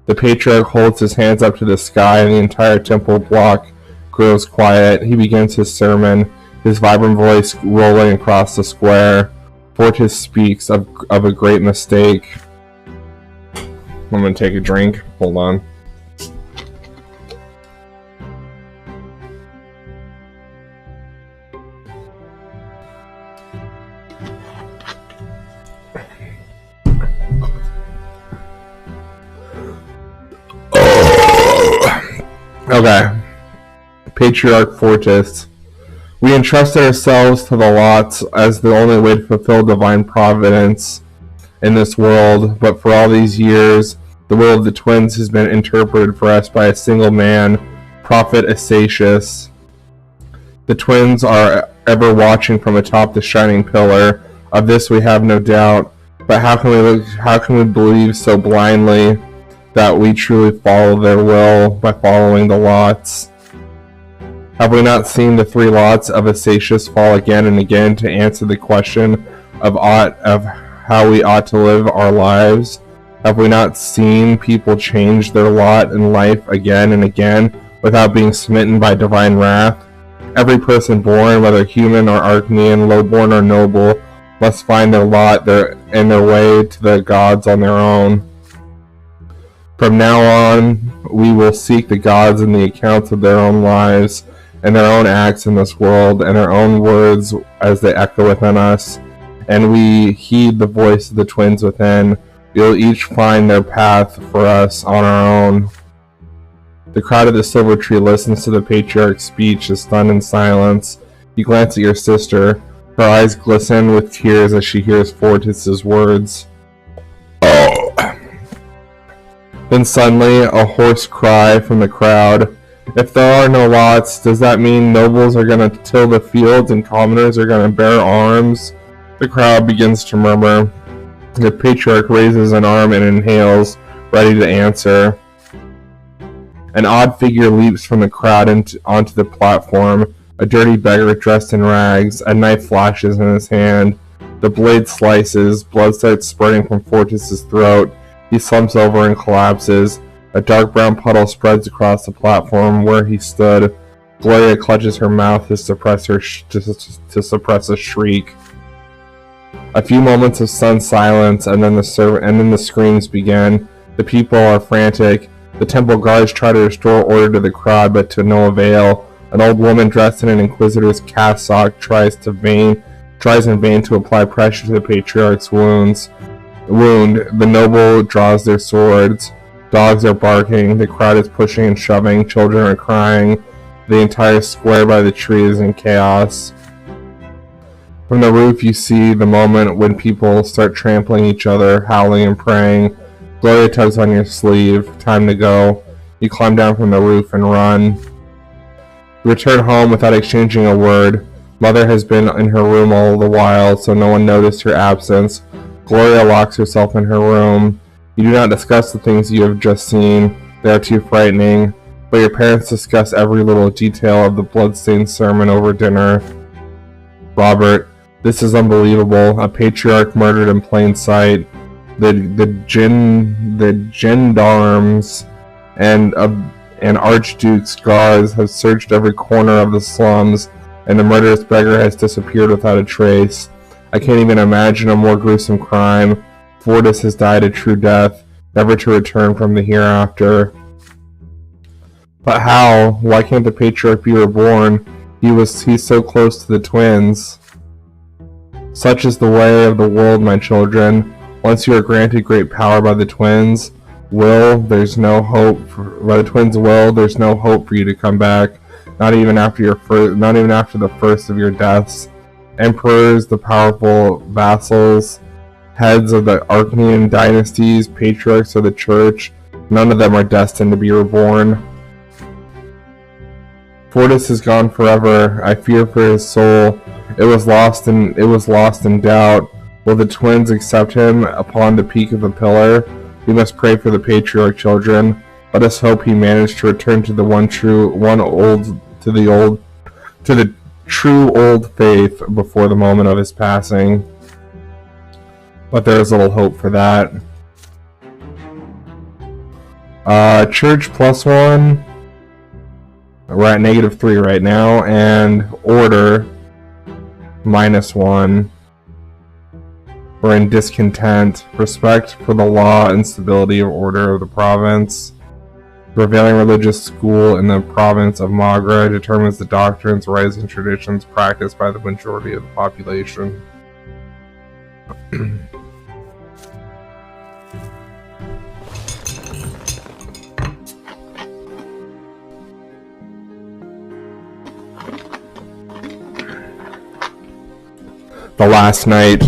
The patriarch holds his hands up to the sky and the entire temple block grows quiet. He begins his sermon, his vibrant voice rolling across the square. Fortis speaks of a great mistake. I'm gonna take a drink. Hold on. Okay. Patriarch Fortis. We entrusted ourselves to the lots as the only way to fulfill divine providence in this world, but for all these years, the will of the twins has been interpreted for us by a single man, Prophet Asatius. The twins are ever watching from atop the shining pillar. Of this we have no doubt, but how can we believe so blindly that we truly follow their will by following the lots? Have we not seen the three lots of Asatius fall again and again to answer the question of how we ought to live our lives? Have we not seen people change their lot in life again and again without being smitten by divine wrath? Every person born, whether human or Archnean, lowborn or noble, must find their lot and their way to the gods on their own. From now on, we will seek the gods in the accounts of their own lives, and their own acts in this world, and their own words as they echo within us, and we heed the voice of the twins within. We will each find their path for us on our own. The crowd of the silver tree listens to the patriarch's speech, is stunned in silence. You glance at your sister. Her eyes glisten with tears as she hears Fortis's words. Then suddenly, a hoarse cry from the crowd. If there are no lots, does that mean nobles are going to till the fields and commoners are going to bear arms? The crowd begins to murmur. The patriarch raises an arm and inhales, ready to answer. An odd figure leaps from the crowd onto the platform, a dirty beggar dressed in rags. A knife flashes in his hand. The blade slices, blood starts spurting from Fortis's throat. He slumps over and collapses. A dark brown puddle spreads across the platform where he stood. Gloria clutches her mouth to suppress a shriek. A few moments of stunned silence, and then the screams begin. The people are frantic. The temple guards try to restore order to the crowd, but to no avail. An old woman dressed in an inquisitor's cassock tries in vain to apply pressure to the patriarch's wound. The noble draws their swords. Dogs are barking. The crowd is pushing and shoving. Children are crying. The entire square by the tree is in chaos. From the roof, you see the moment when people start trampling each other, howling and praying. Gloria tugs on your sleeve. Time to go. You climb down from the roof and run. You return home without exchanging a word. Mother has been in her room all the while, so no one noticed her absence. Gloria locks herself in her room. You do not discuss the things you have just seen. They are too frightening. But your parents discuss every little detail of the bloodstained sermon over dinner. Robert, this is unbelievable. A patriarch murdered in plain sight. The gendarmes and archduke's guards have searched every corner of the slums, and the murderous beggar has disappeared without a trace. I can't even imagine a more gruesome crime. Fortis has died a true death, never to return from the hereafter. But how? Why can't the patriarch be reborn? He's so close to the twins. Such is the way of the world, my children. Once you are granted great power by the twins' will, there's no hope for you to come back. Not even after the first of your deaths. Emperors, the powerful vassals, heads of the Arcanian dynasties, patriarchs of the church, none of them are destined to be reborn. Fortis is gone forever. I fear for his soul. It was lost in doubt. Will the twins accept him upon the peak of the pillar? We must pray for the patriarch, children. Let us hope he managed to return to the true old faith before the moment of his passing. But there is little hope for that. Church +1. We're at -3 right now, and order -1. We're in discontent. Respect for the law and stability of order of the province. The prevailing religious school in the province of Magra determines the doctrines, rites, and traditions practiced by the majority of the population. The last night.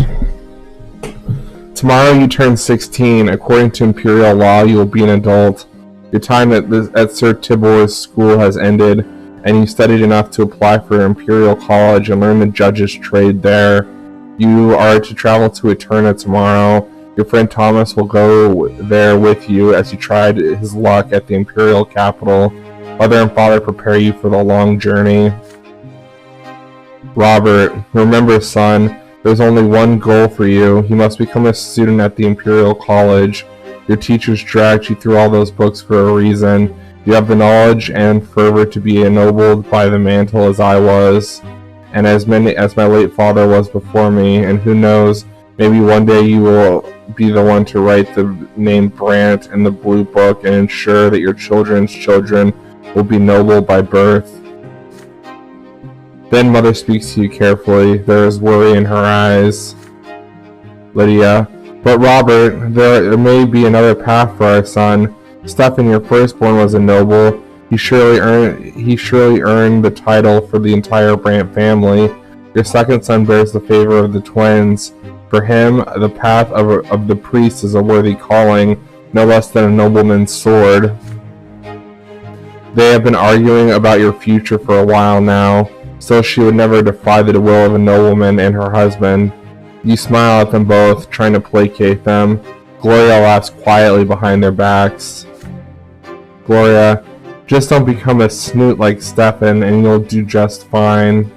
Tomorrow you turn 16. According to imperial law, you will be an adult. Your time at Sir Tibor's school has ended, and you studied enough to apply for Imperial College and learn the judge's trade there. You are to travel to Eterna tomorrow. Your friend Thomas will go there with you as he tried his luck at the Imperial capital. Mother and father prepare you for the long journey. Robert, remember, son, there's only one goal for you. You must become a student at the Imperial College. Your teachers dragged you through all those books for a reason. You have the knowledge and fervor to be ennobled by the mantle as I was, and as my late father was before me, and who knows, maybe one day you will be the one to write the name Brante in the blue book and ensure that your children's children will be noble by birth. Then Mother speaks to you carefully. There is worry in her eyes. Lydia. But Robert, there may be another path for our son. Stephen, your firstborn, was a noble. He surely earned the title for the entire Brante family. Your second son bears the favor of the twins. For him, the path of the priest is a worthy calling. no less than a nobleman's sword. They have been arguing about your future for a while now. Still, she would never defy the will of a nobleman and her husband. You smile at them both, trying to placate them. Gloria laughs quietly behind their backs. Gloria, just don't become a snoot like Stefan and you'll do just fine.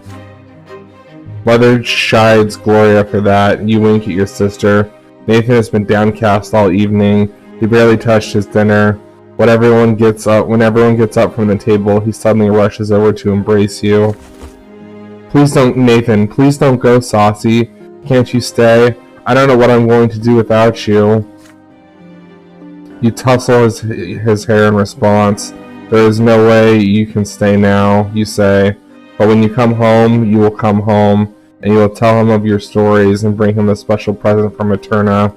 Mother chides Gloria for that. You wink at your sister. Nathan has been downcast all evening. He barely touched his dinner. When everyone gets up from the table, he suddenly rushes over to embrace you. Please don't, Nathan, please don't go, Saucy. Can't you stay? I don't know what I'm going to do without you. You tussle his hair in response. There is no way you can stay now, you say. But when you come home, you will come home, and you will tell him of your stories and bring him a special present from Eterna.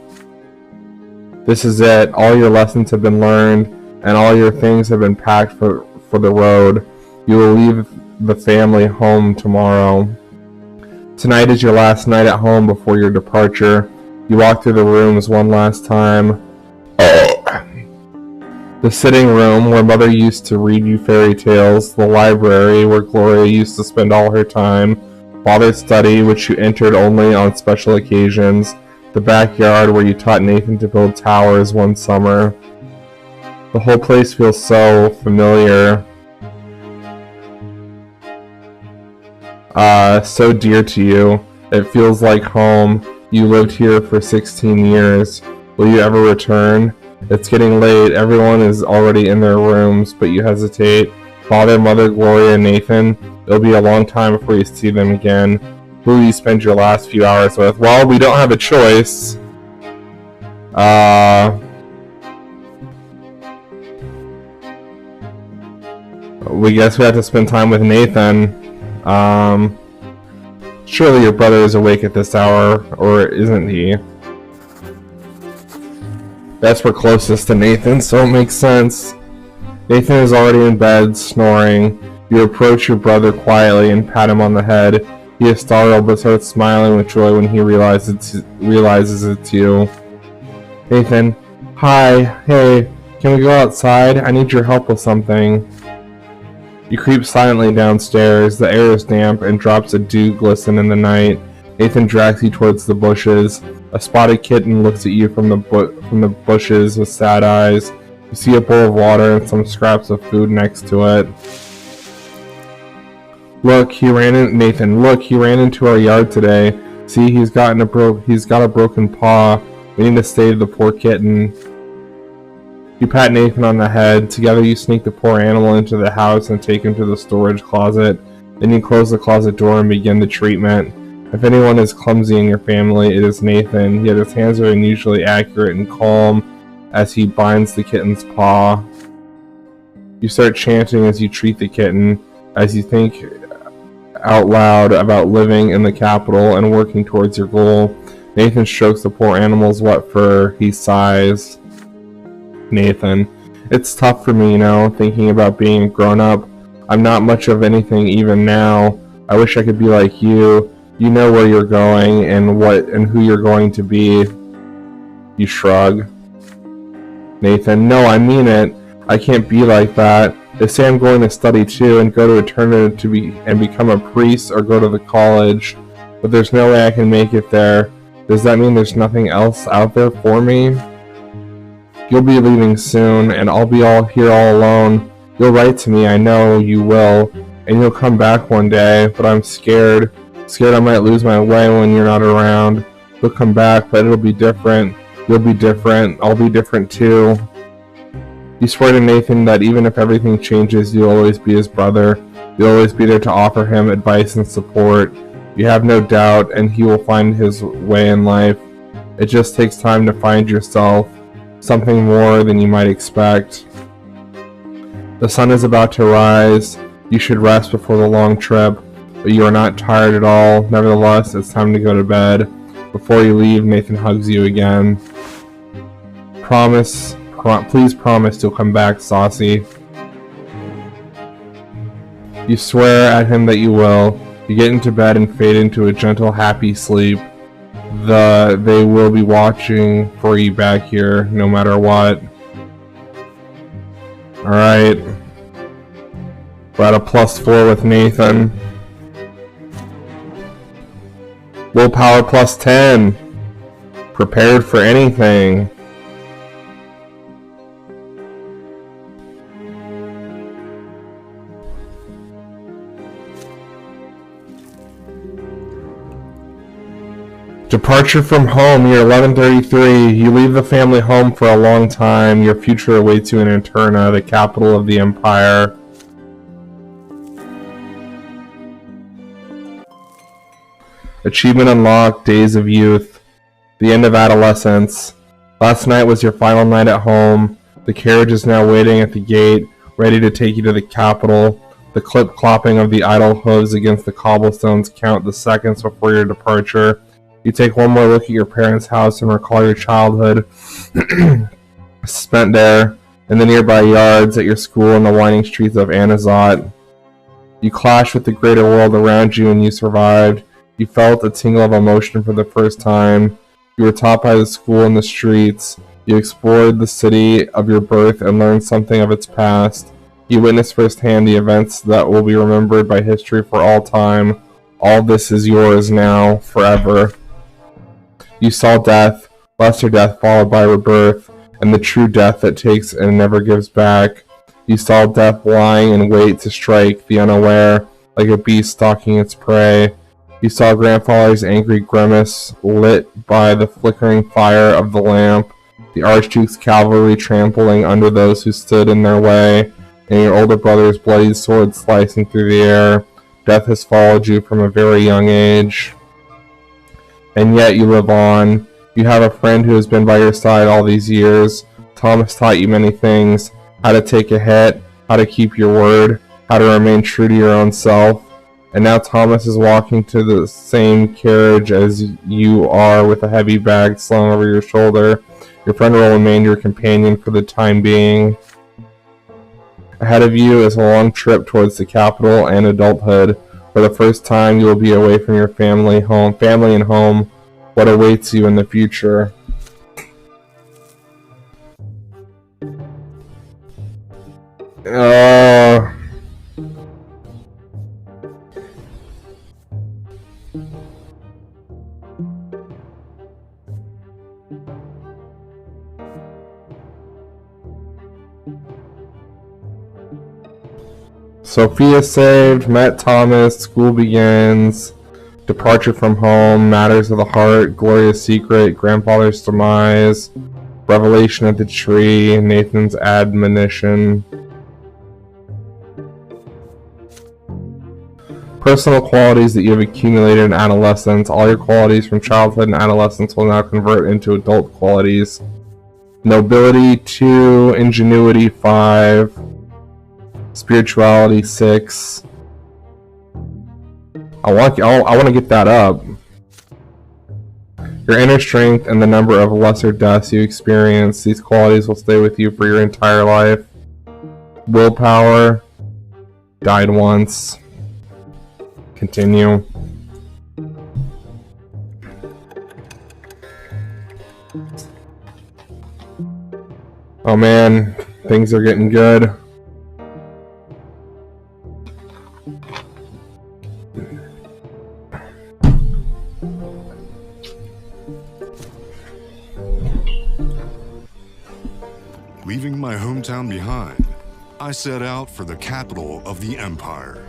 This is it. All your lessons have been learned, and all your things have been packed for the road. You will leave the family home tomorrow. Tonight is your last night at home before your departure. You walk through the rooms one last time. The sitting room where Mother used to read you fairy tales, the library where Gloria used to spend all her time, Father's study which you entered only on special occasions, the backyard where you taught Nathan to build towers one summer. The whole place feels so familiar. So dear to you. It feels like home. You lived here for 16 years. Will you ever return? It's getting late. Everyone is already in their rooms, but you hesitate. Father, Mother, Gloria, Nathan. It'll be a long time before you see them again. Who will you spend your last few hours with? Well, we don't have a choice. We guess we have to spend time with Nathan. Surely your brother is awake at this hour, or isn't he? That's we're closest to Nathan, so it makes sense. Nathan is already in bed, snoring. You approach your brother quietly and pat him on the head. He is startled but starts smiling with joy when he realizes it's you. Nathan, hi, hey, can we go outside? I need your help with something. You creep silently downstairs. The air is damp and drops of dew glisten in the night. Nathan drags you towards the bushes. A spotted kitten looks at you from the bushes with sad eyes. You see a bowl of water and some scraps of food next to it. Look, he ran into our yard today. See, he's got a broken paw. We need to save the poor kitten. You pat Nathan on the head. Together you sneak the poor animal into the house and take him to the storage closet. Then you close the closet door and begin the treatment. If anyone is clumsy in your family, it is Nathan, yet his hands are unusually accurate and calm as he binds the kitten's paw. You start chanting as you treat the kitten, as you think out loud about living in the capital and working towards your goal. Nathan strokes the poor animal's wet fur. He sighs. Nathan, it's tough for me, thinking about being a grown-up. I'm not much of anything even now. I wish I could be like you. You know where you're going and who you're going to be. You shrug. Nathan, no, I mean it. I can't be like that. They say I'm going to study too and go to Eternity and become a priest or go to the college. But there's no way I can make it there. Does that mean there's nothing else out there for me? You'll be leaving soon, and I'll be here all alone. You'll write to me, I know you will, and you'll come back one day, but I'm scared. Scared I might lose my way when you're not around. You'll come back, but it'll be different. You'll be different. I'll be different too. You swear to Nathan that even if everything changes, you'll always be his brother. You'll always be there to offer him advice and support. You have no doubt, and he will find his way in life. It just takes time to find yourself. Something more than you might expect. The sun is about to rise. You should rest before the long trip, but you are not tired at all. Nevertheless, it's time to go to bed. Before you leave, Nathan hugs you again. Please promise you'll come back, Saucy. You swear at him that you will. You get into bed and fade into a gentle, happy sleep. they will be watching for you back here no matter what. Alright. We're at a +4 with Nathan. Willpower +10. Prepared for anything. Departure from home, year 1133. You leave the family home for a long time. Your future awaits you in Eterna, the capital of the Empire. Achievement unlocked, days of youth. The end of adolescence. Last night was your final night at home. The carriage is now waiting at the gate, ready to take you to the capital. The clip-clopping of the idle hooves against the cobblestones count the seconds before your departure. You take one more look at your parents' house and recall your childhood spent there, in the nearby yards, at your school, in the winding streets of Anazot. You clash with the greater world around you and you survived. You felt a tingle of emotion for the first time. You were taught by the school and the streets. You explored the city of your birth and learned something of its past. You witnessed firsthand the events that will be remembered by history for all time. All this is yours now, forever. You saw death, lesser death followed by rebirth, and the true death that takes and never gives back. You saw death lying in wait to strike the unaware, like a beast stalking its prey. You saw grandfather's angry grimace lit by the flickering fire of the lamp, the Archduke's cavalry trampling under those who stood in their way, and your older brother's bloody sword slicing through the air. Death has followed you from a very young age. And yet you live on. You have a friend who has been by your side all these years. Thomas taught you many things. How to take a hit, how to keep your word, how to remain true to your own self. And now Thomas is walking to the same carriage as you are with a heavy bag slung over your shoulder. Your friend will remain your companion for the time being. Ahead of you is a long trip towards the capital and adulthood. For the first time, you will be away from your family and home. What awaits you in the future? Sophia saved, met Thomas, school begins, departure from home, matters of the heart, glorious secret, grandfather's demise, revelation of the tree, Nathan's admonition. Personal qualities that you have accumulated in adolescence. All your qualities from childhood and adolescence will now convert into adult qualities. Nobility 2, ingenuity 5. Spirituality 6. I want to get that up. Your inner strength and the number of lesser deaths you experience. These qualities will stay with you for your entire life. Willpower. Died once. Continue. Oh man, things are getting good. Leaving my hometown behind, I set out for the capital of the Empire.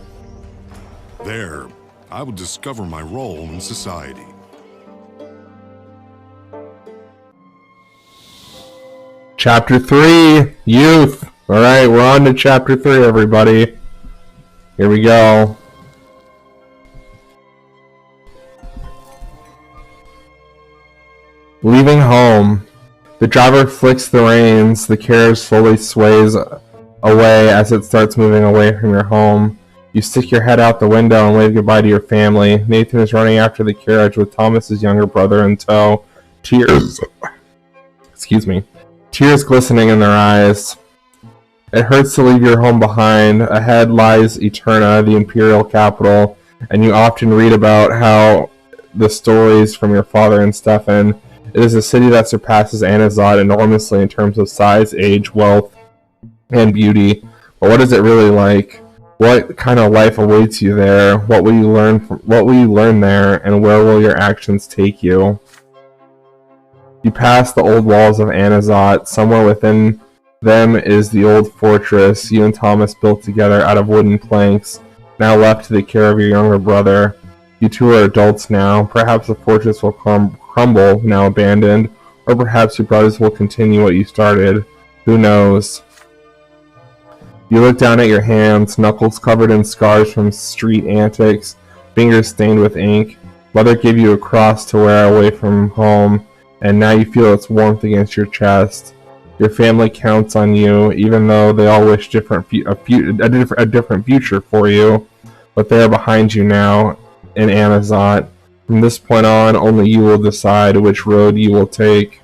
There, I would discover my role in society. Chapter 3, Youth. Alright, we're on to Chapter 3, everybody. Here we go. Leaving home. The driver flicks the reins. The carriage slowly sways away as it starts moving away from your home. You stick your head out the window and wave goodbye to your family. Nathan is running after the carriage with Thomas's younger brother in tow. Tears glistening in their eyes. It hurts to leave your home behind. Ahead lies Eterna, the imperial capital, and you often read about how the stories from your father and Stefan. It is a city that surpasses Anazat enormously in terms of size, age, wealth, and beauty. But what is it really like? What kind of life awaits you there? What will you learn there, and where will your actions take you? You pass the old walls of Anazat. Somewhere within them is the old fortress you and Thomas built together out of wooden planks, now left to the care of your younger brother. You two are adults now. Perhaps the fortress will crumble, now abandoned, or perhaps your brothers will continue what you started. Who knows? You look down at your hands, knuckles covered in scars from street antics, fingers stained with ink. Mother gave you a cross to wear away from home, and now you feel its warmth against your chest. Your family counts on you, even though they all wish a different future for you. But they are behind you now in Anazat. From this point on, only you will decide which road you will take.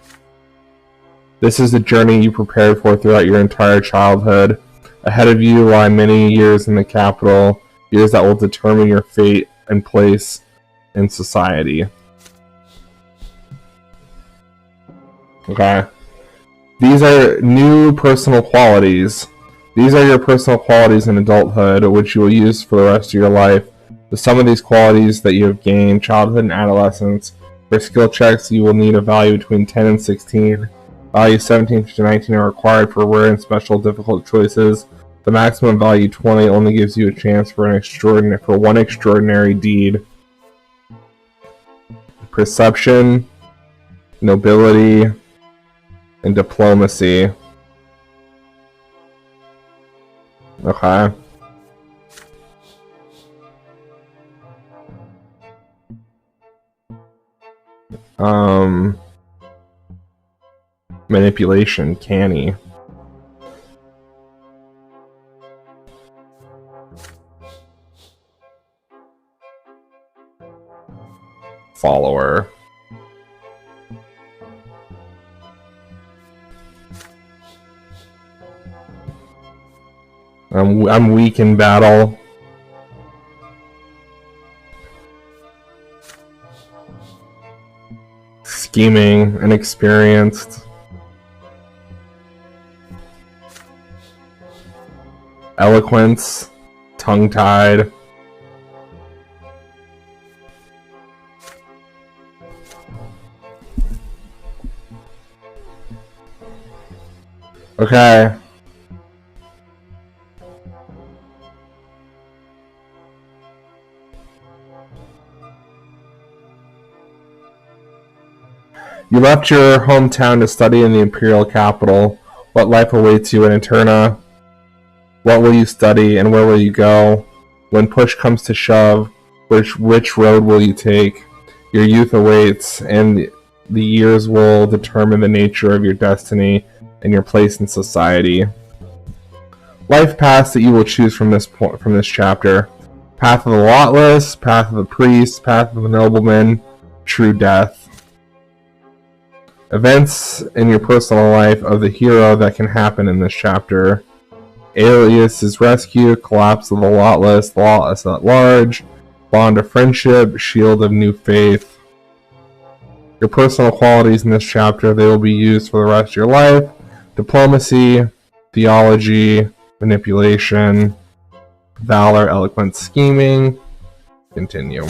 This is the journey you prepared for throughout your entire childhood. Ahead of you lie many years in the capital, years that will determine your fate and place in society. Okay. These are new personal qualities. These are your personal qualities in adulthood, which you will use for the rest of your life. The sum of these qualities that you have gained, childhood and adolescence, for skill checks you will need a value between 10 and 16. Values 17 to 19 are required for rare and special difficult choices. The maximum value 20 only gives you a chance for one extraordinary deed. Perception, nobility, and diplomacy. Okay. Manipulation, canny. Follower. I'm weak in battle. Scheming, inexperienced. Eloquence, tongue-tied. Okay. You left your hometown to study in the imperial capital. What life awaits you in Eterna? What will you study, and where will you go? When push comes to shove, which road will you take? Your youth awaits, and the years will determine the nature of your destiny and your place in society. Life paths that you will choose from this chapter: path of the lotless, path of the priest, path of the nobleman, true death. Events in your personal life of the hero that can happen in this chapter: Alias's rescue, collapse of the lotless at large, bond of friendship, shield of new faith. Your personal qualities in this chapter, they will be used for the rest of your life: diplomacy, theology, manipulation, valor, eloquence, scheming. Continue.